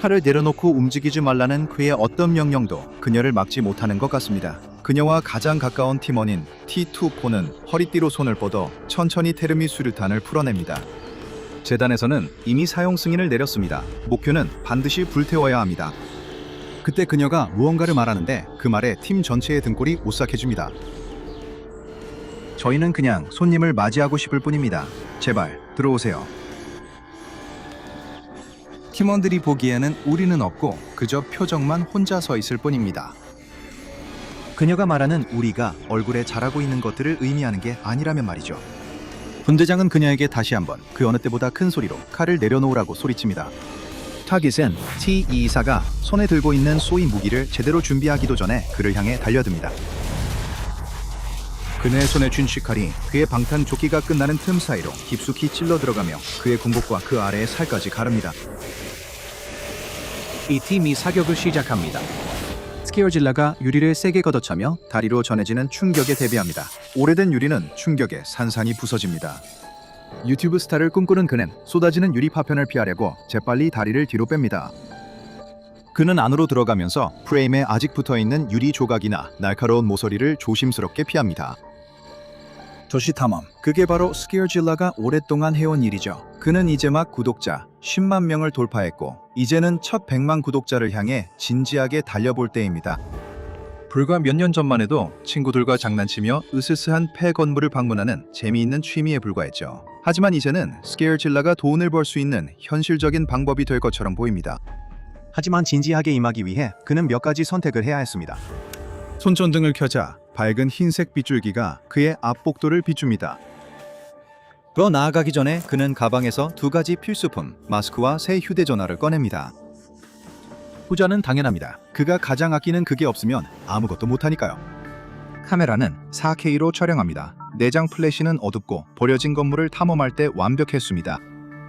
[SPEAKER 1] 칼을 내려놓고 움직이지 말라는 그의 어떤 명령도 그녀를 막지 못하는 것 같습니다. 그녀와 가장 가까운 팀원인 T2포는 허리띠로 손을 뻗어 천천히 테르미 수류탄을 풀어냅니다. 재단에서는 이미 사용 승인을 내렸습니다. 목표는 반드시 불태워야 합니다. 그때 그녀가 무언가를 말하는데 그 말에 팀 전체의 등골이 오싹해집니다. 저희는 그냥 손님을 맞이하고 싶을 뿐입니다. 제발 들어오세요. 팀원들이 보기에는 우리는 없고 그저 표정만 혼자 서 있을 뿐입니다. 그녀가 말하는 우리가 얼굴에 잘하고 있는 것들을 의미하는 게 아니라면 말이죠. 분대장은 그녀에게 다시 한번 그 어느 때보다 큰 소리로 칼을 내려놓으라고 소리칩니다. 타깃은 T224가 손에 들고 있는 소위 무기를 제대로 준비하기도 전에 그를 향해 달려듭니다. 그의 손에 쥔 시칼이 그의 방탄 조끼가 끝나는 틈 사이로 깊숙이 찔러 들어가며 그의 군복과 그 아래의 살까지 가릅니다. 이 팀이 사격을 시작합니다. 스케어질라가 유리를 세게 걷어차며 다리로 전해지는 충격에 대비합니다. 오래된 유리는 충격에 산산이 부서집니다. 유튜브 스타를 꿈꾸는 그는 쏟아지는 유리 파편을 피하려고 재빨리 다리를 뒤로 뺍니다. 그는 안으로 들어가면서 프레임에 아직 붙어있는 유리 조각이나 날카로운 모서리를 조심스럽게 피합니다. 조시탐험, 그게 바로 스케어질라가 오랫동안 해온 일이죠. 그는 이제 막 구독자 10만 명을 돌파했고 이제는 첫 100만 구독자를 향해 진지하게 달려볼 때입니다. 불과 몇 년 전만 해도 친구들과 장난치며 으스스한 폐 건물을 방문하는 재미있는 취미에 불과했죠. 하지만 이제는 스케어질라가 돈을 벌 수 있는 현실적인 방법이 될 것처럼 보입니다. 하지만 진지하게 임하기 위해 그는 몇 가지 선택을 해야 했습니다. 손전등을 켜자 밝은 흰색 빗줄기가 그의 앞복도를 비춥니다. 더 나아가기 전에 그는 가방에서 두 가지 필수품, 마스크와 새 휴대전화를 꺼냅니다. 후자는 당연합니다. 그가 가장 아끼는 그게 없으면 아무것도 못하니까요. 카메라는 4K로 촬영합니다. 내장 플래시는 어둡고 버려진 건물을 탐험할 때 완벽했습니다.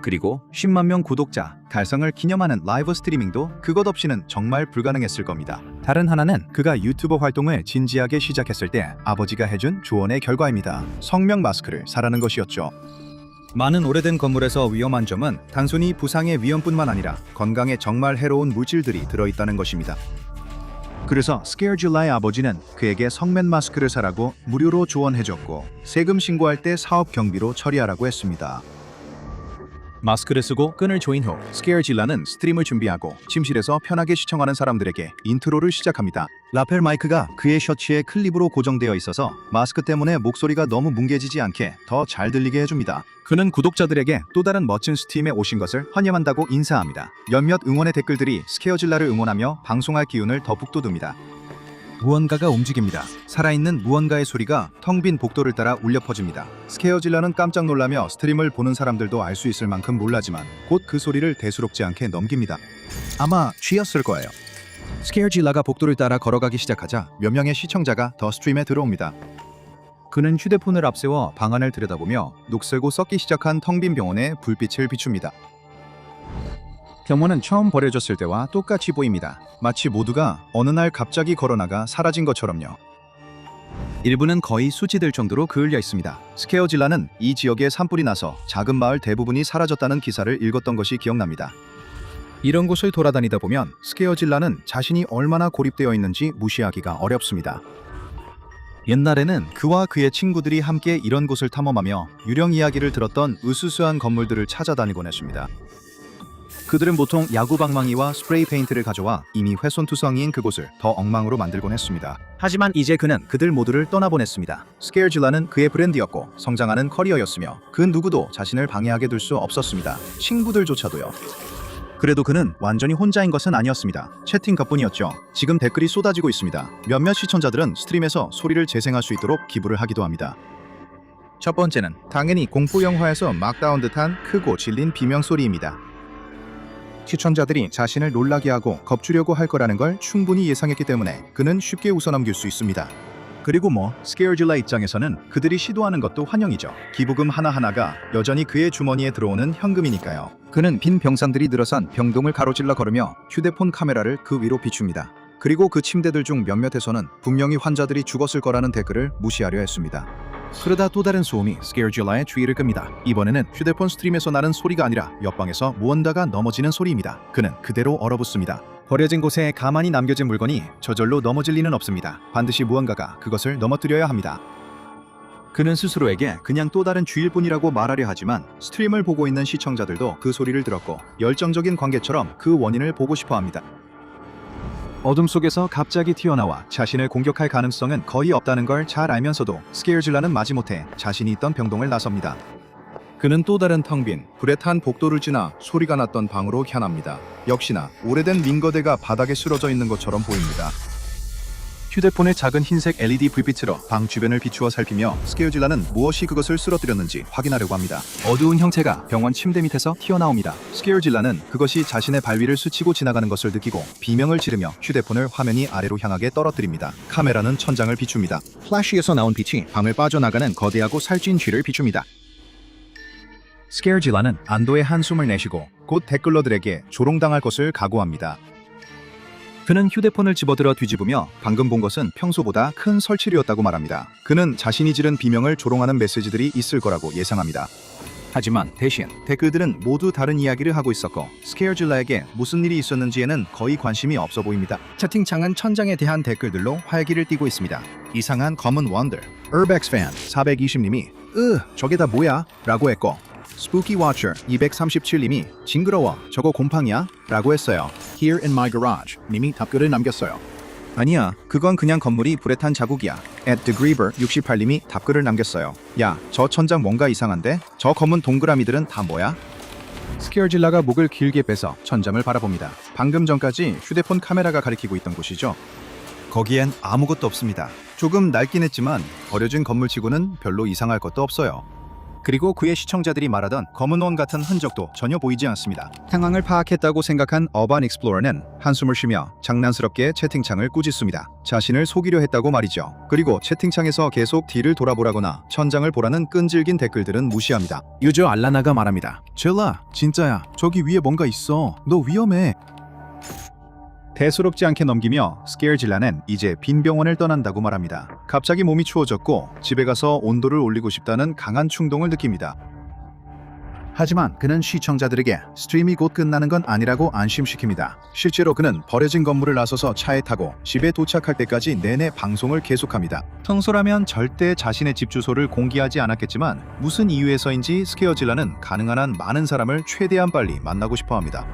[SPEAKER 1] 그리고 10만 명 구독자 달성을 기념하는 라이브 스트리밍도 그것 없이는 정말 불가능했을 겁니다. 다른 하나는 그가 유튜버 활동을 진지하게 시작했을 때 아버지가 해준 조언의 결과입니다. 성명 마스크를 사라는 것이었죠. 많은 오래된 건물에서 위험한 점은 단순히 부상의 위험뿐만 아니라 건강에 정말 해로운 물질들이 들어있다는 것입니다. 그래서 스케어질라의 아버지는 그에게 성면 마스크를 사라고 무료로 조언해줬고 세금 신고할 때 사업 경비로 처리하라고 했습니다. 마스크를 쓰고 끈을 조인 후 스케어질라는 스트림을 준비하고 침실에서 편하게 시청하는 사람들에게 인트로를 시작합니다. 라펠 마이크가 그의 셔츠에 클립으로 고정되어 있어서 마스크 때문에 목소리가 너무 뭉개지지 않게 더 잘 들리게 해줍니다. 그는 구독자들에게 또 다른 멋진 스트림에 오신 것을 환영한다고 인사합니다. 몇몇 응원의 댓글들이 스케어질라를 응원하며 방송할 기운을 더 북돋웁니다. 무언가가 움직입니다. 살아있는 무언가의 소리가 텅 빈 복도를 따라 울려 퍼집니다. 스케어질라는 깜짝 놀라며 스트림을 보는 사람들도 알 수 있을 만큼 놀라지만 곧 그 소리를 대수롭지 않게 넘깁니다. 아마 쥐였을 거예요. 스케어질라가 복도를 따라 걸어가기 시작하자 몇 명의 시청자가 더 스트림에 들어옵니다. 그는 휴대폰을 앞세워 방안을 들여다보며 녹슬고 썩기 시작한 텅 빈 병원에 불빛을 비춥니다. 병원은 처음 버려졌을 때와 똑같이 보입니다. 마치 모두가 어느 날 갑자기 걸어나가 사라진 것처럼요. 일부는 거의 수치될 정도로 그을려 있습니다. 스케어질라는 이 지역에 산불이 나서 작은 마을 대부분이 사라졌다는 기사를 읽었던 것이 기억납니다. 이런 곳을 돌아다니다 보면 스케어질라는 자신이 얼마나 고립되어 있는지 무시하기가 어렵습니다. 옛날에는 그와 그의 친구들이 함께 이런 곳을 탐험하며 유령 이야기를 들었던 으스스한 건물들을 찾아다니곤 했습니다. 그들은 보통 야구 방망이와 스프레이 페인트를 가져와 이미 훼손투성이인 그곳을 더 엉망으로 만들곤 했습니다. 하지만 이제 그는 그들 모두를 떠나보냈습니다. 스케어질라는 그의 브랜드였고 성장하는 커리어였으며 그 누구도 자신을 방해하게 둘 수 없었습니다. 친구들조차도요. 그래도 그는 완전히 혼자인 것은 아니었습니다. 채팅가뿐이었죠. 지금 댓글이 쏟아지고 있습니다. 몇몇 시청자들은 스트림에서 소리를 재생할 수 있도록 기부를 하기도 합니다. 첫 번째는 당연히 공포 영화에서 막 나온 듯한 크고 질린 비명소리입니다. 시청자들이 자신을 놀라게 하고 겁주려고 할 거라는 걸 충분히 예상했기 때문에 그는 쉽게 웃어넘길 수 있습니다. 그리고 스케어질라 입장에서는 그들이 시도하는 것도 환영이죠. 기부금 하나하나가 여전히 그의 주머니에 들어오는 현금이니까요. 그는 빈 병상들이 늘어선 병동을 가로질러 걸으며 휴대폰 카메라를 그 위로 비춥니다. 그리고 그 침대들 중 몇몇에서는 분명히 환자들이 죽었을 거라는 댓글을 무시하려 했습니다. 그러다 또 다른 소음이 스케어질라의 주의를 끕니다. 이번에는 휴대폰 스트림에서 나는 소리가 아니라 옆방에서 무언가가 넘어지는 소리입니다. 그는 그대로 얼어붙습니다. 버려진 곳에 가만히 남겨진 물건이 저절로 넘어질 리는 없습니다. 반드시 무언가가 그것을 넘어뜨려야 합니다. 그는 스스로에게 그냥 또 다른 주일 뿐이라고 말하려 하지만 스트림을 보고 있는 시청자들도 그 소리를 들었고 열정적인 관계처럼 그 원인을 보고 싶어 합니다. 어둠 속에서 갑자기 튀어나와 자신을 공격할 가능성은 거의 없다는 걸 잘 알면서도 스케어질라는 마지못해 자신이 있던 병동을 나섭니다. 그는 또 다른 텅 빈 불에 탄 복도를 지나 소리가 났던 방으로 향합니다. 역시나 오래된 민거대가 바닥에 쓰러져 있는 것처럼 보입니다. 휴대폰의 작은 흰색 LED 불빛으로 방 주변을 비추어 살피며 스케어질라는 무엇이 그것을 쓰러뜨렸는지 확인하려고 합니다. 어두운 형체가 병원 침대 밑에서 튀어나옵니다. 스케어질라는 그것이 자신의 발 위를 스치고 지나가는 것을 느끼고 비명을 지르며 휴대폰을 화면이 아래로 향하게 떨어뜨립니다. 카메라는 천장을 비춥니다.
[SPEAKER 2] 플래시에서 나온 빛이 방을 빠져나가는 거대하고 살찐 쥐를 비춥니다. 스케어질라는 안도의 한숨을 내쉬고 곧 댓글러들에게 조롱당할 것을 각오합니다.
[SPEAKER 1] 그는 휴대폰을 집어들어 뒤집으며 방금 본 것은 평소보다 큰 설치류였다고 말합니다. 그는 자신이 지른 비명을 조롱하는 메시지들이 있을 거라고 예상합니다. 하지만 대신 댓글들은 모두 다른 이야기를 하고 있었고 스케어질라에게 무슨 일이 있었는지에는 거의 관심이 없어 보입니다. 채팅창은 천장에 대한 댓글들로 활기를 띠고 있습니다. 이상한 검은 원더, Urbex fan 420님이 저게 다 뭐야? 라고 했고 Spooky Watcher 237님이 징그러워 저거 곰팡이야? 라고 했어요. Here in my garage 님이 답글을 남겼어요. 아니야 그건 그냥 건물이 불에 탄 자국이야. At the Griever 68님이 답글을 남겼어요. 야 저 천장 뭔가 이상한데? 저 검은 동그라미들은 다 뭐야? 스케어질라가 목을 길게 빼서 천장을 바라봅니다. 방금 전까지 휴대폰 카메라가 가리키고 있던 곳이죠. 거기엔 아무것도 없습니다. 조금 낡긴 했지만 버려진 건물치고는 별로 이상할 것도 없어요. 그리고 그의 시청자들이 말하던 검은 원 같은 흔적도 전혀 보이지 않습니다. 상황을 파악했다고 생각한 어반 익스플로러는 한숨을 쉬며 장난스럽게 채팅창을 꾸짖습니다. 자신을 속이려 했다고 말이죠. 그리고 채팅창에서 계속 뒤를 돌아보라거나 천장을 보라는 끈질긴 댓글들은 무시합니다. 유저 알라나가 말합니다. 젤라 진짜야 저기 위에 뭔가 있어. 너 위험해. 대수롭지 않게 넘기며 스케어질라는 이제 빈 병원을 떠난다고 말합니다. 갑자기 몸이 추워졌고 집에 가서 온도를 올리고 싶다는 강한 충동을 느낍니다. 하지만 그는 시청자들에게 스트림이 곧 끝나는 건 아니라고 안심시킵니다. 실제로 그는 버려진 건물을 나서서 차에 타고 집에 도착할 때까지 내내 방송을 계속합니다. 평소라면 절대 자신의 집 주소를 공개하지 않았겠지만 무슨 이유에서인지 스케어질라는 가능한 한 많은 사람을 최대한 빨리 만나고 싶어 합니다.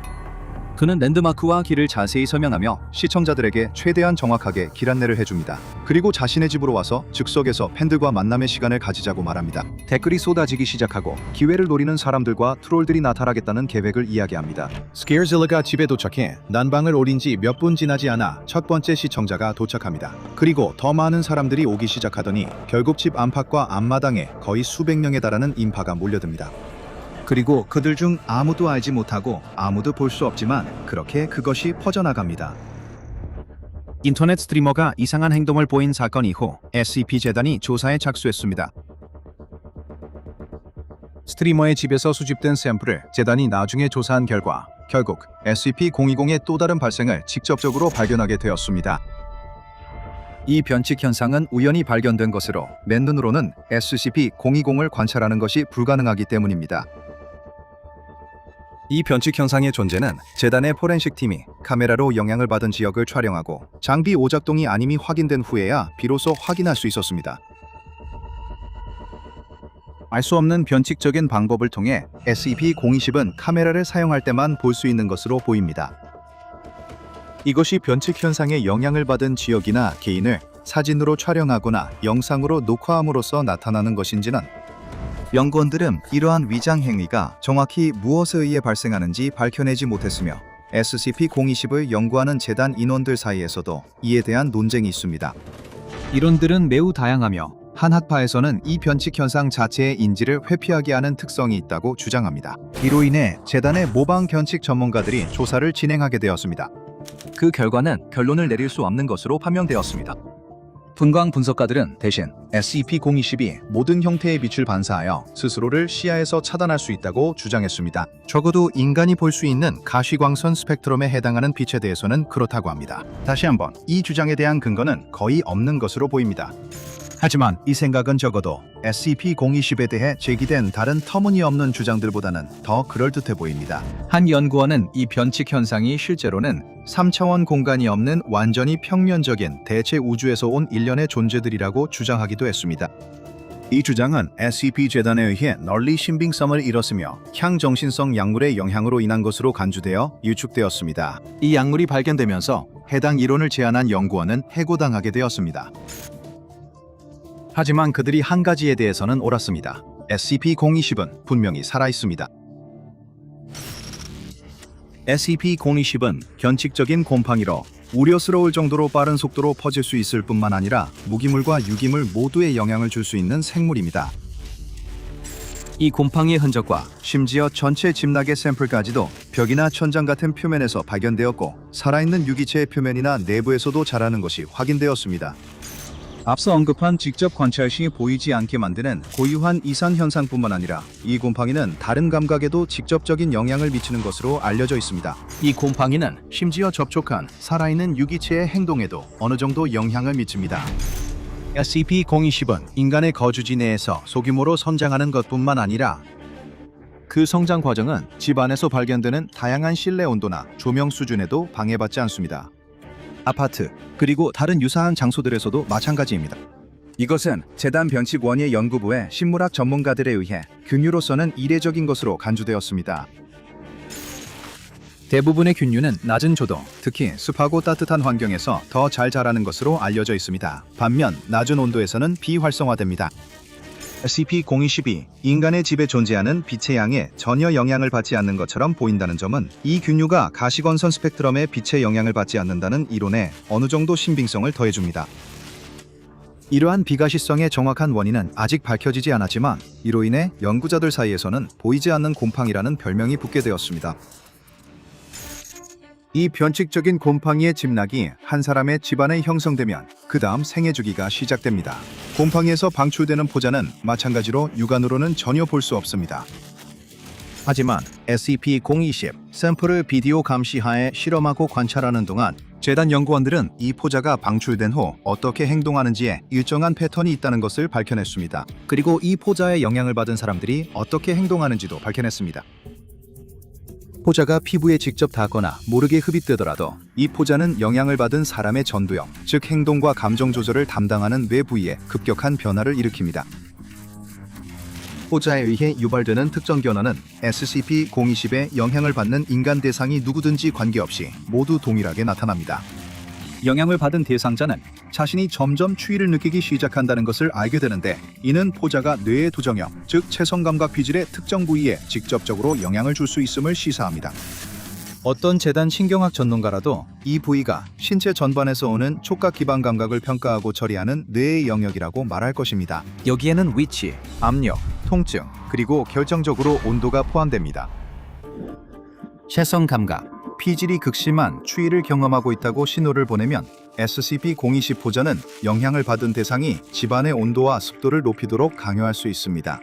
[SPEAKER 1] 그는 랜드마크와 길을 자세히 설명하며 시청자들에게 최대한 정확하게 길 안내를 해줍니다. 그리고 자신의 집으로 와서 즉석에서 팬들과 만남의 시간을 가지자고 말합니다. 댓글이 쏟아지기 시작하고 기회를 노리는 사람들과 트롤들이 나타나겠다는 계획을 이야기합니다. 스케어질라가 집에 도착해 난방을 올린 지 몇 분 지나지 않아 첫 번째 시청자가 도착합니다. 그리고 더 많은 사람들이 오기 시작하더니 결국 집 안팎과 앞마당에 거의 수백 명에 달하는 인파가 몰려듭니다. 그리고 그들 중 아무도 알지 못하고 아무도 볼 수 없지만 그렇게 그것이 퍼져나갑니다. 인터넷 스트리머가 이상한 행동을 보인 사건 이후 SCP-재단이 조사에 착수했습니다. 스트리머의 집에서 수집된 샘플을 재단이 나중에 조사한 결과 결국 SCP-020의 또 다른 발생을 직접적으로 발견하게 되었습니다. 이 변칙 현상은 우연히 발견된 것으로 맨눈으로는 SCP-020을 관찰하는 것이 불가능하기 때문입니다. 이 변칙 현상의 존재는 재단의 포렌식 팀이 카메라로 영향을 받은 지역을 촬영하고 장비 오작동이 아님이 확인된 후에야 비로소 확인할 수 있었습니다. 알 수 없는 변칙적인 방법을 통해 SCP-020은 카메라를 사용할 때만 볼 수 있는 것으로 보입니다. 이것이 변칙 현상에 영향을 받은 지역이나 개인을 사진으로 촬영하거나 영상으로 녹화함으로써 나타나는 것인지는 연구원들은 이러한 위장 행위가 정확히 무엇에 의해 발생하는지 밝혀내지 못했으며 SCP-020을 연구하는 재단 인원들 사이에서도 이에 대한 논쟁이 있습니다. 이론들은 매우 다양하며 한 학파에서는 이 변칙 현상 자체의 인지를 회피하게 하는 특성이 있다고 주장합니다. 이로 인해 재단의 모방 변칙 전문가들이 조사를 진행하게 되었습니다. 그 결과는 결론을 내릴 수 없는 것으로 판명되었습니다. 분광 분석가들은 대신 SCP-020이 모든 형태의 빛을 반사하여 스스로를 시야에서 차단할 수 있다고 주장했습니다. 적어도 인간이 볼 수 있는 가시광선 스펙트럼에 해당하는 빛에 대해서는 그렇다고 합니다. 다시 한번 이 주장에 대한 근거는 거의 없는 것으로 보입니다. 하지만 이 생각은 적어도 SCP-020에 대해 제기된 다른 터무니없는 주장들보다는 더 그럴듯해 보입니다. 한 연구원은 이 변칙 현상이 실제로는 3차원 공간이 없는 완전히 평면적인 대체 우주에서 온 일련의 존재들이라고 주장하기도 했습니다. 이 주장은 SCP-재단에 의해 널리 신빙성을 잃었으며 향정신성 약물의 영향으로 인한 것으로 간주되어 유축되었습니다. 이 약물이 발견되면서 해당 이론을 제안한 연구원은 해고당하게 되었습니다. 하지만 그들이 한 가지에 대해서는 옳았습니다. SCP-020은 분명히 살아있습니다. SCP-020은 변칙적인 곰팡이로
[SPEAKER 2] 우려스러울 정도로 빠른 속도로 퍼질 수 있을 뿐만 아니라 무기물과 유기물 모두에 영향을 줄 수 있는 생물입니다. 이 곰팡이의 흔적과 심지어 전체 집락의 샘플까지도 벽이나 천장 같은 표면에서 발견되었고 살아있는 유기체의 표면이나 내부에서도 자라는 것이 확인되었습니다. 앞서 언급한 직접 관찰 시 보이지 않게 만드는 고유한 이산 현상뿐만 아니라 이 곰팡이는 다른 감각에도 직접적인 영향을 미치는 것으로 알려져 있습니다. 이 곰팡이는 심지어 접촉한 살아있는 유기체의 행동에도 어느 정도 영향을 미칩니다. SCP-020은 인간의 거주지 내에서 소규모로 성장하는 것뿐만 아니라 그 성장 과정은 집 안에서 발견되는 다양한 실내 온도나 조명 수준에도 방해받지 않습니다. 아파트, 그리고 다른 유사한 장소들에서도 마찬가지입니다. 이것은 재단 변칙원예 연구부의 식물학 전문가들에 의해 균류로서는 이례적인 것으로 간주되었습니다. 대부분의 균류는 낮은 조도, 특히 습하고 따뜻한 환경에서 더 잘 자라는 것으로 알려져 있습니다. 반면 낮은 온도에서는 비활성화됩니다. SCP-022, 인간의 집에 존재하는 빛의 양에 전혀 영향을 받지 않는 것처럼 보인다는 점은 이 균류가 가시광선 스펙트럼의 빛의 영향을 받지 않는다는 이론에 어느 정도 신빙성을 더해줍니다. 이러한 비가시성의 정확한 원인은 아직 밝혀지지 않았지만 이로 인해 연구자들 사이에서는 보이지 않는 곰팡이라는 별명이 붙게 되었습니다. 이 변칙적인 곰팡이의 집락이 한 사람의 집안에 형성되면 그 다음 생애 주기가 시작됩니다. 곰팡이에서 방출되는 포자는 마찬가지로 육안으로는 전혀 볼 수 없습니다. 하지만 SCP-020 샘플을 비디오 감시하에 실험하고 관찰하는 동안 재단 연구원들은 이 포자가 방출된 후 어떻게 행동하는지에 일정한 패턴이 있다는 것을 밝혀냈습니다. 그리고 이 포자의 영향을 받은 사람들이 어떻게 행동하는지도 밝혀냈습니다. 포자가 피부에 직접 닿거나 모르게 흡입되더라도 이 포자는 영향을 받은 사람의 전두엽, 즉 행동과 감정 조절을 담당하는 뇌 부위에 급격한 변화를 일으킵니다. 포자에 의해 유발되는 특정 변화는 SCP-020의 영향을 받는 인간 대상이 누구든지 관계없이 모두 동일하게 나타납니다. 영향을 받은 대상자는 자신이 점점 추위를 느끼기 시작한다는 것을 알게 되는데 이는 포자가 뇌의 두정엽, 즉 체성감각 피질의 특정 부위에 직접적으로 영향을 줄 수 있음을 시사합니다. 어떤 재단 신경학 전문가라도 이 부위가 신체 전반에서 오는 촉각 기반 감각을 평가하고 처리하는 뇌의 영역이라고 말할 것입니다. 여기에는 위치, 압력, 통증, 그리고 결정적으로 온도가 포함됩니다. 체성 감각, 피질이 극심한 추위를 경험하고 있다고 신호를 보내면 SCP-020 포자는 영향을 받은 대상이 집안의 온도와 습도를 높이도록 강요할 수 있습니다.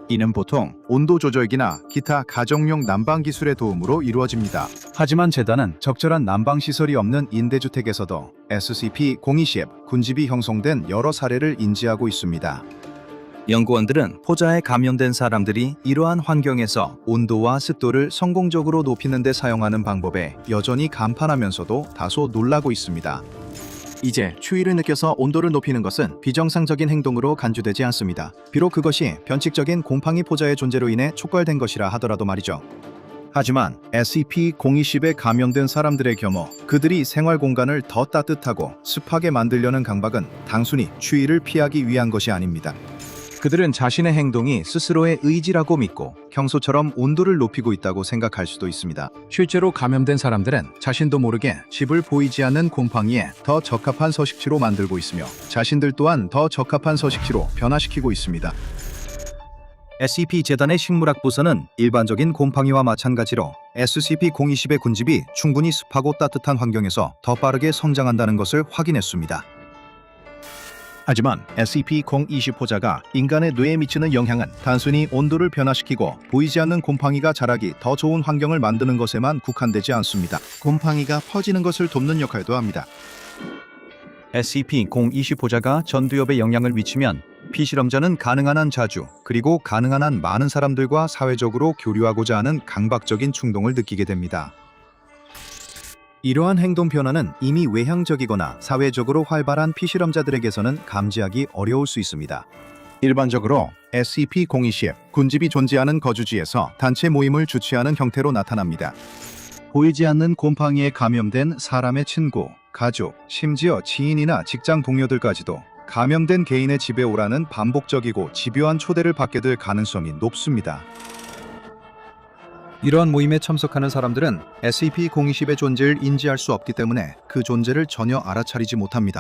[SPEAKER 2] 이는 보통 온도 조절기나 기타 가정용 난방 기술의 도움으로 이루어집니다. 하지만 재단은 적절한 난방 시설이 없는 임대주택에서도 SCP-020 군집이 형성된 여러 사례를 인지하고 있습니다. 연구원들은 포자에 감염된 사람들이 이러한 환경에서 온도와 습도를 성공적으로 높이는 데 사용하는 방법에 여전히 감탄하면서도 다소 놀라고 있습니다. 이제 추위를 느껴서 온도를 높이는 것은 비정상적인 행동으로 간주되지 않습니다. 비록 그것이 변칙적인 곰팡이 포자의 존재로 인해 촉발된 것이라 하더라도 말이죠. 하지만 SCP-020에 감염된 사람들의 경우 그들이 생활 공간을 더 따뜻하고 습하게 만들려는 강박은 단순히 추위를 피하기 위한 것이 아닙니다. 그들은 자신의 행동이 스스로의 의지라고 믿고 평소처럼 온도를 높이고 있다고 생각할 수도 있습니다. 실제로 감염된 사람들은 자신도 모르게 집을 보이지 않는 곰팡이에 더 적합한 서식지로 만들고 있으며 자신들 또한 더 적합한 서식지로 변화시키고 있습니다. SCP-재단의 식물학 부서는 일반적인 곰팡이와 마찬가지로 SCP-020의 군집이 충분히 습하고 따뜻한 환경에서 더 빠르게 성장한다는 것을 확인했습니다. 하지만 SCP-020 포자가 인간의 뇌에 미치는 영향은 단순히 온도를 변화시키고 보이지 않는 곰팡이가 자라기 더 좋은 환경을 만드는 것에만 국한되지 않습니다. 곰팡이가 퍼지는 것을 돕는 역할도 합니다. SCP-020 포자가 전두엽에 영향을 미치면 피실험자는 가능한 한 자주 그리고 가능한 한 많은 사람들과 사회적으로 교류하고자 하는 강박적인 충동을 느끼게 됩니다. 이러한 행동 변화는 이미 외향적이거나 사회적으로 활발한 피실험자들에게서는 감지하기 어려울 수 있습니다. 일반적으로 SCP-020 군집이 존재하는 거주지에서 단체 모임을 주최하는 형태로 나타납니다. 보이지 않는 곰팡이에 감염된 사람의 친구, 가족, 심지어 지인이나 직장 동료들까지도 감염된 개인의 집에 오라는 반복적이고 집요한 초대를 받게 될 가능성이 높습니다. 이러한 모임에 참석하는 사람들은 SCP-020의 존재를 인지할 수 없기 때문에 그 존재를 전혀 알아차리지 못합니다.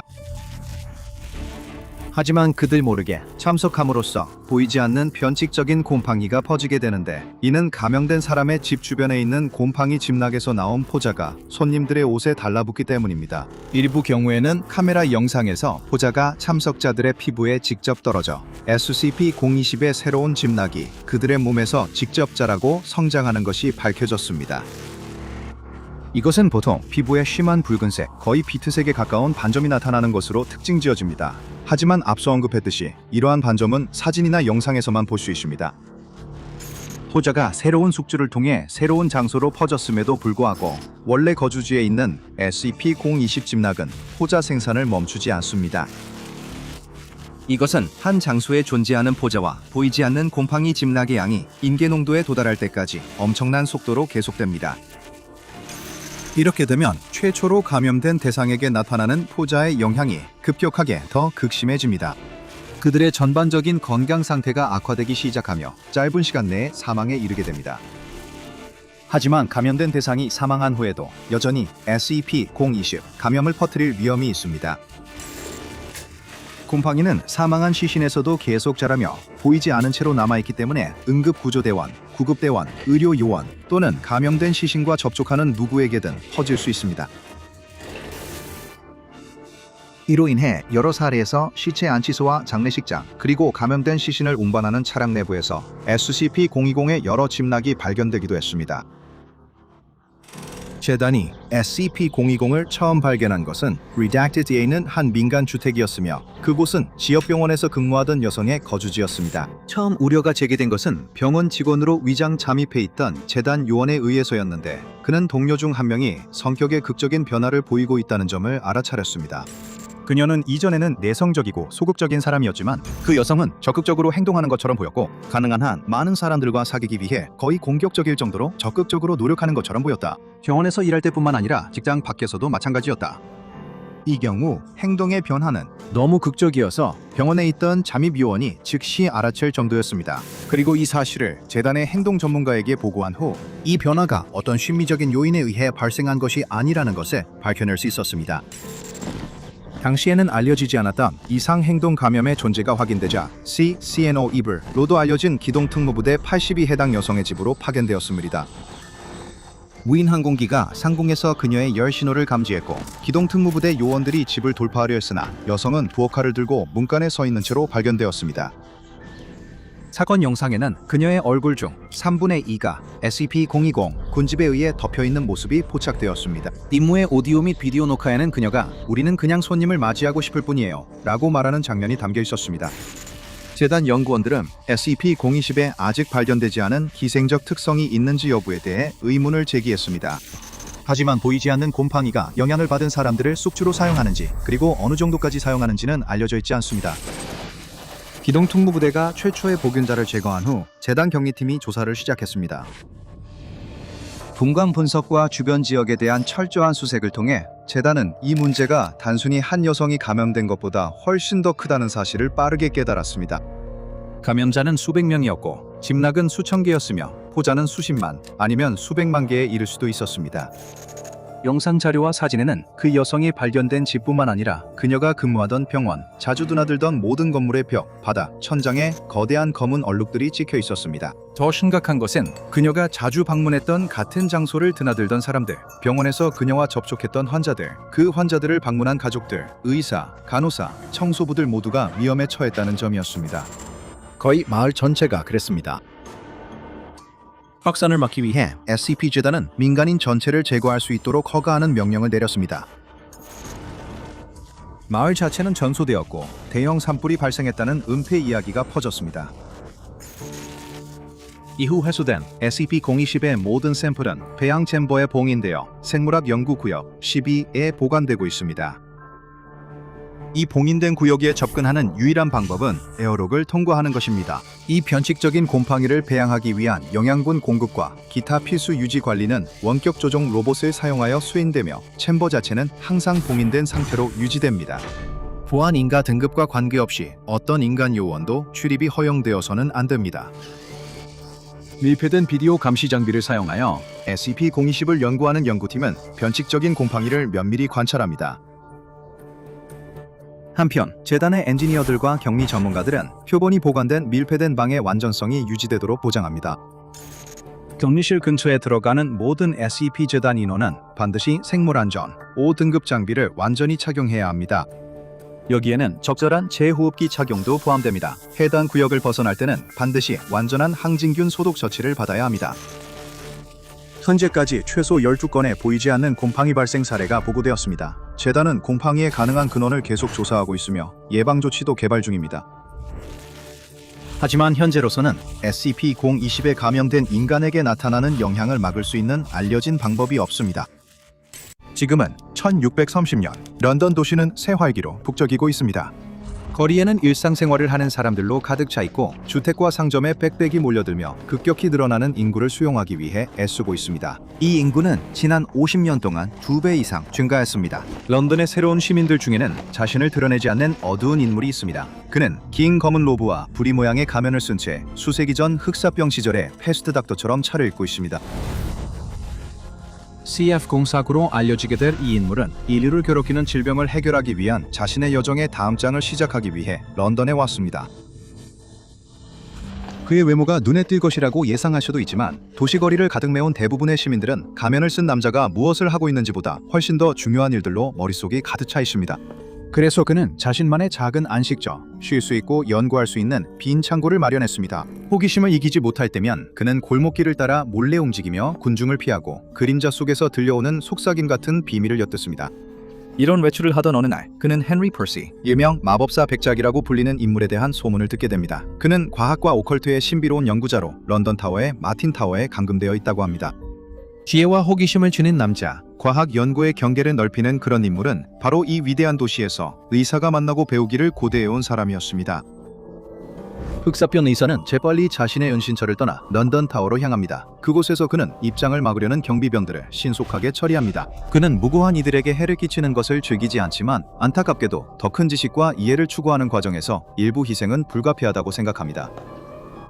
[SPEAKER 2] 하지만 그들 모르게 참석함으로써 보이지 않는 변칙적인 곰팡이가 퍼지게 되는데, 이는 감염된 사람의 집 주변에 있는 곰팡이 집락에서 나온 포자가 손님들의 옷에 달라붙기 때문입니다. 일부 경우에는 카메라 영상에서 포자가 참석자들의 피부에 직접 떨어져 SCP-020의 새로운 집락이 그들의 몸에서 직접 자라고 성장하는 것이 밝혀졌습니다. 이것은 보통 피부에 심한 붉은색, 거의 비트색에 가까운 반점이 나타나는 것으로 특징 지어집니다. 하지만 앞서 언급했듯이 이러한 반점은 사진이나 영상에서만 볼 수 있습니다. 포자가 새로운 숙주를 통해 새로운 장소로 퍼졌음에도 불구하고 원래 거주지에 있는 SCP-020 집락은 포자 생산을 멈추지 않습니다. 이것은 한 장소에 존재하는 포자와 보이지 않는 곰팡이 집락의 양이 인계 농도에 도달할 때까지 엄청난 속도로 계속됩니다. 이렇게 되면 최초로 감염된 대상에게 나타나는 포자의 영향이 급격하게 더 극심해집니다. 그들의 전반적인 건강 상태가 악화되기 시작하며 짧은 시간 내에 사망에 이르게 됩니다. 하지만 감염된 대상이 사망한 후에도 여전히 SCP-020 감염을 퍼뜨릴 위험이 있습니다. 곰팡이는 사망한 시신에서도 계속 자라며 보이지 않은 채로 남아있기 때문에 응급구조대원, 구급대원, 의료요원 또는 감염된 시신과 접촉하는 누구에게든 퍼질 수 있습니다. 이로 인해 여러 사례에서 시체 안치소와 장례식장, 그리고 감염된 시신을 운반하는 차량 내부에서 SCP-020의 여러 집락이 발견되기도 했습니다. 재단이 SCP-020을 처음 발견한 것은 Redacted에 있는 한 민간 주택이었으며, 그곳은 지역병원에서 근무하던 여성의 거주지였습니다. 처음 우려가 제기된 것은 병원 직원으로 위장 잠입해 있던 재단 요원에 의해서였는데, 그는 동료 중 한 명이 성격에 극적인 변화를 보이고 있다는 점을 알아차렸습니다. 그녀는 이전에는 내성적이고 소극적인 사람이었지만 그 여성은 적극적으로 행동하는 것처럼 보였고, 가능한 한 많은 사람들과 사귀기 위해 거의 공격적일 정도로 적극적으로 노력하는 것처럼 보였다. 병원에서 일할 때뿐만 아니라 직장 밖에서도 마찬가지였다. 이 경우 행동의 변화는 너무 극적이어서 병원에 있던 잠입 요원이 즉시 알아챌 정도였습니다. 그리고 이 사실을 재단의 행동 전문가에게 보고한 후 이 변화가 어떤 심리적인 요인에 의해 발생한 것이 아니라는 것을 밝혀낼 수 있었습니다. 당시에는 알려지지 않았던 이상 행동 감염의 존재가 확인되자 CNO2로도 알려진 기동특무부대 80위 해당 여성의 집으로 파견되었습니다. 무인 항공기가 상공에서 그녀의 열 신호를 감지했고, 기동특무부대 요원들이 집을 돌파하려 했으나 여성은 부엌칼을 들고 문간에 서 있는 채로 발견되었습니다. 사건 영상에는 그녀의 얼굴 중 3분의 2가 SCP-020 군집에 의해 덮여있는 모습이 포착되었습니다. 임무의 오디오 및 비디오 녹화에는 그녀가 "우리는 그냥 손님을 맞이하고 싶을 뿐이에요" 라고 말하는 장면이 담겨 있었습니다. 재단 연구원들은 SCP-020에 아직 발견되지 않은 기생적 특성이 있는지 여부에 대해 의문을 제기했습니다. 하지만 보이지 않는 곰팡이가 영향을 받은 사람들을 숙주로 사용하는지, 그리고 어느 정도까지 사용하는지는 알려져 있지 않습니다. 기동특무부대가 최초의 보균자를 제거한 후 재단 격리팀이 조사를 시작했습니다. 분광 분석과 주변 지역에 대한 철저한 수색을 통해 재단은 이 문제가 단순히 한 여성이 감염된 것보다 훨씬 더 크다는 사실을 빠르게 깨달았습니다. 감염자는 수백 명이었고 집락은 수천 개였으며 포자는 수십만 아니면 수백만 개에 이를 수도 있었습니다. 영상 자료와 사진에는 그 여성이 발견된 집뿐만 아니라 그녀가 근무하던 병원, 자주 드나들던 모든 건물의 벽, 바닥, 천장에 거대한 검은 얼룩들이 찍혀 있었습니다. 더 심각한 것은 그녀가 자주 방문했던 같은 장소를 드나들던 사람들, 병원에서 그녀와 접촉했던 환자들, 그 환자들을 방문한 가족들, 의사, 간호사, 청소부들 모두가 위험에 처했다는 점이었습니다. 거의 마을 전체가 그랬습니다. 확산을 막기 위해 SCP 재단은 민간인 전체를 제거할 수 있도록 허가하는 명령을 내렸습니다. 마을 자체는 전소되었고 대형 산불이 발생했다는 은폐 이야기가 퍼졌습니다. 이후 회수된 SCP-020의 모든 샘플은 배양 챔버에 봉인되어 생물학 연구구역 12에 보관되고 있습니다. 이 봉인된 구역에 접근하는 유일한 방법은 에어록을 통과하는 것입니다. 이 변칙적인 곰팡이를 배양하기 위한 영양분 공급과 기타 필수 유지 관리는 원격 조종 로봇을 사용하여 수행되며 챔버 자체는 항상 봉인된 상태로 유지됩니다. 보안 인가 등급과 관계없이 어떤 인간 요원도 출입이 허용되어서는 안 됩니다.
[SPEAKER 1] 밀폐된 비디오 감시 장비를 사용하여
[SPEAKER 2] SCP-020을 연구하는 연구팀은 변칙적인 곰팡이를 면밀히 관찰합니다. 한편 재단의 엔지니어들과 격리 전문가들은 표본이 보관된 밀폐된 방의 완전성이 유지되도록 보장합니다.
[SPEAKER 1] 격리실 근처에 들어가는 모든 SCP 재단 인원은 반드시 생물안전 5등급 장비를 완전히 착용해야 합니다. 여기에는
[SPEAKER 2] 적절한 제호흡기 착용도 포함됩니다. 해당 구역을 벗어날 때는 반드시 완전한 항진균 소독 처치를 받아야 합니다. 현재까지 최소 12건의 보이지 않는 곰팡이 발생 사례가 보고되었습니다. 재단은 곰팡이에 가능한 근원을 계속 조사하고 있으며 예방 조치도 개발 중입니다. 하지만 현재로서는 SCP-020에 감염된 인간에게 나타나는 영향을 막을 수 있는 알려진 방법이 없습니다. 지금은 1630년 런던 도시는 새 활기로 북적이고 있습니다. 거리에는 일상생활을 하는 사람들로 가득 차 있고 주택과 상점에 빽빽이 몰려들며 급격히 늘어나는 인구를 수용하기 위해 애쓰고 있습니다. 이 인구는 지난 50년 동안 2배 이상 증가했습니다. 런던의 새로운 시민들 중에는 자신을 드러내지 않는 어두운 인물이 있습니다. 그는 긴 검은 로브와 부리 모양의 가면을 쓴 채 수세기 전 흑사병 시절의 패스트 닥터처럼 차를 입고 있습니다.
[SPEAKER 1] CF049로 알려지게 될 이 인물은
[SPEAKER 2] 인류를 괴롭히는 질병을 해결하기 위한 자신의 여정의 다음 장을 시작하기 위해 런던에 왔습니다. 그의 외모가 눈에 띌 것이라고 예상할 수도 있지만 도시거리를 가득 메운 대부분의 시민들은 가면을 쓴 남자가 무엇을 하고 있는지보다 훨씬 더 중요한 일들로 머릿속이 가득 차 있습니다. 그래서 그는 자신만의 작은 안식처, 쉴 수 있고 연구할 수 있는 빈 창고를 마련했습니다. 호기심을 이기지 못할 때면 그는 골목길을 따라 몰래 움직이며 군중을 피하고 그림자 속에서 들려오는 속삭임 같은 비밀을 엿듣습니다. 이런 외출을 하던 어느 날 그는 헨리 퍼시, 일명 마법사 백작이라고 불리는 인물에 대한 소문을 듣게 됩니다. 그는 과학과 오컬트의 신비로운 연구자로 런던 타워의 마틴 타워에 감금되어 있다고 합니다. 지혜와 호기심을 지닌 남자, 과학 연구의 경계를 넓히는 그런 인물은 바로 이 위대한 도시에서 의사가 만나고 배우기를 고대해온 사람이었습니다. 흑사병 의사는 재빨리 자신의 은신처를 떠나 런던 타워로 향합니다. 그곳에서 그는 입장을 막으려는 경비병들을 신속하게 처리합니다. 그는 무고한 이들에게 해를 끼치는 것을 즐기지 않지만 안타깝게도 더 큰 지식과 이해를 추구하는 과정에서 일부 희생은 불가피하다고 생각합니다.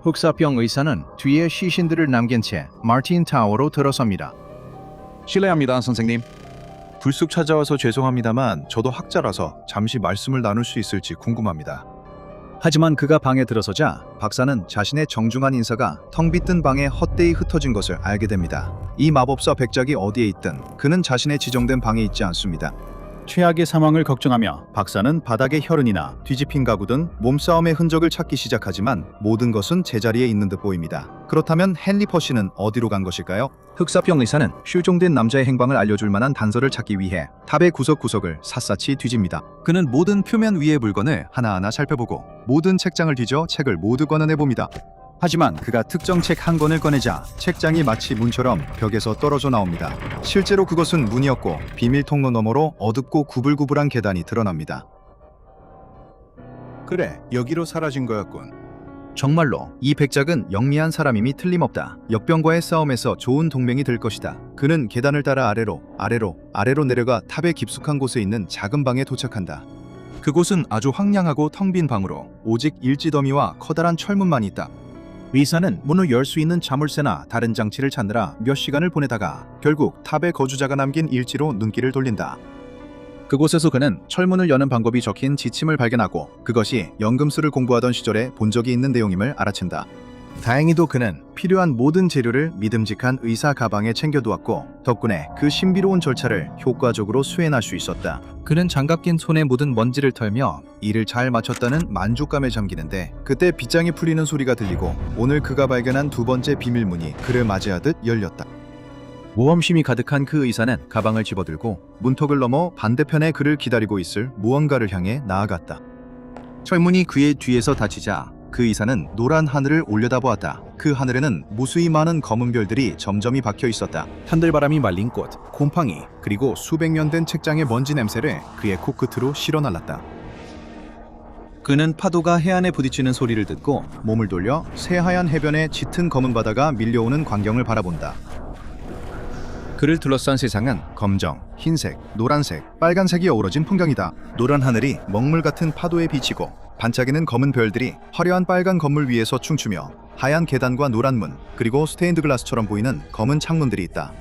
[SPEAKER 2] 흑사병 의사는 뒤에 시신들을 남긴 채 마틴 타워로 들어섭니다. 실례합니다, 선생님. 불쑥 찾아와서 죄송합니다만 저도 학자라서 잠시 말씀을 나눌 수 있을지 궁금합니다. 하지만 그가 방에 들어서자 박사는 자신의 정중한 인사가 텅 비뜬 방에 헛되이 흩어진 것을 알게 됩니다. 이 마법사 백작이 어디에 있든 그는 자신의 지정된 방에 있지 않습니다. 최악의 상황을 걱정하며 박사는 바닥의 혈흔이나 뒤집힌 가구 등 몸싸움의 흔적을 찾기 시작하지만 모든 것은 제자리에 있는 듯 보입니다. 그렇다면 헨리 퍼시는 어디로 간 것일까요? 흑사병 의사는 실종된 남자의 행방을 알려줄 만한 단서를 찾기 위해 탑의 구석구석을 샅샅이 뒤집니다. 그는 모든 표면 위의 물건을 하나하나 살펴보고 모든 책장을 뒤져 책을 모두 꺼내봅니다. 하지만 그가 특정 책 한 권을 꺼내자 책장이 마치 문처럼 벽에서 떨어져 나옵니다. 실제로 그것은 문이었고 비밀 통로 너머로 어둡고 구불구불한 계단이 드러납니다. 그래, 여기로 사라진 거였군. 정말로 이 백작은 영리한 사람임이 틀림없다. 역병과의 싸움에서 좋은 동맹이 될 것이다. 그는 계단을 따라 아래로 내려가 탑의 깊숙한 곳에 있는 작은 방에 도착한다. 그곳은 아주 황량하고 텅 빈 방으로 오직 일지더미와 커다란 철문만 있다. 의사는 문을 열 수 있는 자물쇠나 다른 장치를 찾느라 몇 시간을 보내다가 결국 탑의 거주자가 남긴 일지로 눈길을 돌린다. 그곳에서 그는 철문을 여는 방법이 적힌 지침을 발견하고 그것이 연금술을 공부하던 시절에 본 적이 있는 내용임을 알아챈다. 다행히도 그는 필요한 모든 재료를 믿음직한 의사 가방에 챙겨두었고 덕분에 그 신비로운 절차를 효과적으로 수행할 수 있었다. 그는 장갑 낀 손에 묻은 먼지를 털며 일을 잘 마쳤다는 만족감에 잠기는데 그때 빗장이 풀리는 소리가 들리고 오늘 그가 발견한 두 번째 비밀문이 그를 맞이하듯 열렸다. 모험심이 가득한 그 의사는 가방을 집어들고 문턱을 넘어 반대편에 그를 기다리고 있을 무언가를 향해 나아갔다. 철문이 그의 뒤에서 닫히자 그 의사는 노란 하늘을 올려다보았다. 그 하늘에는 무수히 많은 검은 별들이 점점이 박혀 있었다. 산들바람이 말린 꽃, 곰팡이, 그리고 수백 년 된 책장의 먼지 냄새를 그의 코끝으로 실어날랐다. 그는 파도가 해안에 부딪히는 소리를 듣고 몸을 돌려 새하얀 해변에 짙은 검은 바다가 밀려오는 광경을 바라본다. 그를 둘러싼 세상은 검정, 흰색, 노란색, 빨간색이 어우러진 풍경이다. 노란 하늘이 먹물 같은 파도에 비치고 반짝이는 검은 별들이 화려한 빨간 건물 위에서 춤추며 하얀 계단과 노란 문, 그리고 스테인드 글라스처럼 보이는 검은 창문들이 있다.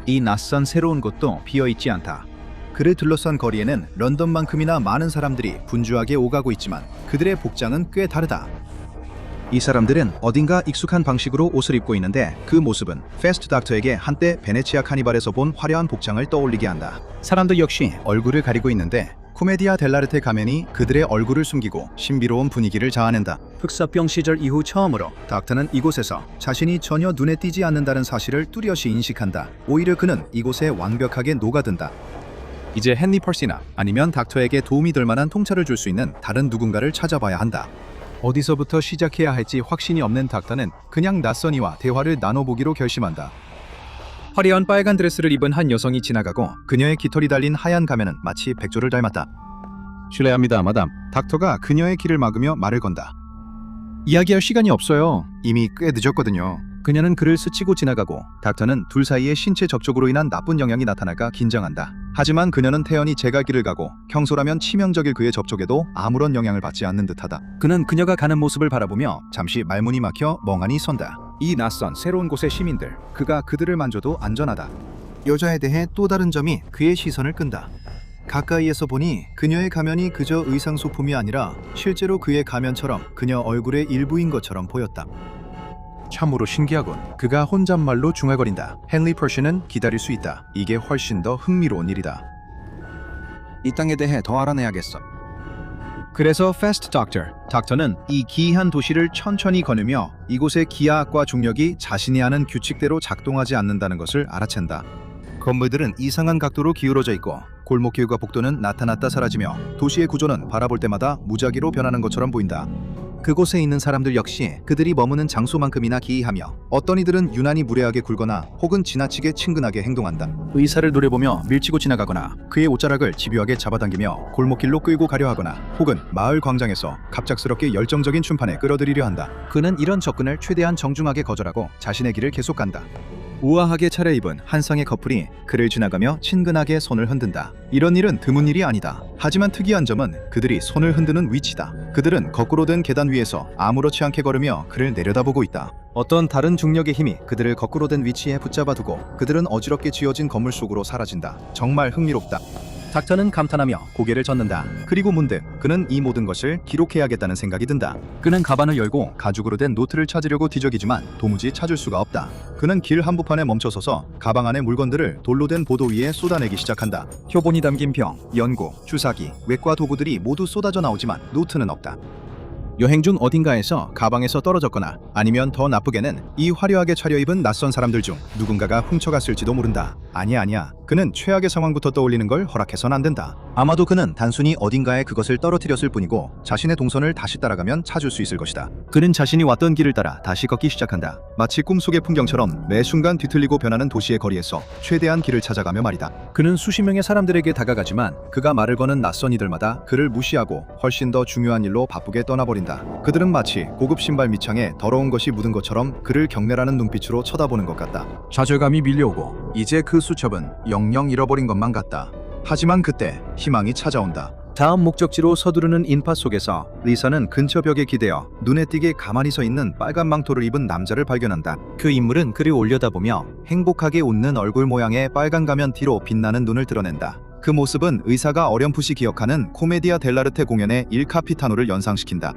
[SPEAKER 1] 이 낯선 새로운 곳도 비어있지 않다.
[SPEAKER 2] 그를 둘러싼 거리에는 런던만큼이나 많은 사람들이 분주하게 오가고 있지만 그들의 복장은 꽤 다르다. 이 사람들은 어딘가 익숙한 방식으로 옷을 입고 있는데 그 모습은 페스트 닥터에게 한때 베네치아 카니발에서 본 화려한 복장을 떠올리게 한다. 사람들 역시 얼굴을 가리고 있는데 코메디아 델라르테 가면이 그들의 얼굴을 숨기고 신비로운 분위기를 자아낸다. 흑사병 시절 이후 처음으로 닥터는 이곳에서 자신이 전혀 눈에 띄지 않는다는 사실을 뚜렷이 인식한다. 오히려 그는 이곳에 완벽하게 녹아든다. 이제 헨리 펄시나 아니면 닥터에게 도움이 될 만한 통찰을 줄 수 있는 다른 누군가를 찾아봐야 한다. 어디서부터 시작해야 할지 확신이 없는 닥터는 그냥 낯선 이와 대화를 나눠보기로 결심한다. 화려한 빨간 드레스를 입은 한 여성이 지나가고 그녀의 깃털이 달린 하얀 가면은 마치 백조를 닮았다. 실례합니다, 마담. 닥터가 그녀의 길을 막으며 말을 건다. 이야기할 시간이 없어요. 이미 꽤 늦었거든요. 그녀는 그를 스치고 지나가고 닥터는 둘 사이의 신체 접촉으로 인한 나쁜 영향이 나타날까 긴장한다. 하지만 그녀는 태연히 제갈 길을 가고 평소라면 치명적일 그의 접촉에도 아무런 영향을 받지 않는 듯하다. 그는 그녀가 가는 모습을 바라보며 잠시 말문이 막혀 멍하니 선다. 이 낯선 새로운 곳의 시민들, 그가 그들을 만져도 안전하다. 여자에 대해 또 다른 점이 그의 시선을 끈다. 가까이에서 보니 그녀의 가면이 그저 의상 소품이 아니라 실제로 그의 가면처럼 그녀 얼굴의 일부인 것처럼 보였다. 참으로 신기하군. 그가 혼잣말로 중얼거린다. 헨리 퍼시는 기다릴 수 있다. 이게 훨씬 더 흥미로운 일이다. 이 땅에 대해 더 알아내야겠어. 그래서 페스트 닥터는 이 기이한 도시를 천천히 거느며 이곳의 기하학과 중력이 자신이 아는 규칙대로 작동하지 않는다는 것을 알아챈다. 건물들은 이상한 각도로 기울어져 있고 골목길과 복도는 나타났다 사라지며 도시의 구조는 바라볼 때마다 무작위로 변하는 것처럼 보인다. 그곳에 있는 사람들 역시 그들이 머무는 장소만큼이나 기이하며 어떤 이들은 유난히 무례하게 굴거나 혹은 지나치게 친근하게 행동한다. 의사를 노려보며 밀치고 지나가거나 그의 옷자락을 집요하게 잡아당기며 골목길로 끌고 가려 하거나 혹은 마을 광장에서 갑작스럽게 열정적인 춤판에 끌어들이려 한다. 그는 이런 접근을 최대한 정중하게 거절하고 자신의 길을 계속 간다. 우아하게 차려입은 한 쌍의 커플이 그를 지나가며 친근하게 손을 흔든다. 이런 일은 드문 일이 아니다. 하지만 특이한 점은 그들이 손을 흔드는 위치다. 그들은 거꾸로 된 계단 위에서 아무렇지 않게 걸으며 그를 내려다보고 있다. 어떤 다른 중력의 힘이 그들을 거꾸로 된 위치에 붙잡아두고 그들은 어지럽게 지어진 건물 속으로 사라진다. 정말 흥미롭다. 닥터는 감탄하며 고개를 젓는다. 그리고 문득 그는 이 모든 것을 기록해야겠다는 생각이 든다. 그는 가방을 열고 가죽으로 된 노트를 찾으려고 뒤적이지만 도무지 찾을 수가 없다. 그는 길 한복판에 멈춰서서 가방 안의 물건들을 돌로 된 보도 위에 쏟아내기 시작한다. 표본이 담긴 병, 연고, 주사기, 외과 도구들이 모두 쏟아져 나오지만 노트는 없다. 여행 중 어딘가에서 가방에서 떨어졌거나 아니면 더 나쁘게는 이 화려하게 차려입은 낯선 사람들 중 누군가가 훔쳐갔을지도 모른다. 아니야. 그는 최악의 상황부터 떠올리는 걸 허락해선 안 된다. 아마도 그는 단순히 어딘가에 그것을 떨어뜨렸을 뿐이고 자신의 동선을 다시 따라가면 찾을 수 있을 것이다. 그는 자신이 왔던 길을 따라 다시 걷기 시작한다. 마치 꿈속의 풍경처럼 매 순간 뒤틀리고 변하는 도시의 거리에서 최대한 길을 찾아가며 말이다. 그는 수십 명의 사람들에게 다가가지만 그가 말을 거는 낯선 이들마다 그를 무시하고 훨씬 더 중요한 일로 바쁘게 떠나버린다. 그들은 마치 고급 신발 밑창에 더러운 것이 묻은 것처럼 그를 경멸하는 눈빛으로 쳐다보는 것 같다. 좌절감이 밀려오고 이제 그 수첩은 영영 잃어버린 것만 같다. 하지만 그때 희망이 찾아온다. 다음 목적지로 서두르는 인파 속에서 리사는 근처 벽에 기대어 눈에 띄게 가만히 서 있는 빨간 망토를 입은 남자를 발견한다. 그 인물은 그를 올려다보며 행복하게 웃는 얼굴 모양의 빨간 가면 뒤로 빛나는 눈을 드러낸다. 그 모습은 의사가 어렴풋이 기억하는 코메디아 델라르테 공연의 일 카피타노를 연상시킨다.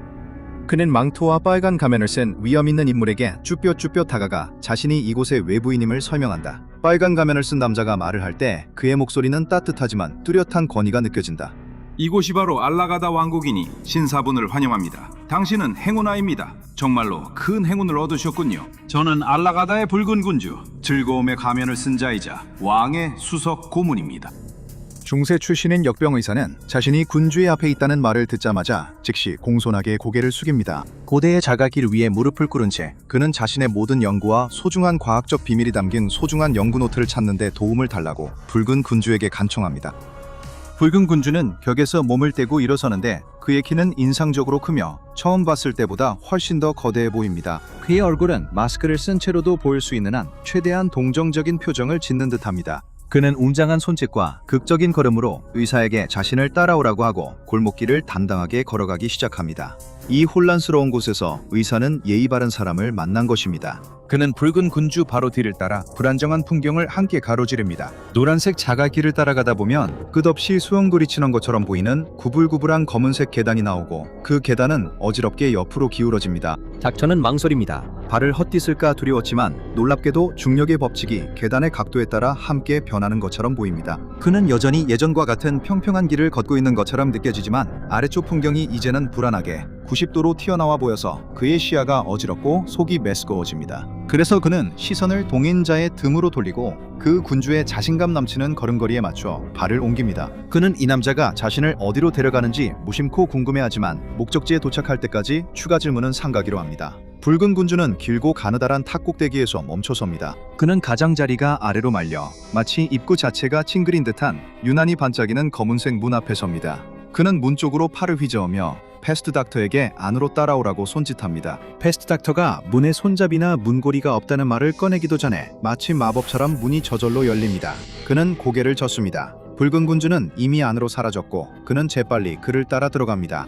[SPEAKER 2] 그는 망토와 빨간 가면을 쓴 위험 있는 인물에게 쭈뼛쭈뼛 다가가 자신이 이곳의 외부인임을 설명한다. 빨간 가면을 쓴 남자가 말을 할 때 그의 목소리는 따뜻하지만 뚜렷한 권위가 느껴진다.
[SPEAKER 7] 이곳이 바로 알라가다 왕국이니 신사분을 환영합니다. 당신은 행운아입니다. 정말로 큰 행운을 얻으셨군요. 저는 알라가다의 붉은 군주, 즐거움의 가면을 쓴 자이자 왕의 수석 고문입니다.
[SPEAKER 2] 중세 출신인 역병 의사는 자신이 군주의 앞에 있다는 말을 듣자마자 즉시 공손하게 고개를 숙입니다. 고대의 자갈길 위에 무릎을 꿇은 채 그는 자신의 모든 연구와 소중한 과학적 비밀이 담긴 소중한 연구 노트를 찾는 데 도움을 달라고 붉은 군주에게 간청합니다. 붉은 군주는 벽에서 몸을 떼고 일어서는데 그의 키는 인상적으로 크며 처음 봤을 때보다 훨씬 더 거대해 보입니다. 그의 얼굴은 마스크를 쓴 채로도 보일 수 있는 한 최대한 동정적인 표정을 짓는 듯합니다. 그는 웅장한 손짓과 극적인 걸음으로 의사에게 자신을 따라오라고 하고 골목길을 당당하게 걸어가기 시작합니다. 이 혼란스러운 곳에서 의사는 예의 바른 사람을 만난 것입니다.
[SPEAKER 1] 그는 붉은 군주 바로 뒤를 따라 불안정한 풍경을 함께 가로지릅니다. 노란색 자갈길을 따라가다 보면
[SPEAKER 2] 끝없이 수영돌이치는 것처럼 보이는 구불구불한 검은색 계단이 나오고 그 계단은 어지럽게 옆으로 기울어집니다.
[SPEAKER 3] 닥터는 망설입니다.
[SPEAKER 2] 발을 헛디딜까 두려웠지만 놀랍게도 중력의 법칙이 계단의 각도에 따라 함께 변하는 것처럼 보입니다. 그는 여전히 예전과 같은 평평한 길을 걷고 있는 것처럼 느껴지지만 아래쪽 풍경이 이제는 불안하게 90도로 튀어나와 보여서 그의 시야가 어지럽고 속이 메스꺼워집니다. 그래서 그는 시선을 동행자의 등으로 돌리고 그 군주의 자신감 넘치는 걸음걸이에 맞춰 발을 옮깁니다. 그는 이 남자가 자신을 어디로 데려가는지 무심코 궁금해하지만 목적지에 도착할 때까지 추가 질문은 삼가기로 합니다. 붉은 군주는 길고 가느다란 탑 꼭대기에서 멈춰섭니다. 그는 가장자리가 아래로 말려 마치 입구 자체가 찡그린 듯한 유난히 반짝이는 검은색 문 앞에 섭니다. 그는 문 쪽으로 팔을 휘저으며 패스트 닥터에게 안으로 따라오라고 손짓합니다. 패스트 닥터가 문에 손잡이나 문고리가 없다는 말을 꺼내기도 전에 마치 마법처럼 문이 저절로 열립니다. 그는 고개를 젓습니다. 붉은 군주는 이미 안으로 사라졌고 그는 재빨리 그를 따라 들어갑니다.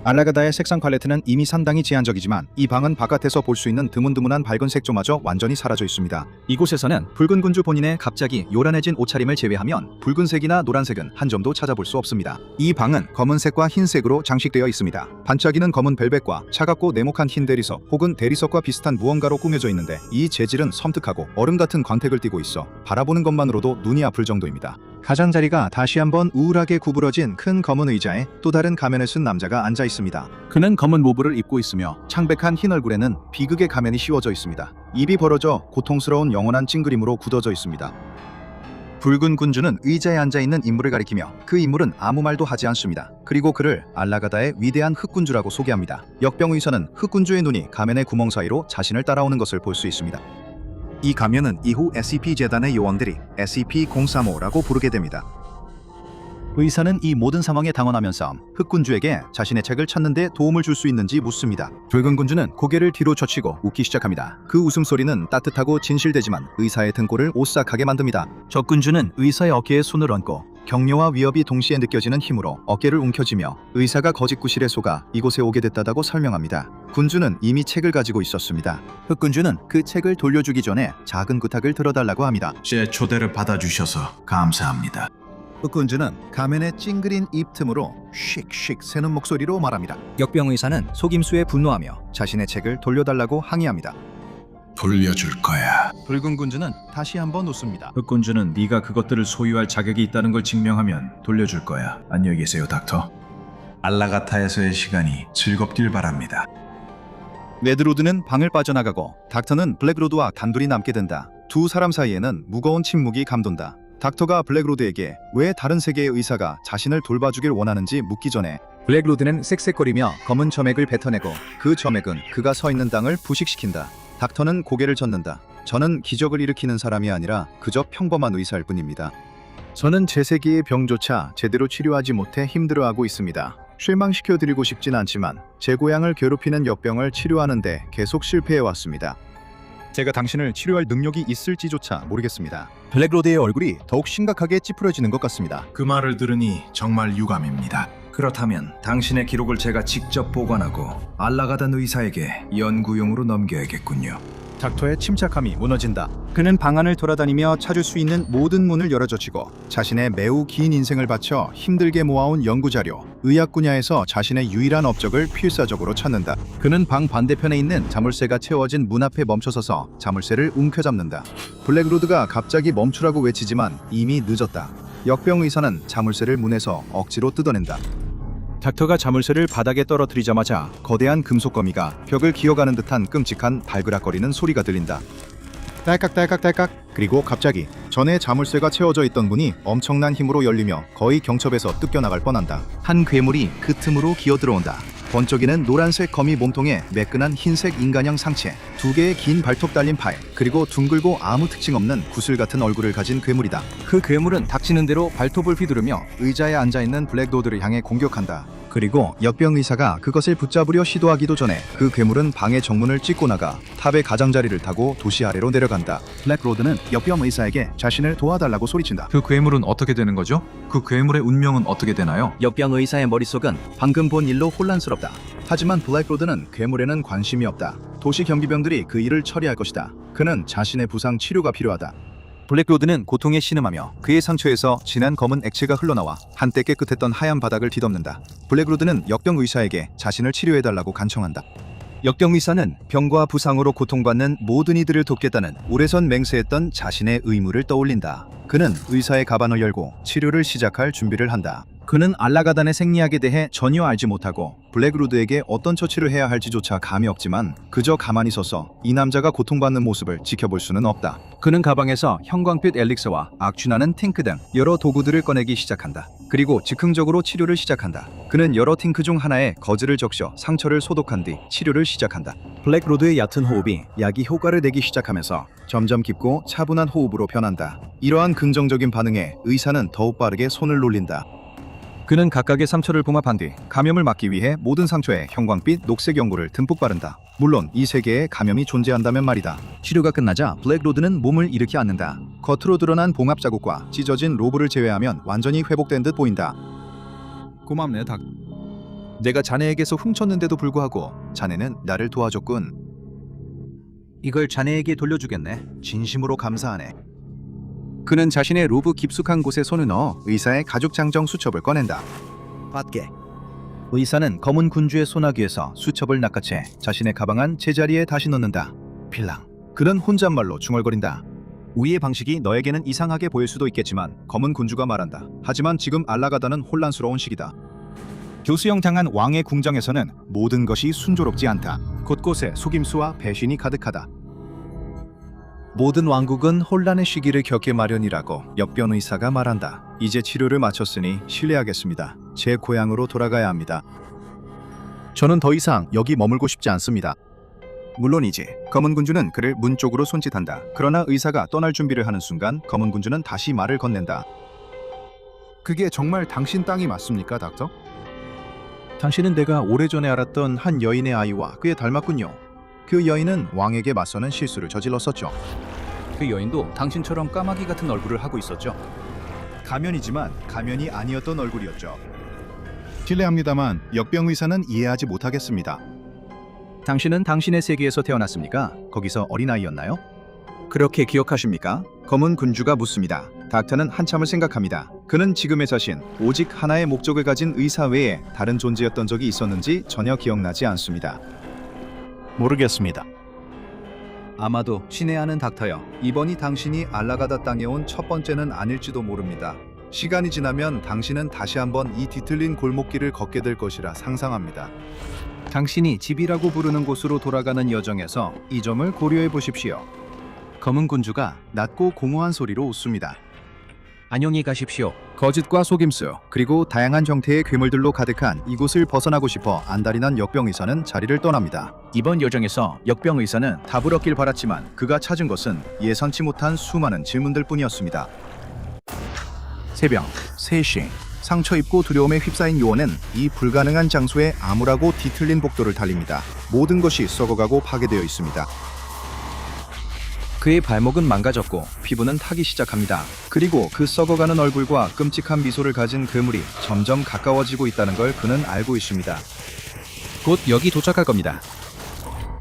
[SPEAKER 2] 알라가다의 색상 팔레트는 이미 상당히 제한적이지만 이 방은 바깥에서 볼 수 있는 드문드문한 밝은 색조마저 완전히 사라져 있습니다. 이곳에서는 붉은 군주 본인의 갑자기 요란해진 옷차림을 제외하면 붉은색이나 노란색은 한 점도 찾아볼 수 없습니다. 이 방은 검은색과 흰색으로 장식되어 있습니다. 반짝이는 검은 벨벳과 차갑고 네모칸 흰 대리석 혹은 대리석과 비슷한 무언가로 꾸며져 있는데 이 재질은 섬뜩하고 얼음 같은 광택을 띠고 있어 바라보는 것만으로도 눈이 아플 정도입니다. 가장자리가 다시 한번 우울하게 구부러진 큰 검은 의자에 또 다른 가면을 쓴 남자가 앉아 있습니다. 그는 검은 모브를 입고 있으며 창백한 흰 얼굴에는 비극의 가면이 씌워져 있습니다. 입이 벌어져 고통스러운 영원한 찡그림으로 굳어져 있습니다. 붉은 군주는 의자에 앉아 있는 인물을 가리키며 그 인물은 아무 말도 하지 않습니다. 그리고 그를 알라가다의 위대한 흑군주라고 소개합니다. 역병 의사는 흑군주의 눈이 가면의 구멍 사이로 자신을 따라오는 것을 볼 수 있습니다. 이 가면은 이후 SCP-재단의 요원들이 SCP-035라고 부르게 됩니다. 의사는 이 모든 상황에 당황하면서 흑군주에게 자신의 책을 찾는 데 도움을 줄 수 있는지 묻습니다. 붉은 군주는 고개를 뒤로 젖히고 웃기 시작합니다. 그 웃음소리는 따뜻하고 진실되지만 의사의 등골을 오싹하게 만듭니다. 적군주는 의사의 어깨에 손을 얹고 격려와 위협이 동시에 느껴지는 힘으로 어깨를 움켜쥐며 의사가 거짓구실에 속아 이곳에 오게 됐다고 설명합니다. 군주는 이미 책을 가지고 있었습니다. 흑군주는 그 책을 돌려주기 전에 작은 부탁을 들어달라고 합니다.
[SPEAKER 7] 제 초대를 받아주셔서 감사합니다.
[SPEAKER 2] 흑군주는 가면의 찡그린 입 틈으로 씩씩 새는 목소리로 말합니다. 역병 의사는 속임수에 분노하며 자신의 책을 돌려달라고 항의합니다.
[SPEAKER 7] 돌려줄 거야.
[SPEAKER 2] 붉은 군주는 다시 한번 웃습니다.
[SPEAKER 7] 흑군주는 네가 그것들을 소유할 자격이 있다는 걸 증명하면 돌려줄 거야. 안녕히 계세요, 닥터. 알라가타에서의 시간이 즐겁길 바랍니다.
[SPEAKER 2] 레드로드는 방을 빠져나가고 닥터는 블랙로드와 단둘이 남게 된다. 두 사람 사이에는 무거운 침묵이 감돈다. 닥터가 블랙로드에게 왜 다른 세계의 의사가 자신을 돌봐주길 원하는지 묻기 전에 블랙로드는 쌕쌕거리며 검은 점액을 뱉어내고 그 점액은 그가 서 있는 땅을 부식시킨다. 닥터는 고개를 젓는다. 저는 기적을 일으키는 사람이 아니라 그저 평범한 의사일 뿐입니다. 저는 제 세계의 병조차 제대로 치료하지 못해 힘들어하고 있습니다. 실망시켜드리고 싶진 않지만 제 고향을 괴롭히는 역병을 치료하는데 계속 실패해왔습니다. 제가 당신을 치료할 능력이 있을지조차 모르겠습니다. 블랙로드의 얼굴이 더욱 심각하게 찌푸려지는 것 같습니다.
[SPEAKER 7] 그 말을 들으니 정말 유감입니다. 그렇다면 당신의 기록을 제가 직접 보관하고 알라가단 의사에게 연구용으로 넘겨야겠군요.
[SPEAKER 2] 닥터의 침착함이 무너진다. 그는 방 안을 돌아다니며 찾을 수 있는 모든 문을 열어젖히고 자신의 매우 긴 인생을 바쳐 힘들게 모아온 연구자료, 의학 분야에서 자신의 유일한 업적을 필사적으로 찾는다. 그는 방 반대편에 있는 자물쇠가 채워진 문 앞에 멈춰서서 자물쇠를 움켜잡는다. 블랙로드가 갑자기 멈추라고 외치지만 이미 늦었다. 역병 의사는 자물쇠를 문에서 억지로 뜯어낸다. 닥터가 자물쇠를 바닥에 떨어뜨리자마자 거대한 금속거미가 벽을 기어가는 듯한 끔찍한 발그락거리는 소리가 들린다. 딸깍딸깍딸깍. 그리고 갑자기 전에 자물쇠가 채워져 있던 문이 엄청난 힘으로 열리며 거의 경첩에서 뜯겨나갈 뻔한다. 한 괴물이 그 틈으로 기어들어온다. 번쩍이는 노란색 거미 몸통에 매끈한 흰색 인간형 상체, 두 개의 긴 발톱 달린 팔, 그리고 둥글고 아무 특징 없는 구슬 같은 얼굴을 가진 괴물이다. 그 괴물은 닥치는 대로 발톱을 휘두르며 의자에 앉아있는 블랙로드를 향해 공격한다. 그리고 역병 의사가 그것을 붙잡으려 시도하기도 전에 그 괴물은 방의 정문을 찢고 나가 탑의 가장자리를 타고 도시 아래로 내려간다.
[SPEAKER 1] 블랙로드는 역병 의사에게 자신을 도와달라고 소리친다.
[SPEAKER 7] 그 괴물은 어떻게 되는 거죠? 그 괴물의 운명은 어떻게 되나요?
[SPEAKER 2] 역병 의사의 머릿속은 방금 본 일로 혼란스럽다. 하지만 블랙로드는 괴물에는 관심이 없다. 도시 경비병들이 그 일을 처리할 것이다. 그는 자신의 부상 치료가 필요하다.
[SPEAKER 1] 블랙로드는 고통에 신음하며 그의 상처에서 진한 검은 액체가 흘러나와 한때 깨끗했던 하얀 바닥을 뒤덮는다. 블랙로드는 역병 의사에게 자신을 치료해달라고 간청한다. 역병 의사는 병과 부상으로 고통받는 모든 이들을 돕겠다는 오래전 맹세했던 자신의 의무를 떠올린다. 그는 의사의 가방을 열고 치료를 시작할 준비를 한다. 그는 알라가단의 생리학에 대해 전혀 알지 못하고 블랙로드에게 어떤 처치를 해야 할지조차 감이 없지만 그저 가만히 서서 이 남자가 고통받는 모습을 지켜볼 수는 없다. 그는 가방에서 형광빛 엘릭서와 악취나는 탱크 등 여러 도구들을 꺼내기 시작한다. 그리고 즉흥적으로 치료를 시작한다. 그는 여러 탱크 중 하나에 거즈를 적셔 상처를 소독한 뒤 치료를 시작한다. 블랙로드의 얕은 호흡이 약이 효과를 내기 시작하면서 점점 깊고 차분한 호흡으로 변한다. 이러한 긍정적인 반응에 의사는 더욱 빠르게 손을 놀린다. 그는 각각의 상처를 봉합한 뒤 감염을 막기 위해 모든 상처에 형광빛 녹색 연고를 듬뿍 바른다. 물론 이 세계에 감염이 존재한다면 말이다. 치료가 끝나자 블랙로드는 몸을 일으켜 앉는다. 겉으로 드러난 봉합 자국과 찢어진 로브를 제외하면 완전히 회복된 듯 보인다. 고맙네, 닥. 내가 자네에게서 훔쳤는데도 불구하고 자네는 나를 도와줬군. 이걸 자네에게 돌려주겠네. 진심으로 감사하네. 그는 자신의 로브 깊숙한 곳에 손을 넣어 의사의 가죽 장정 수첩을 꺼낸다. 받게. 의사는 검은 군주의 소나기에서 수첩을 낚아채 자신의 가방 안 제자리에 다시 넣는다. 필랑. 그는 혼잣말로 중얼거린다. 우리의 방식이 너에게는 이상하게 보일 수도 있겠지만 검은 군주가 말한다. 하지만 지금 알라가다는 혼란스러운 시기다. 교수형 당한 왕의 궁정에서는 모든 것이 순조롭지 않다. 곳곳에 속임수와 배신이 가득하다. 모든 왕국은 혼란의 시기를 겪기 마련이라고 역병 의사가 말한다. 이제 치료를 마쳤으니 실례하겠습니다. 제 고향으로 돌아가야 합니다. 저는 더 이상 여기 머물고 싶지 않습니다. 물론이지. 검은 군주는 그를 문 쪽으로 손짓한다. 그러나 의사가 떠날 준비를 하는 순간 검은 군주는 다시 말을 건넨다. 그게 정말 당신 땅이 맞습니까, 닥터? 당신은 내가 오래전에 알았던 한 여인의 아이와 꽤 닮았군요. 그 여인은 왕에게 맞서는 실수를 저질렀었죠. 그 여인도 당신처럼 까마귀 같은 얼굴을 하고 있었죠. 가면이지만 가면이 아니었던 얼굴이었죠. 실례합니다만 역병 의사는 이해하지 못하겠습니다. 당신은 당신의 세계에서 태어났습니까? 거기서 어린아이였나요? 그렇게 기억하십니까? 검은 군주가 묻습니다. 닥터는 한참을 생각합니다. 그는 지금의 자신, 오직 하나의 목적을 가진 의사 외에 다른 존재였던 적이 있었는지 전혀 기억나지 않습니다. 모르겠습니다. 아마도 신의 아는 닥터여, 이번이 당신이 알라가다 땅에 온 첫 번째는 아닐지도 모릅니다. 시간이 지나면 당신은 다시 한번 이 뒤틀린 골목길을 걷게 될 것이라 상상합니다. 당신이 집이라고 부르는 곳으로 돌아가는 여정에서 이 점을 고려해 보십시오. 검은 군주가 낮고 공허한 소리로 웃습니다. 안녕히 가십시오. 거짓과 속임수, 그리고 다양한 형태의 괴물들로 가득한 이곳을 벗어나고 싶어 안달이 난 역병 의사는 자리를 떠납니다. 이번 여정에서 역병 의사는 답을 얻길 바랐지만 그가 찾은 것은 예상치 못한 수많은 질문들 뿐이었습니다. 새벽 3시, 상처 입고 두려움에 휩싸인 요원은 이 불가능한 장소에 암울하고 뒤틀린 복도를 달립니다. 모든 것이 썩어가고 파괴되어 있습니다. 그의 발목은 망가졌고 피부는 타기 시작합니다. 그리고 그 썩어가는 얼굴과 끔찍한 미소를 가진 괴물이 점점 가까워지고 있다는 걸 그는 알고 있습니다. 곧 여기 도착할 겁니다.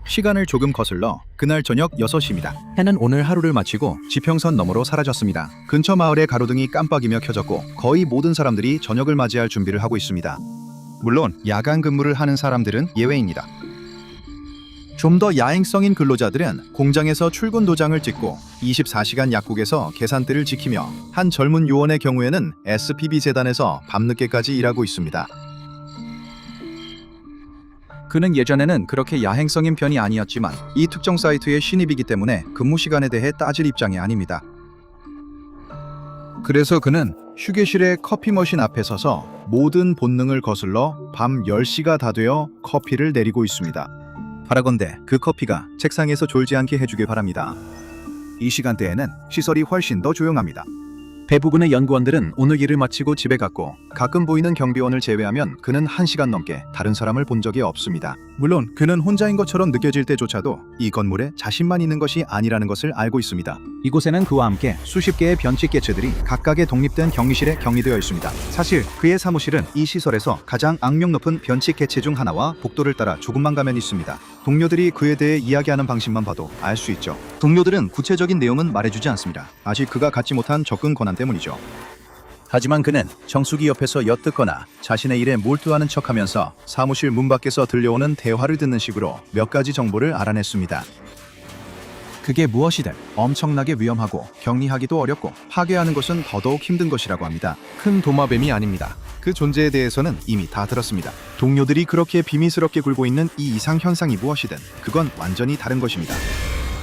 [SPEAKER 1] 시간을 조금 거슬러 그날 저녁 6시입니다. 해는 오늘 하루를 마치고 지평선 너머로 사라졌습니다. 근처 마을의 가로등이 깜빡이며 켜졌고 거의 모든 사람들이 저녁을 맞이할 준비를 하고 있습니다. 물론 야간 근무를 하는 사람들은 예외입니다. 좀 더 야행성인 근로자들은 공장에서 출근 도장을 찍고 24시간 약국에서 계산대를 지키며 한 젊은 요원의 경우에는 SPB 재단에서 밤늦게까지 일하고 있습니다. 그는 예전에는 그렇게 야행성인 편이 아니었지만 이 특정 사이트의 신입이기 때문에 근무 시간에 대해 따질 입장이 아닙니다. 그래서 그는 휴게실의 커피 머신 앞에 서서 모든 본능을 거슬러 밤 10시가 다 되어 커피를 내리고 있습니다. 바라건대 그 커피가 책상에서 졸지 않게 해주길 바랍니다. 이 시간대에는 시설이 훨씬 더 조용합니다. 대부분의 연구원들은 오늘 일을 마치고 집에 갔고 가끔 보이는 경비원을 제외하면 그는 1시간 넘게 다른 사람을 본 적이 없습니다. 물론 그는 혼자인 것처럼 느껴질 때조차도 이 건물에 자신만 있는 것이 아니라는 것을 알고 있습니다. 이곳에는 그와 함께 수십 개의 변칙 개체들이 각각의 독립된 격리실에 격리되어 있습니다. 사실 그의 사무실은 이 시설에서 가장 악명 높은 변칙 개체 중 하나와 복도를 따라 조금만 가면 있습니다. 동료들이 그에 대해 이야기하는 방식만 봐도 알 수 있죠. 동료들은 구체적인 내용은 말해주지 않습니다. 아직 그가 갖지 못한 접근 권한 때문이죠. 하지만 그는 정수기 옆에서 엿듣거나 자신의 일에 몰두하는 척하면서 사무실 문 밖에서 들려오는 대화를 듣는 식으로 몇 가지 정보를 알아냈습니다. 그게 무엇이든 엄청나게 위험하고 격리하기도 어렵고 파괴하는 것은 더더욱 힘든 것이라고 합니다. 큰 도마뱀이 아닙니다. 그 존재에 대해서는 이미 다 들었습니다. 동료들이 그렇게 비밀스럽게 굴고 있는 이 이상 현상이 무엇이든 그건 완전히 다른 것입니다.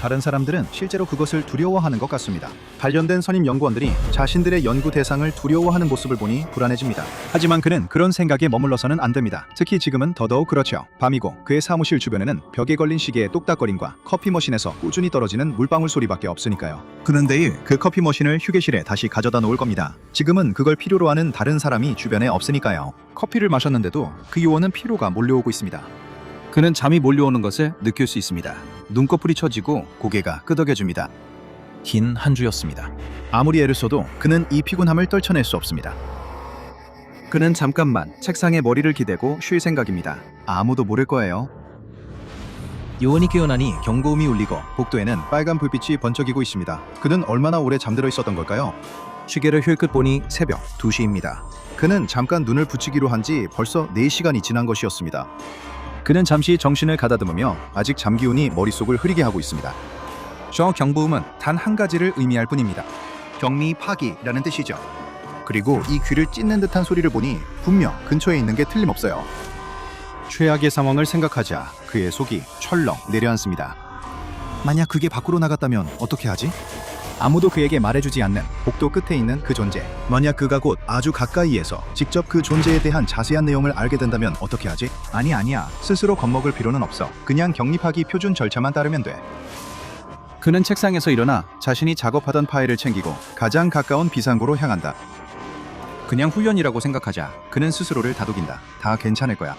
[SPEAKER 1] 다른 사람들은 실제로 그것을 두려워하는 것 같습니다. 발견된 선임 연구원들이 자신들의 연구 대상을 두려워하는 모습을 보니 불안해집니다. 하지만 그는 그런 생각에 머물러서는 안 됩니다. 특히 지금은 더더욱 그렇죠. 밤이고 그의 사무실 주변에는 벽에 걸린 시계의 똑딱거림과 커피 머신에서 꾸준히 떨어지는 물방울 소리밖에 없으니까요. 그는 내일 그 커피 머신을 휴게실에 다시 가져다 놓을 겁니다. 지금은 그걸 필요로 하는 다른 사람이 주변에 없으니까요. 커피를 마셨는데도 그 요원은 피로가 몰려오고 있습니다. 그는 잠이 몰려오는 것을 느낄 수 있습니다. 눈꺼풀이 처지고 고개가 끄덕여집니다. 긴 한 주였습니다. 아무리 애를 써도 그는 이 피곤함을 떨쳐낼 수 없습니다. 그는 잠깐만 책상에 머리를 기대고 쉴 생각입니다. 아무도 모를 거예요. 요원이 깨어나니 경고음이 울리고 복도에는 빨간 불빛이 번쩍이고 있습니다. 그는 얼마나 오래 잠들어 있었던 걸까요? 시계를 힐끗 보니 새벽 2시입니다. 그는 잠깐 눈을 붙이기로 한 지 벌써 4시간이 지난 것이었습니다. 그는 잠시 정신을 가다듬으며 아직 잠기운이 머릿속을 흐리게 하고 있습니다. 저 경보음은 단 한 가지를 의미할 뿐입니다. 격리 파기라는 뜻이죠. 그리고 이 귀를 찢는 듯한 소리를 보니 분명 근처에 있는 게 틀림없어요. 최악의 상황을 생각하자 그의 속이 철렁 내려앉습니다. 만약 그게 밖으로 나갔다면 어떻게 하지? 아무도 그에게 말해주지 않는 복도 끝에 있는 그 존재. 만약 그가 곧 아주 가까이에서 직접 그 존재에 대한 자세한 내용을 알게 된다면 어떻게 하지? 아니야. 스스로 겁먹을 필요는 없어. 그냥 격리파기 표준 절차만 따르면 돼. 그는 책상에서 일어나 자신이 작업하던 파일을 챙기고 가장 가까운 비상구로 향한다. 그냥 훈련이라고 생각하자. 그는 스스로를 다독인다. 다 괜찮을 거야.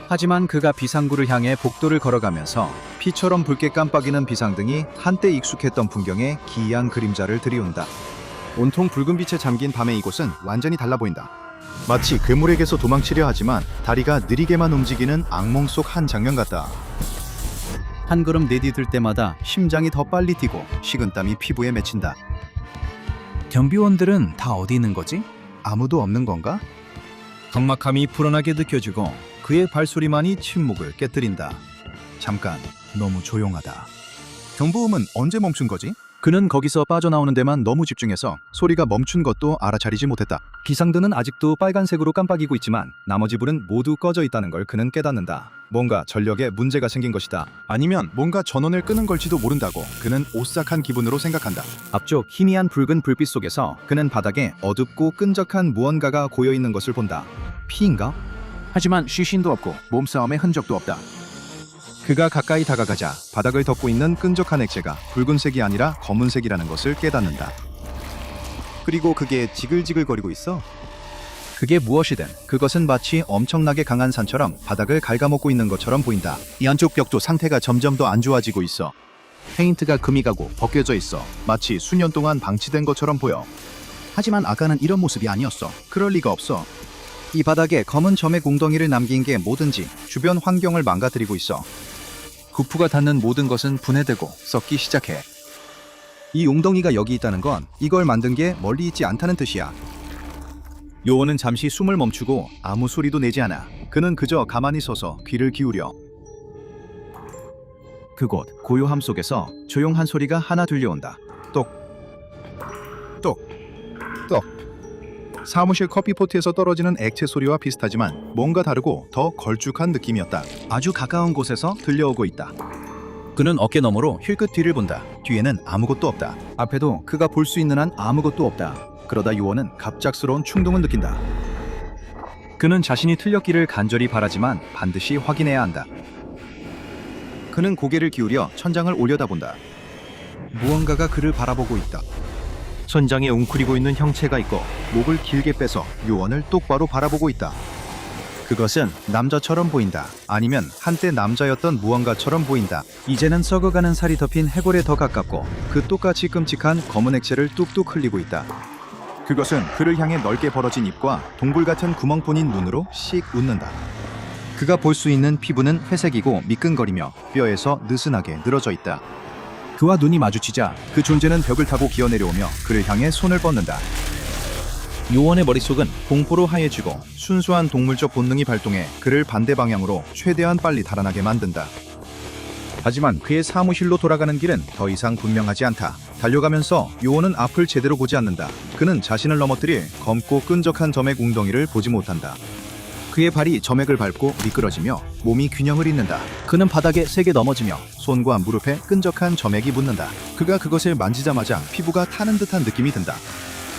[SPEAKER 1] 하지만 그가 비상구를 향해 복도를 걸어가면서 피처럼 붉게 깜빡이는 비상등이 한때 익숙했던 풍경에 기이한 그림자를 들이운다. 온통 붉은 빛에 잠긴 밤의 이곳은 완전히 달라 보인다. 마치 괴물에게서 도망치려 하지만 다리가 느리게만 움직이는 악몽 속 한 장면 같다. 한 걸음 내디딜 때마다 심장이 더 빨리 뛰고 식은땀이 피부에 맺힌다. 경비원들은 다 어디 있는 거지? 아무도 없는 건가? 적막함이 불어나게 느껴지고 그의 발소리만이 침묵을 깨뜨린다. 잠깐, 너무 조용하다. 경보음은 언제 멈춘 거지? 그는 거기서 빠져나오는 데만 너무 집중해서 소리가 멈춘 것도 알아차리지 못했다. 기상등은 아직도 빨간색으로 깜빡이고 있지만 나머지 불은 모두 꺼져 있다는 걸 그는 깨닫는다. 뭔가 전력에 문제가 생긴 것이다. 아니면 뭔가 전원을 끄는 걸지도 모른다고 그는 오싹한 기분으로 생각한다. 앞쪽 희미한 붉은 불빛 속에서 그는 바닥에 어둡고 끈적한 무언가가 고여있는 것을 본다. 피인가? 하지만 시신도 없고 몸싸움의 흔적도 없다. 그가 가까이 다가가자 바닥을 덮고 있는 끈적한 액체가 붉은색이 아니라 검은색이라는 것을 깨닫는다. 그리고 그게 지글지글거리고 있어. 그게 무엇이든 그것은 마치 엄청나게 강한 산처럼 바닥을 갉아먹고 있는 것처럼 보인다. 이 안쪽 벽도 상태가 점점 더 안 좋아지고 있어. 페인트가 금이 가고 벗겨져 있어. 마치 수년 동안 방치된 것처럼 보여. 하지만 아까는 이런 모습이 아니었어. 그럴 리가 없어. 이 바닥에 검은 점의 공덩이를 남긴 게 뭐든지 주변 환경을 망가뜨리고 있어. 구프가 닿는 모든 것은 분해되고 썩기 시작해. 이 웅덩이가 여기 있다는 건 이걸 만든 게 멀리 있지 않다는 뜻이야. 요원은 잠시 숨을 멈추고 아무 소리도 내지 않아. 그는 그저 가만히 서서 귀를 기울여. 그곳 고요함 속에서 조용한 소리가 하나 들려온다. 똑, 똑, 똑. 사무실 커피포트에서 떨어지는 액체 소리와 비슷하지만 뭔가 다르고 더 걸쭉한 느낌이었다. 아주 가까운 곳에서 들려오고 있다. 그는 어깨너머로 힐끗 뒤를 본다. 뒤에는 아무것도 없다. 앞에도 그가 볼 수 있는 한 아무것도 없다. 그러다 요원은 갑작스러운 충동을 느낀다. 그는 자신이 틀렸기를 간절히 바라지만 반드시 확인해야 한다. 그는 고개를 기울여 천장을 올려다본다. 무언가가 그를 바라보고 있다. 선장에 웅크리고 있는 형체가 있고 목을 길게 빼서 요원을 똑바로 바라보고 있다. 그것은 남자처럼 보인다. 아니면 한때 남자였던 무언가처럼 보인다. 이제는 썩어가는 살이 덮인 해골에 더 가깝고 그 똑같이 끔찍한 검은 액체를 뚝뚝 흘리고 있다. 그것은 그를 향해 넓게 벌어진 입과 동굴 같은 구멍뿐인 눈으로 씩 웃는다. 그가 볼 수 있는 피부는 회색이고 미끈거리며 뼈에서 느슨하게 늘어져 있다. 그와 눈이 마주치자 그 존재는 벽을 타고 기어내려오며 그를 향해 손을 뻗는다. 요원의 머릿속은 공포로 하얘지고 순수한 동물적 본능이 발동해 그를 반대 방향으로 최대한 빨리 달아나게 만든다. 하지만 그의 사무실로 돌아가는 길은 더 이상 분명하지 않다. 달려가면서 요원은 앞을 제대로 보지 않는다. 그는 자신을 넘어뜨릴 검고 끈적한 점액 웅덩이를 보지 못한다. 그의 발이 점액을 밟고 미끄러지며 몸이 균형을 잃는다. 그는 바닥에 세게 넘어지며 손과 무릎에 끈적한 점액이 묻는다. 그가 그것을 만지자마자 피부가 타는 듯한 느낌이 든다.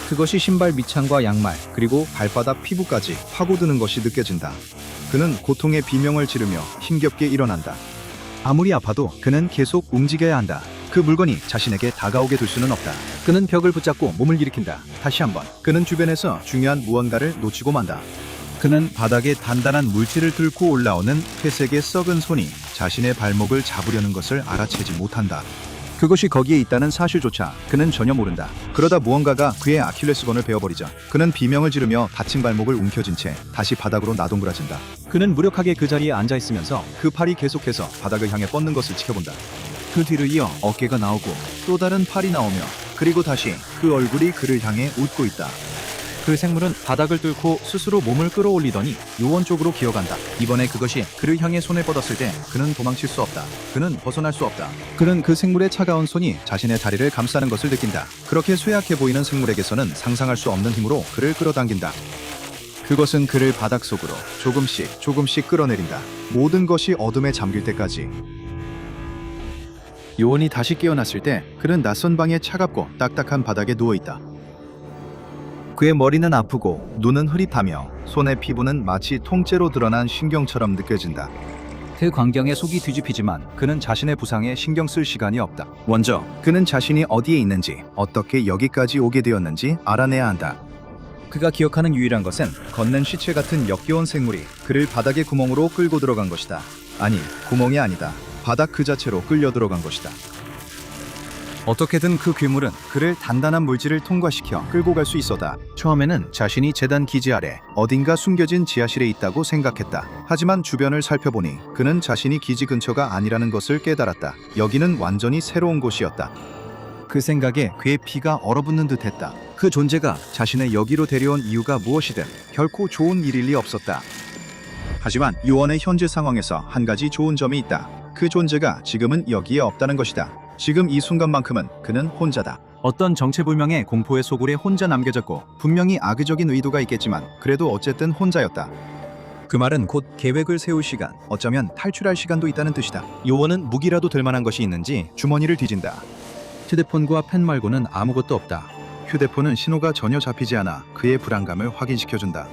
[SPEAKER 1] 그것이 신발 밑창과 양말 그리고 발바닥 피부까지 파고드는 것이 느껴진다. 그는 고통의 비명을 지르며 힘겹게 일어난다. 아무리 아파도 그는 계속 움직여야 한다. 그 물건이 자신에게 다가오게 둘 수는 없다. 그는 벽을 붙잡고 몸을 일으킨다. 다시 한번. 그는 주변에서 중요한 무언가를 놓치고 만다. 그는 바닥에 단단한 물질을 뚫고 올라오는 회색의 썩은 손이 자신의 발목을 잡으려는 것을 알아채지 못한다. 그것이 거기에 있다는 사실조차 그는 전혀 모른다. 그러다 무언가가 그의 아킬레스건을 베어버리자 그는 비명을 지르며 다친 발목을 움켜쥔 채 다시 바닥으로 나동그라진다. 그는 무력하게 그 자리에 앉아있으면서 그 팔이 계속해서 바닥을 향해 뻗는 것을 지켜본다. 그 뒤를 이어 어깨가 나오고 또 다른 팔이 나오며 그리고 다시 그 얼굴이 그를 향해 웃고 있다. 그 생물은 바닥을 뚫고 스스로 몸을 끌어올리더니 요원 쪽으로 기어간다. 이번에 그것이 그를 향해 손을 뻗었을 때 그는 도망칠 수 없다. 그는 벗어날 수 없다. 그는 그 생물의 차가운 손이 자신의 다리를 감싸는 것을 느낀다. 그렇게 쇠약해 보이는 생물에게서는 상상할 수 없는 힘으로 그를 끌어당긴다. 그것은 그를 바닥 속으로 조금씩 끌어내린다. 모든 것이 어둠에 잠길 때까지. 요원이 다시 깨어났을 때 그는 낯선 방의 차갑고 딱딱한 바닥에 누워있다. 그의 머리는 아프고 눈은 흐릿하며 손의 피부는 마치 통째로 드러난 신경처럼 느껴진다. 그 광경에 속이 뒤집히지만 그는 자신의 부상에 신경 쓸 시간이 없다. 먼저 그는 자신이 어디에 있는지 어떻게 여기까지 오게 되었는지 알아내야 한다. 그가 기억하는 유일한 것은 걷는 시체 같은 역겨운 생물이 그를 바닥의 구멍으로 끌고 들어간 것이다. 아니, 구멍이 아니다. 바닥 그 자체로 끌려 들어간 것이다. 어떻게든 그 괴물은 그를 단단한 물질을 통과시켜 끌고 갈 수 있었다. 처음에는 자신이 재단 기지 아래 어딘가 숨겨진 지하실에 있다고 생각했다. 하지만 주변을 살펴보니 그는 자신이 기지 근처가 아니라는 것을 깨달았다. 여기는 완전히 새로운 곳이었다. 그 생각에 그의 피가 얼어붙는 듯했다. 그 존재가 자신을 여기로 데려온 이유가 무엇이든 결코 좋은 일일 리 없었다. 하지만 요원의 현재 상황에서 한 가지 좋은 점이 있다. 그 존재가 지금은 여기에 없다는 것이다. 지금 이 순간만큼은 그는 혼자다. 어떤 정체불명의 공포의 소굴에 혼자 남겨졌고 분명히 악의적인 의도가 있겠지만 그래도 어쨌든 혼자였다. 그 말은 곧 계획을 세울 시간, 어쩌면 탈출할 시간도 있다는 뜻이다. 요원은 무기라도 될 만한 것이 있는지 주머니를 뒤진다. 휴대폰과 펜 말고는 아무것도 없다. 휴대폰은 신호가 전혀 잡히지 않아 그의 불안감을 확인시켜준다.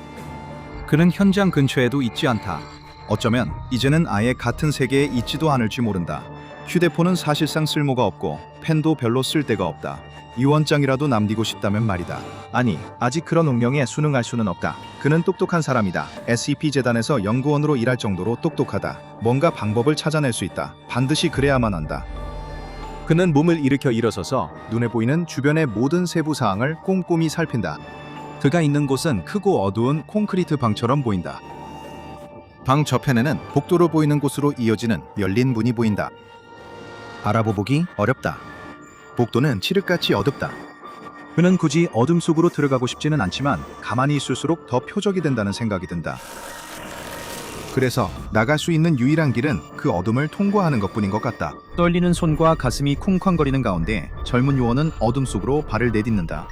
[SPEAKER 1] 그는 현장 근처에도 있지 않다. 어쩌면 이제는 아예 같은 세계에 있지도 않을지 모른다. 휴대폰은 사실상 쓸모가 없고 펜도 별로 쓸 데가 없다. 유언장이라도 남기고 싶다면 말이다. 아니, 아직 그런 운명에 순응할 수는 없다. 그는 똑똑한 사람이다. SCP-재단에서 연구원으로 일할 정도로 똑똑하다. 뭔가 방법을 찾아낼 수 있다. 반드시 그래야만 한다. 그는 몸을 일으켜 일어서서 눈에 보이는 주변의 모든 세부 사항을 꼼꼼히 살핀다. 그가 있는 곳은 크고 어두운 콘크리트 방처럼 보인다. 방 저편에는 복도로 보이는 곳으로 이어지는 열린 문이 보인다. 알아보기 어렵다. 복도는 칠흑같이 어둡다. 그는 굳이 어둠 속으로 들어가고 싶지는 않지만 가만히 있을수록 더 표적이 된다는 생각이 든다. 그래서 나갈 수 있는 유일한 길은 그 어둠을 통과하는 것뿐인 것 같다. 떨리는 손과 가슴이 쿵쾅거리는 가운데 젊은 요원은 어둠 속으로 발을 내딛는다.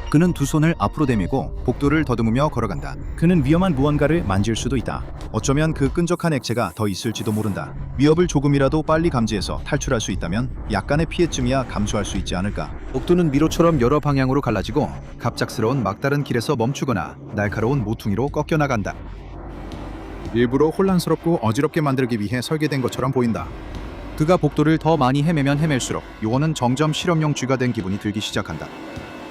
[SPEAKER 1] 그는 두 손을 앞으로 내밀고 복도를 더듬으며 걸어간다. 그는 위험한 무언가를 만질 수도 있다. 어쩌면 그 끈적한 액체가 더 있을지도 모른다. 위협을 조금이라도 빨리 감지해서 탈출할 수 있다면 약간의 피해쯤이야 감수할 수 있지 않을까. 복도는 미로처럼 여러 방향으로 갈라지고 갑작스러운 막다른 길에서 멈추거나 날카로운 모퉁이로 꺾여나간다. 일부러 혼란스럽고 어지럽게 만들기 위해 설계된 것처럼 보인다. 그가 복도를 더 많이 헤매면 헤맬수록 요원은 점점 실험용 쥐가 된 기분이 들기 시작한다.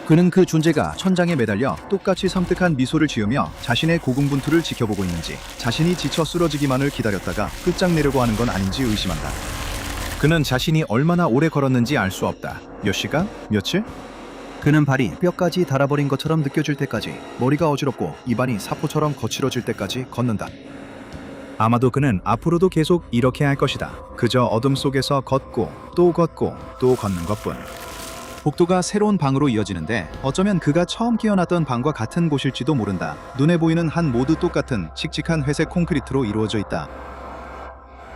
[SPEAKER 2] 그는 그 존재가 천장에 매달려 똑같이 섬뜩한 미소를 지으며 자신의 고군분투를 지켜보고 있는지, 자신이 지쳐 쓰러지기만을 기다렸다가 끝장내려고 하는 건 아닌지 의심한다. 그는 자신이 얼마나 오래 걸었는지 알 수 없다. 몇 시간? 며칠? 그는 발이 뼈까지 닳아버린 것처럼 느껴질 때까지, 머리가 어지럽고 입안이 사포처럼 거칠어질 때까지 걷는다. 아마도 그는 앞으로도 계속 이렇게 할 것이다. 그저 어둠 속에서 걷고 또 걷는 것뿐. 복도가 새로운 방으로 이어지는데 어쩌면 그가 처음 깨어났던 방과 같은 곳일지도 모른다. 눈에 보이는 한 모두 똑같은 칙칙한 회색 콘크리트로 이루어져 있다.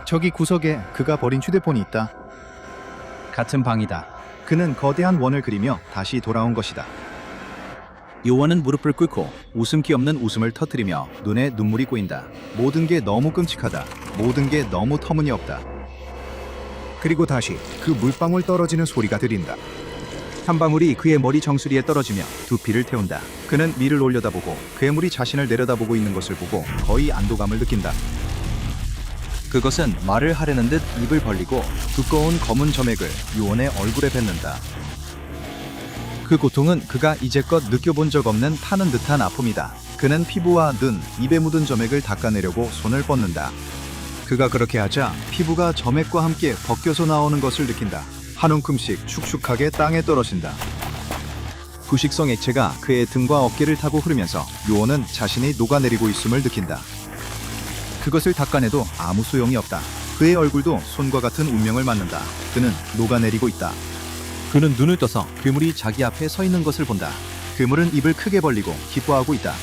[SPEAKER 2] 저기 구석에 그가 버린 휴대폰이 있다. 같은 방이다. 그는 거대한 원을 그리며 다시 돌아온 것이다. 요원은 무릎을 꿇고 웃음기 없는 웃음을 터뜨리며 눈에 눈물이 고인다. 모든 게 너무 끔찍하다. 모든 게 너무 터무니없다. 그리고 다시 그 물방울 떨어지는 소리가 들린다. 한 방울이 그의 머리 정수리에 떨어지며 두피를 태운다. 그는 위를 올려다보고 괴물이 자신을 내려다보고 있는 것을 보고 거의 안도감을 느낀다. 그것은 말을 하려는 듯 입을 벌리고 두꺼운 검은 점액을 요원의 얼굴에 뱉는다. 그 고통은 그가 이제껏 느껴본 적 없는 타는 듯한 아픔이다. 그는 피부와 눈, 입에 묻은 점액을 닦아내려고 손을 뻗는다. 그가 그렇게 하자 피부가 점액과 함께 벗겨서 나오는 것을 느낀다. 한 움큼씩 축축하게 땅에 떨어진다. 부식성 액체가 그의 등과 어깨를 타고 흐르면서 요원은 자신이 녹아내리고 있음을 느낀다. 그것을 닦아내도 아무 소용이 없다. 그의 얼굴도 손과 같은 운명을 맞는다. 그는 녹아내리고 있다. 그는 눈을 떠서 괴물이 자기 앞에 서 있는 것을 본다. 괴물은 입을 크게 벌리고 기뻐하고 있다.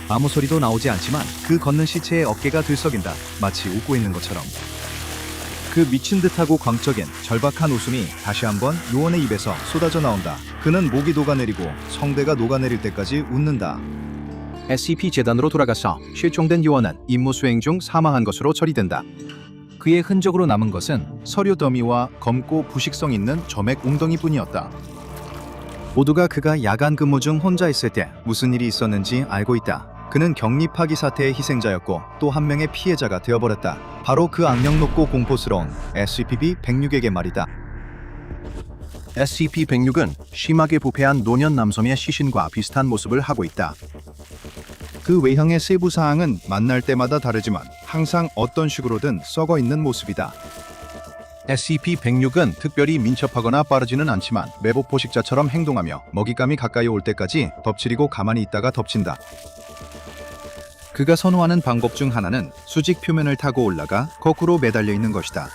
[SPEAKER 2] 아무 소리도 나오지 않지만 그 걷는 시체의 어깨가 들썩인다. 마치 웃고 있는 것처럼. 그 미친 듯하고 광적인 절박한 웃음이 다시 한번 요원의 입에서 쏟아져 나온다. 그는 목이 녹아내리고 성대가 녹아내릴 때까지 웃는다. SCP 재단으로 돌아가서 실종된 요원은 임무 수행 중 사망한 것으로 처리된다. 그의 흔적으로 남은 것은 서류 더미와 검고 부식성 있는 점액 웅덩이뿐이었다. 모두가 그가 야간 근무 중 혼자 있을 때 무슨 일이 있었는지 알고 있다. 그는 격리 파기 사태의 희생자였고 또 한 명의 피해자가 되어버렸다. 바로 그 악명 높고 공포스러운 SCP-106에게 말이다. SCP-106은 심하게 부패한 노년 남성의 시신과 비슷한 모습을 하고 있다. 그 외형의 세부 사항은 만날 때마다 다르지만 항상 어떤 식으로든 썩어 있는 모습이다. SCP-106은 특별히 민첩하거나 빠르지는 않지만 매복 포식자처럼 행동하며 먹잇감이 가까이 올 때까지 덮치리고 가만히 있다가 덮친다. 그가 선호하는 방법 중 하나는 수직 표면을 타고 올라가 거꾸로 매달려 있는 것이다.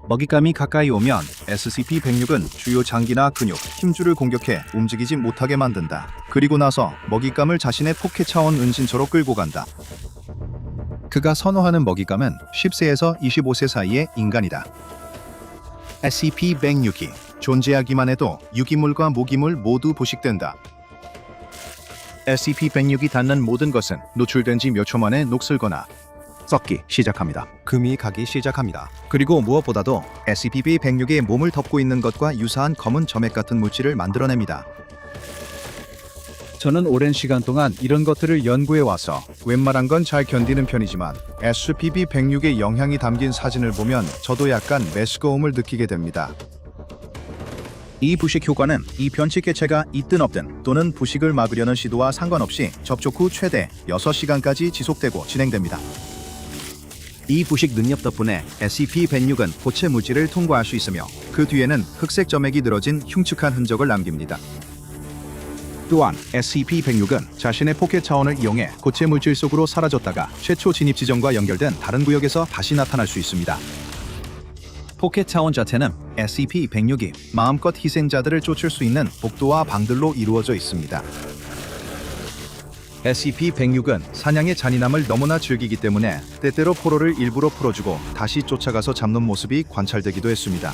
[SPEAKER 2] 먹잇감이 가까이 오면 SCP-106은 주요 장기나 근육, 힘줄을 공격해 움직이지 못하게 만든다. 그리고 나서 먹잇감을 자신의 포켓 차원 은신처로 끌고 간다. 그가 선호하는 먹잇감은 10세에서 25세 사이의 인간이다. SCP-106이 존재하기만 해도 유기물과 모기물 모두 부식된다. SCP-106이 닿는 모든 것은 노출된 지 몇 초 만에 녹슬거나 썩기 시작합니다. 금이 가기 시작합니다. 그리고 무엇보다도 SCP-106의 몸을 덮고 있는 것과 유사한 검은 점액 같은 물질을 만들어냅니다. 저는 오랜 시간 동안 이런 것들을 연구해 와서 웬만한 건 잘 견디는 편이지만 SCP-106의 영향이 담긴 사진을 보면 저도 약간 메스꺼움을 느끼게 됩니다. 이 부식 효과는 이 변칙 개체가 있든 없든 또는 부식을 막으려는 시도와 상관없이 접촉 후 최대 6시간까지 지속되고 진행됩니다. 이 부식 능력 덕분에 SCP-106은 고체 물질을 통과할 수 있으며 그 뒤에는 흑색 점액이 늘어진 흉측한 흔적을 남깁니다. 또한 SCP-106은 자신의 포켓 차원을 이용해 고체 물질 속으로 사라졌다가 최초 진입 지점과 연결된 다른 구역에서 다시 나타날 수 있습니다. 포켓 차원 자체는 SCP-106이 마음껏 희생자들을 쫓을 수 있는 복도와 방들로 이루어져 있습니다. SCP-106은 사냥의 잔인함을 너무나 즐기기 때문에 때때로 포로를 일부러 풀어주고 다시 쫓아가서 잡는 모습이 관찰되기도 했습니다.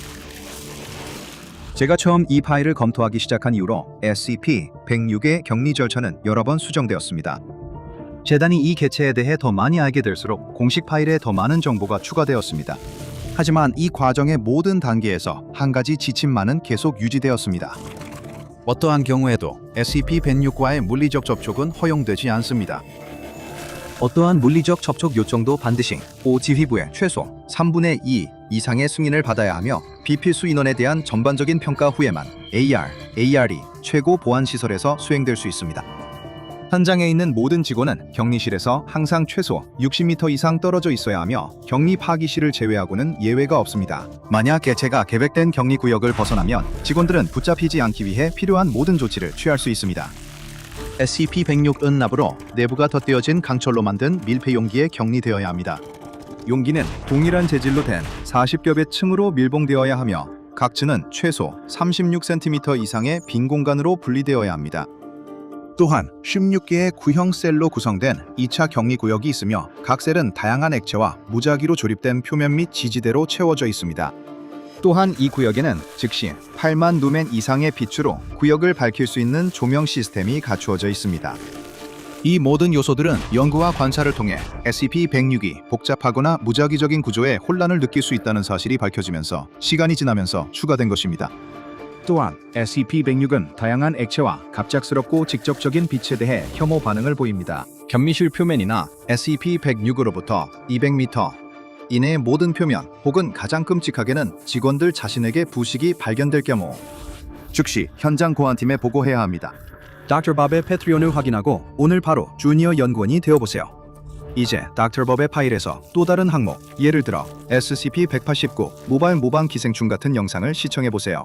[SPEAKER 2] 제가 처음 이 파일을 검토하기 시작한 이후로 SCP-106의 격리 절차는 여러 번 수정되었습니다. 재단이 이 개체에 대해 더 많이 알게 될수록 공식 파일에 더 많은 정보가 추가되었습니다. 하지만 이 과정의 모든 단계에서 한 가지 지침만은 계속 유지되었습니다. 어떠한 경우에도 SCP-106과의 물리적 접촉은 허용되지 않습니다. 어떠한 물리적 접촉 요청도 반드시 지휘부의 최소 3분의 2 이상의 승인을 받아야 하며 비필수 인원에 대한 전반적인 평가 후에만 AR이 최고 보안 시설에서 수행될 수 있습니다.
[SPEAKER 1] 현장에 있는 모든 직원은 격리실에서 항상 최소 60m 이상 떨어져 있어야 하며 격리 파기실을 제외하고는 예외가 없습니다.
[SPEAKER 2] 만약 개체가 계획된 격리 구역을 벗어나면 직원들은 붙잡히지 않기 위해 필요한 모든 조치를 취할 수 있습니다. SCP-106 은납으로 내부가 덧대어진 강철로 만든 밀폐 용기에 격리되어야 합니다.
[SPEAKER 1] 용기는 동일한 재질로 된 40겹의 층으로 밀봉되어야 하며 각층은 최소 36cm 이상의 빈 공간으로 분리되어야 합니다. 또한 16개의 구형 셀로 구성된 2차 격리 구역이 있으며 각 셀은 다양한 액체와 무작위로 조립된 표면 및 지지대로 채워져 있습니다. 또한 이 구역에는 즉시 8만 루멘 이상의 빛으로 구역을 밝힐 수 있는 조명 시스템이 갖추어져 있습니다. 이 모든 요소들은 연구와 관찰을 통해 SCP-106이 복잡하거나 무작위적인 구조에 혼란을 느낄 수 있다는 사실이 밝혀지면서 시간이 지나면서 추가된 것입니다. 또한 SCP-106은 다양한 액체와 갑작스럽고 직접적인 빛에 대해 혐오 반응을 보입니다. 격리실 표면이나 SCP-106으로부터 200m 이내의 모든 표면 혹은 가장 끔찍하게는 직원들 자신에게 부식이 발견될 경우 즉시 현장 보안팀에 보고해야 합니다.
[SPEAKER 3] Dr. Bob의 패트리온을 확인하고 오늘 바로 주니어 연구원이 되어보세요.
[SPEAKER 1] 이제 닥터 법의 파일에서 또 다른 항목, 예를 들어 SCP-189 모바일 모방 기생충 같은 영상을 시청해보세요.